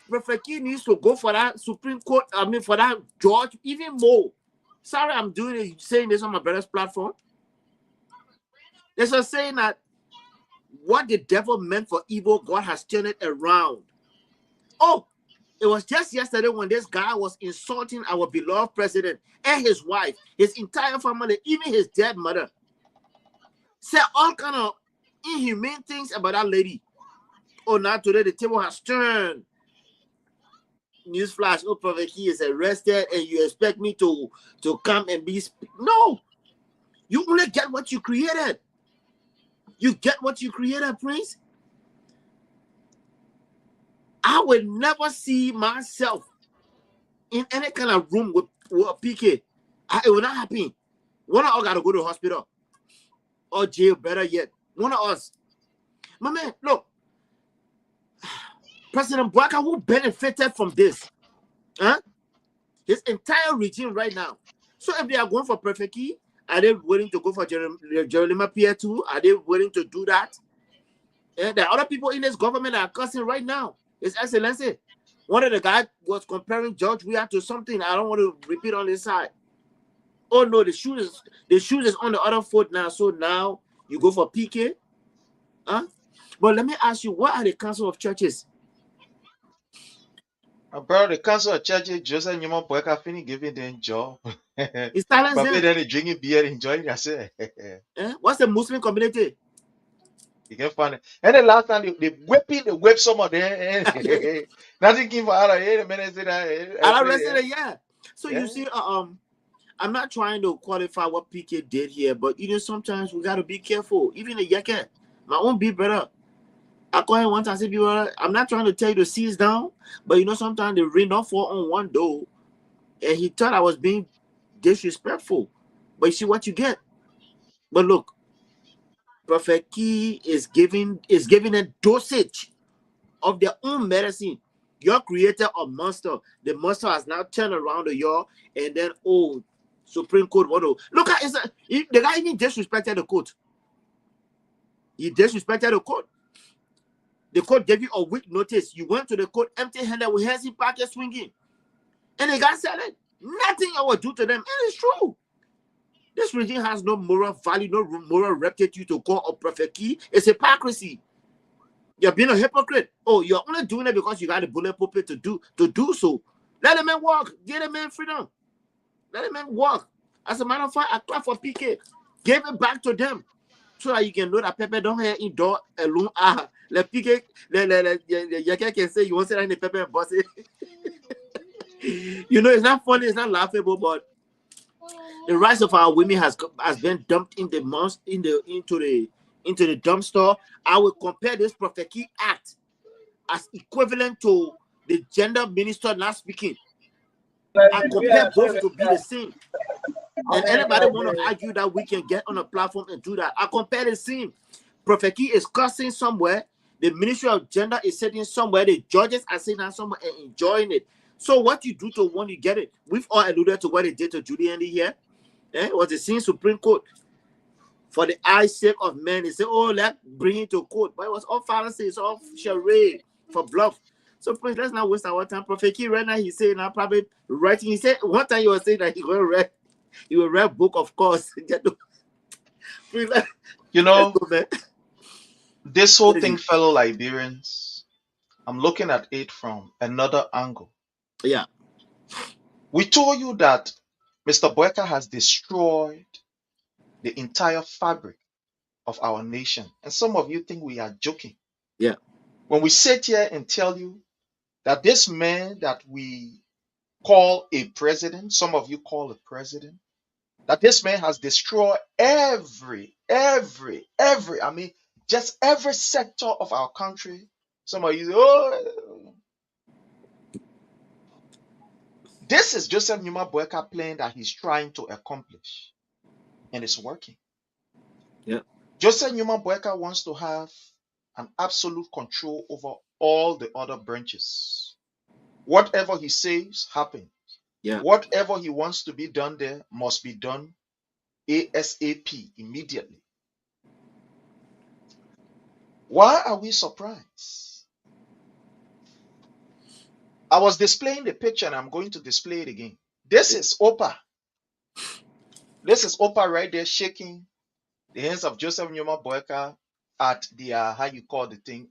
Prophet Key needs to go for that Supreme Court. I mean, for that judge, even more. Sorry, I'm saying this on my brother's platform. There's a saying that what the devil meant for evil, God has turned it around. Oh, it was just yesterday when this guy was insulting our beloved president and his wife, his entire family, even his dead mother. Said all kind of inhumane things about that lady. Oh, now today the table has turned. Newsflash, oh, Prophet Key is arrested and you expect me to come and be... No! You only get what you created. You get what you created, Prince. I will never see myself in any kind of room with a PK. It will not happen. One of us got to go to the hospital. Or jail, better yet. One of us. My man, look. President Boakai, who benefited from this? Huh? His entire regime right now. So if they are going for Perfect Key, are they willing to go for Jeremiah Pierre too? Are they willing to do that? And there are other people in this government that are cussing right now. His Excellency. One of the guys was comparing George Weah to something. I don't want to repeat on this side. Oh no, the shoe is on the other foot now. So now you go for PK? Huh? But let me ask you, what are the council of churches? Bro, the council of churches, Joseph Newman Boyka finish giving them job. It's silence But them. then they drinking beer, enjoying themselves. What's the Muslim community? You can find it. And the last time they whip some of them. Nothing came for out of it. I arrested it, yeah. So Yeah. you see, I'm not trying to qualify what PK did here, but sometimes we gotta be careful. Even the Yeke, my own big brother. I call him once. I said, I'm not trying to tell you to seize down, but sometimes the rain not fall on one door, and he thought I was being disrespectful. But you see what you get. But look, Prophet Key is giving a dosage of their own medicine. You created a monster. The monster has now turned around to you, and then Supreme Court look at the guy even disrespected the court. He disrespected the court. The court gave you a week notice. You went to the court empty-handed with hands in pocket swinging. And the guy said it. Nothing I will do to them. And it's true. This regime has no moral value, no moral reptitude to call a Prophet Key. It's hypocrisy. You're being a hypocrite. Oh, you're only doing it because you got a bullet pulpit to do so. Let the man walk. Give the man freedom. Let the man walk. As a matter of fact, I clap for PK. Give it back to them. So that you can know that Pepe don't have indoor alone. The PK, the can say you want to say that in the Pepe and boss it. It's not funny, it's not laughable, but the rights of our women has been dumped in into the dumpster. I will compare this Prophet Key Act as equivalent to the gender minister not speaking. I compare both to be the same. And anybody want to argue that we can get on a platform and do that? I compare the same. Prophet Key is cussing somewhere. The Ministry of Gender is sitting somewhere. The judges are sitting down somewhere and enjoying it. So what you do to one, you get it. We've all alluded to what they did to Judy Andy here. It was the same Supreme Court. For the eyes sake of men, they say, let's bring it to court. But it was all fallacy. It's all charade for bluff. So please, let's not waste our time. Prophet Key right now, he's saying, I'm probably writing. He said, one time he was saying that he will read book, of course. This whole thing, fellow Liberians, I'm looking at it from another angle. Yeah. We told you that Mr. Boyka has destroyed the entire fabric of our nation. And some of you think we are joking. Yeah. When we sit here and tell you that this man that we call a president, some of you call a president, that this man has destroyed every, just every sector of our country. Some of you say, this is Joseph Numa Boyka plan that he's trying to accomplish. And it's working. Yeah. Joseph Numa Boyka wants to have an absolute control over all the other branches. Whatever he says happens. Yeah. Whatever he wants to be done there must be done ASAP, immediately. Why are we surprised? I was displaying the picture and I'm going to display it again. This is Opa. This is Opa right there shaking the hands of Joseph Numa Boyka at the, how you call the thing,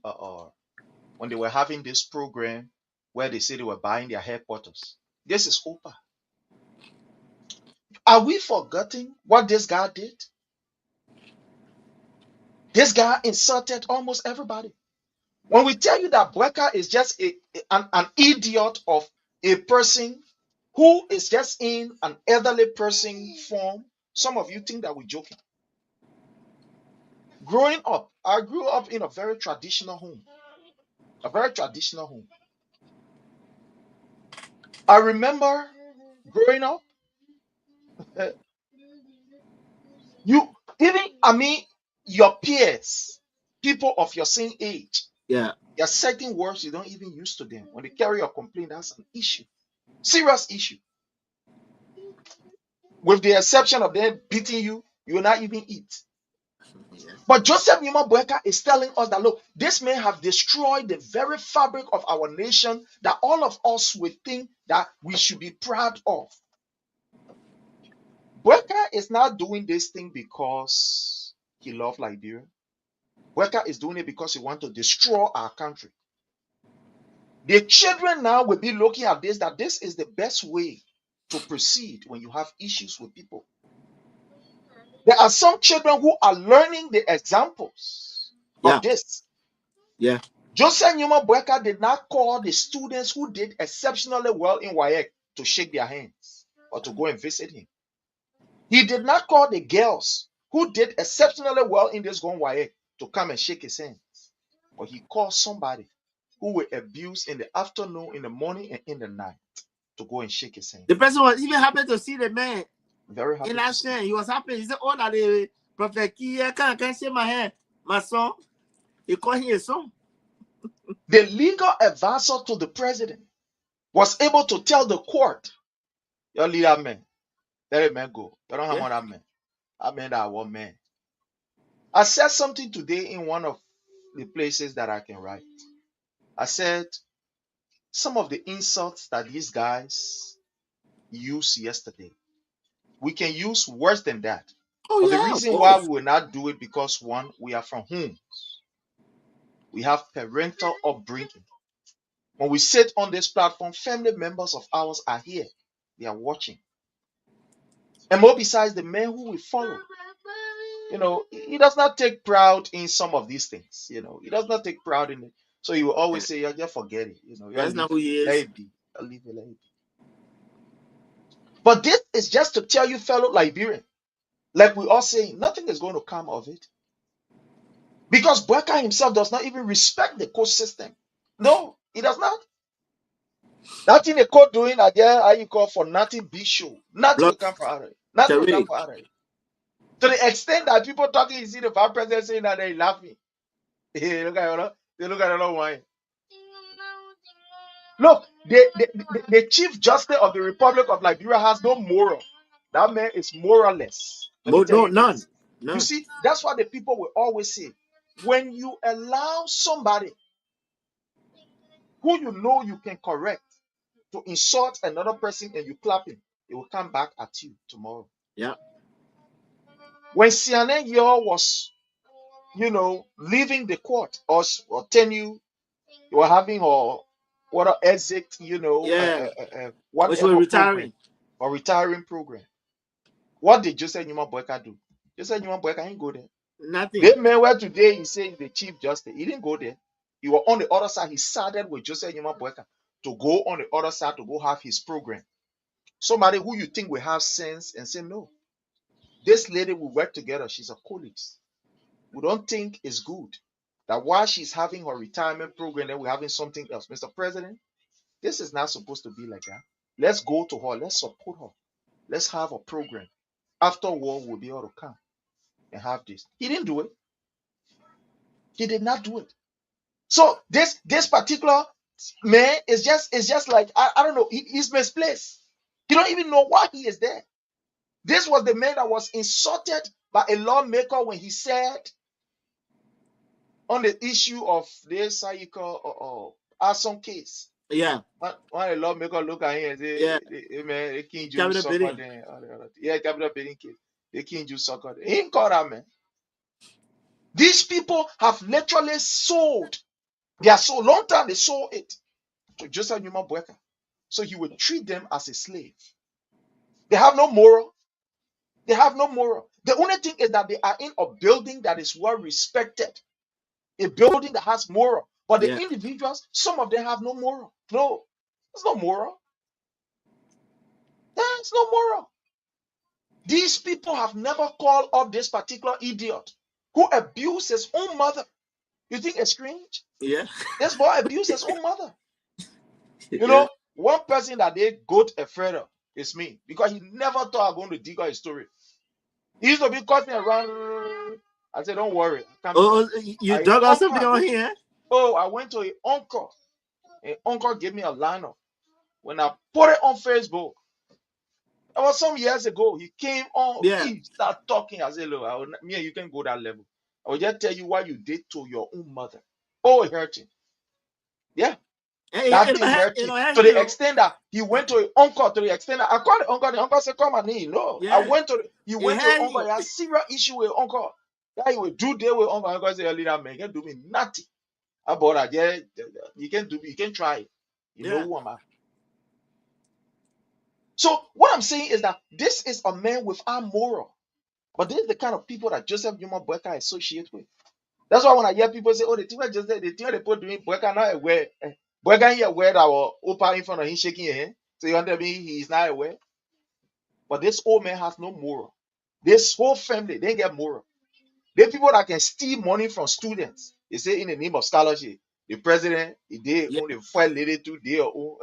when they were having this program where they said they were buying their headquarters. This is Opa. Are we forgetting what this guy did? This guy insulted almost everybody. When we tell you that Boyka is just an idiot of a person who is just in an elderly person form, some of you think that we're joking. Growing up, I grew up in a very traditional home. A very traditional home. I remember growing up, your peers, people of your same age, yeah, There are certain words you don't even use to them. When they carry a complaint, that's an issue. Serious issue. With the exception of them beating you, you will not even eat. Yeah. But Joseph Numa Boyka is telling us that look, this men have destroyed the very fabric of our nation that all of us would think that we should be proud of. Boyka is not doing this thing because he loves Liberia. Boyka is doing it because he wants to destroy our country. The children now will be looking at this, that this is the best way to proceed when you have issues with people. There are some children who are learning the examples Yeah. of this. Yeah. Joseph Numa Boyka did not call the students who did exceptionally well in WAEC to shake their hands or to go and visit him. He did not call the girls who did exceptionally well in this going WAEC to come and shake his hands. But he called somebody who were abused in the afternoon, in the morning, and in the night to go and shake his hand. The person was even happy to see the man. Very happy. In that sense, he was happy. He said, "Oh, that the prophet can't shake my hand, my son." He called him a son. The legal advisor to the president was able to tell the court, "Your leader man, let a man go. You don't have Yeah. that man. I mean that one man." I said something today in one of the places that I can write. I said some of the insults that these guys used yesterday, we can use worse than that. Oh, But yeah, the of reason why course. we will not do it because one, we are from homes. We have parental upbringing. When we sit on this platform, family members of ours are here. They are watching. And more besides the men who we follow. He does not take pride in some of these things. He does not take pride in it. So he will always say, "Yeah, just forget it. That's not who he Let is. it be. Leave it, let it be." But this is just to tell you, fellow Liberian, like we all say, nothing is going to come of it. Because Boakai himself does not even respect the court system. No, he does not. Nothing the court doing at there, how you call for nothing big show. Nothing will Blood. come for Harry. Nothing will come Tariq. for Harry. To the extent that people talking, you see the vice president saying that they laughing. Hey, look at it. They look at it wine. Look, the Chief Justice of the Republic of Liberia has no moral. That man is moralless. Let me tell No, you none. this. You None. see, that's why the people will always say, when you allow somebody who you know you can correct to insult another person and you clap him, it will come back at you tomorrow. Yeah. When Siane Yor was, leaving the court or telling you were having or what a exit, Yeah. But she was whatever program retiring. or retiring program. What did Joseph Numa Boyka do? Joseph Numa Boyka ain't go there. Nothing. They man where today he's saying the Chief Justice. He didn't go there. He was on the other side. He sided with Joseph Numa Boyka to go on the other side to go have his program. Somebody who you think will have sense and say, no, this lady will work together. She's a colleague. We don't think it's good that while she's having her retirement program, then we're having something else. Mr. President, this is not supposed to be like that. Let's go to her. Let's support her. Let's have a program. After war, we'll be able to come and have this. He didn't do it. He did not do it. So this particular man is just like I don't know. He's misplaced. He don't even know why he is there. This was the man that was insulted by a lawmaker when he said on the issue of this how you call Arson case. Yeah. When a lawmaker look at him and say, Yeah. man, they can't do Cabinet soccer bidding. then. Yeah, capital bidding case. They can't do soccer. He ain't call that man. These people have literally sold their soul. Long time they sold it to Joseph Numa Boyka. So he would treat them as a slave. They have no moral. They have no moral. The only thing is that they are in a building that is well respected, a building that has moral. But the Yeah. individuals, some of them have no moral. No, there's no moral. There's no moral. These people have never called up this particular idiot who abused his own mother. You think it's strange? Yeah. This boy abused his own mother. Yeah. One person that they got afraid of is me because he never thought I'm going to dig out his story. He used to be cutting around. I said, don't worry. Oh, you I dug out come something back. on here? Oh, I went to an uncle. An uncle gave me a lineup. When I put it on Facebook, it was some years ago. He came on, Yeah. he started talking. I said, look, me and you can go that level. I will just tell you what you did to your own mother. Oh, it hurt him. Yeah, that thing hurt him. To the extent that he went to an uncle, to the extent that I called the uncle said, come on in. No, I Yeah. went to, he went to an Hey, uncle. He had serious issue with uncle. That he will do there with uncle. Uncle said, that man, you can't do me nothing. About that, yeah, you can do, you can try it. You know yeah. who am I? So what I'm saying is that this is a man without moral. But this is the kind of people that Joseph Juma Boakai associates with. That's why when I hear people say, oh, the thing I just said, the thing they put doing Boakai not aware. Boakai here aware that our Opa in front of him shaking your hand. So you under me, he is not aware. But this old man has no moral. This whole family, they get moral. They people that can steal money from students. They say in the name of scholarship. The president, he did Yeah. only 5 lady 2 day or own.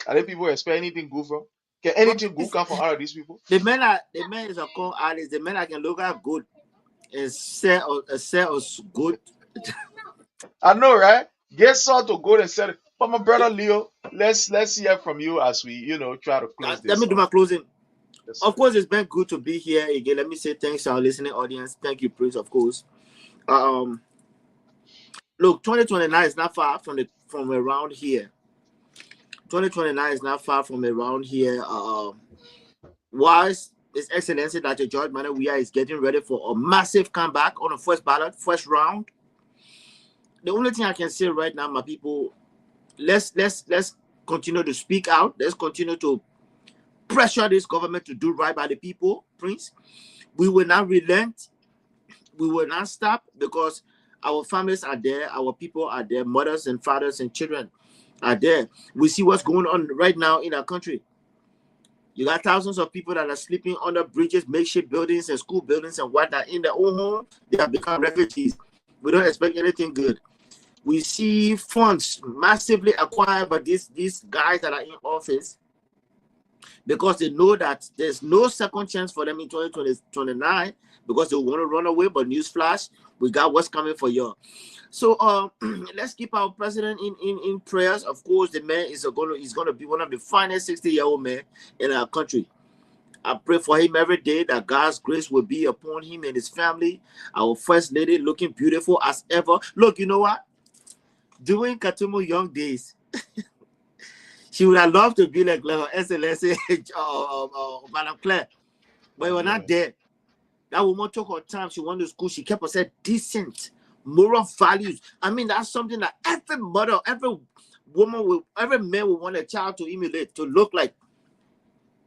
Are there people expect anything good from? Can But anything good come from out of these people? the man is a con artist. The man I can look at good and sell good. I know, right? Get Saul to go and sell it. But my brother Leo, let's hear from you as we try to close Let this me do off. my closing. Yes, Of sir. course, it's been good to be here again. Let me say thanks to our listening audience. Thank you, Prince, of course. Look, 2029 is not far from around here. 2029 is not far from around here. Whilst His Excellency Dr. George Manawia is getting ready for a massive comeback on the first ballot, first round. The only thing I can say right now, my people, let's continue to speak out. Let's continue to pressure this government to do right by the people, Prince. We will not relent. We will not stop because our families are there, our people are there, mothers and fathers and children are there. We see what's going on right now in our country. You got thousands of people that are sleeping under bridges, makeshift buildings, and school buildings, and whatnot in their own home. They have become refugees. We don't expect anything good. We see funds massively acquired by these guys that are in office because they know that there's no second chance for them in 2029 because they want to run away. But newsflash, we got what's coming for you. So let's keep our president in prayers. Of course, the man is going to be one of the finest 60-year-old men in our country. I pray for him every day that God's grace will be upon him and his family. Our first lady looking beautiful as ever. Look, you know what? During Katumu young days, she would have loved to be like her SLS Madam Claire, but we're not there. That woman took her time. She went to school. She kept herself decent, moral values. I mean, that's something that every mother, every woman, every man will want a child to emulate, to look like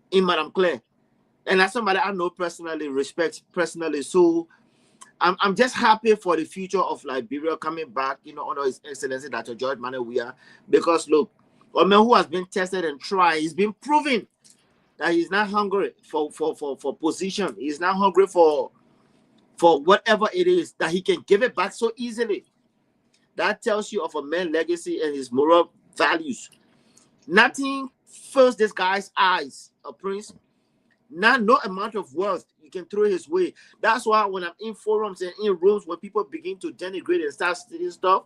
in Madam Claire. And that's somebody I know personally, respect personally. So I'm just happy for the future of Liberia coming back, under His Excellency Dr. George Manawia. Because look, a man who has been tested and tried, he's been proven that he's not hungry for position. He's not hungry for whatever it is, that he can give it back so easily. That tells you of a man's legacy and his moral values. Nothing fills this guy's eyes, a prince. No amount of wealth you can throw his way. That's why when I'm in forums and in rooms, when people begin to denigrate and start stealing stuff,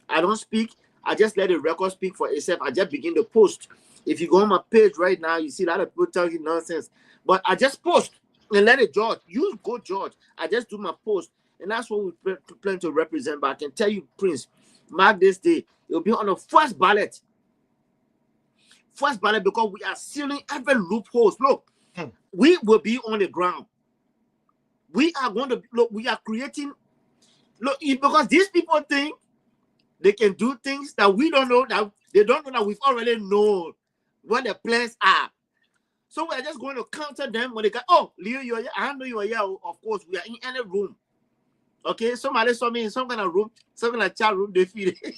I don't speak. I just let the record speak for itself. I just begin to post. If you go on my page right now, you see a lot of people telling you nonsense. But I just post and let it judge. You go judge. I just do my post. And that's what we plan to represent. But I can tell you, Prince, mark this day. It will be on the first ballot. First ballot, because we are sealing every loophole. Look, we will be on the ground. We are going to look. We are creating. Look, because these people think they can do things that we don't know, that they don't know, that we've already known what the plans are. So we're just going to counter them when they go, oh, Leo, you're here. I know you are here. Of course, we are in any room. Okay, somebody saw me in some kind of room, some kind of chat room, they feel it.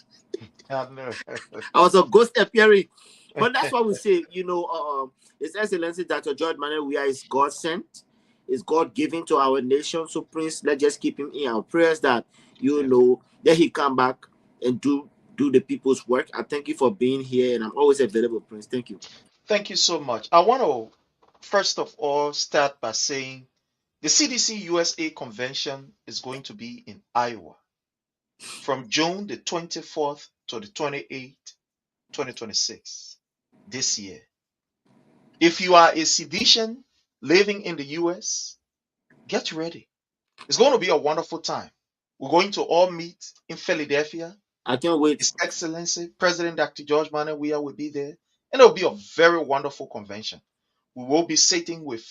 I was a ghost appearing. But that's why we say, His Excellency Dr. George Manawia is God sent, is God given to our nation. So, Prince, let's just keep him in our prayers that that he come back and do the people's work. I thank you for being here, and I'm always available, Prince. Thank you. Thank you so much. I want to first of all start by saying the CDC USA convention is going to be in Iowa. from June the 24th to the 28th, 2026, this year. If you are a citizen living in the US, get ready. It's going to be a wonderful time. We're going to all meet in Philadelphia. I can't wait. His Excellency President Dr. George Manuel Weah will be there, and it'll be a very wonderful convention. We will be sitting with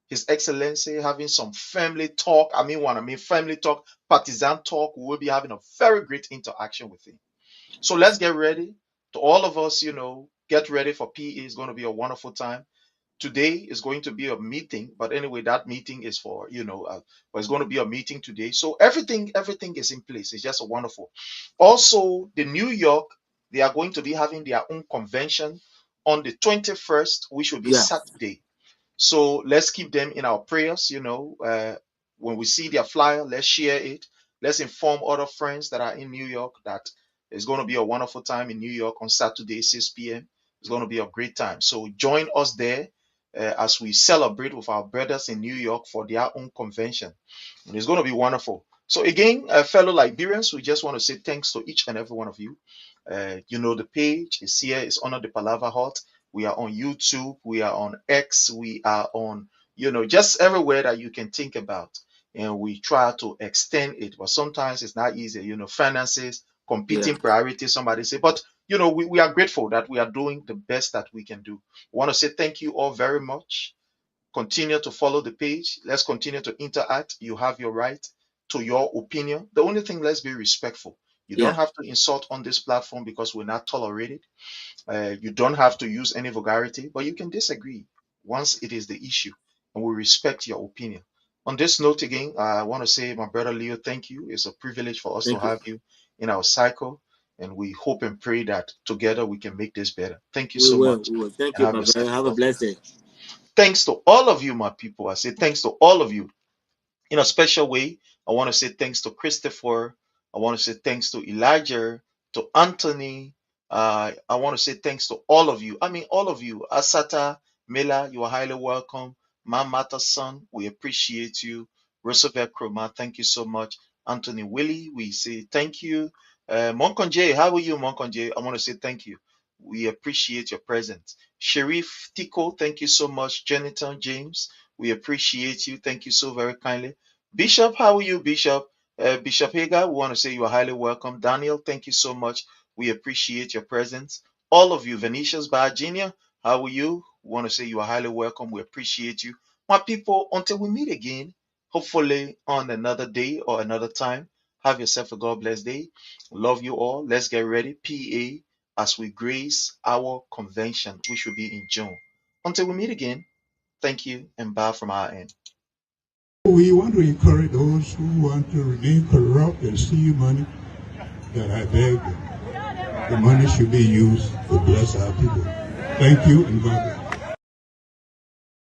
His Excellency, having some family talk. Family talk, partisan talk. We will be having a very great interaction with him. So let's get ready. To all of us, get ready for PE. It's going to be a wonderful time. Today is going to be a meeting, but anyway, that meeting is for but it's going to be a meeting today. So everything is in place. It's just wonderful. Also, the New York, they are going to be having their own convention on the 21st, which will be Saturday. So let's keep them in our prayers. When we see their flyer, let's share it. Let's inform other friends that are in New York that it's going to be a wonderful time in New York on Saturday, 6 p.m. It's going to be a great time. So join us there as we celebrate with our brothers in New York for their own convention. And it's going to be wonderful. So again, fellow Liberians, we just want to say thanks to each and every one of you. The page is here. It's Honor the Palava Hut. We are on YouTube. We are on X. We are on, just everywhere that you can think about. And we try to extend it. But sometimes it's not easy. Finances, competing priorities, somebody say. But, we are grateful that we are doing the best that we can do. We want to say thank you all very much. Continue to follow the page. Let's continue to interact. You have your right to your opinion. The only thing, let's be respectful. You don't have to insult on this platform because we're not tolerated. You don't have to use any vulgarity, but you can disagree once it is the issue, and we respect your opinion. On this note, again, I want to say, my brother Leo, thank you. It's a privilege for us to have you in our cycle, and we hope and pray that together we can make this better. Thank you so much. We will. Thank you, my brother. Have a blessed day. Thanks to all of you, my people. I say thanks to all of you. In a special way, I want to say thanks to Christopher. I want to say thanks to Elijah, to Anthony. I want to say thanks to all of you. All of you. Asata, Mela, you are highly welcome. Mamata son, we appreciate you. Roosevelt Kroma, thank you so much. Anthony Willie, we say thank you. Monkonje, how are you, Monkonje? I want to say thank you. We appreciate your presence. Sharif Tico, thank you so much. Jonathan James, we appreciate you. Thank you so very kindly. Bishop, how are you, Bishop? Bishop Hager, we want to say you are highly welcome. Daniel, thank you so much. We appreciate your presence. All of you, Venetia's Virginia, how are you? We want to say you are highly welcome. We appreciate you. My people, until we meet again, hopefully on another day or another time, have yourself a God bless day. Love you all. Let's get ready. PA as we grace our convention, which will be in June. Until we meet again, thank you and bye from our end. We want to encourage those who want to remain corrupt and steal money, that I beg them. The money should be used to bless our people. Thank you and God bless.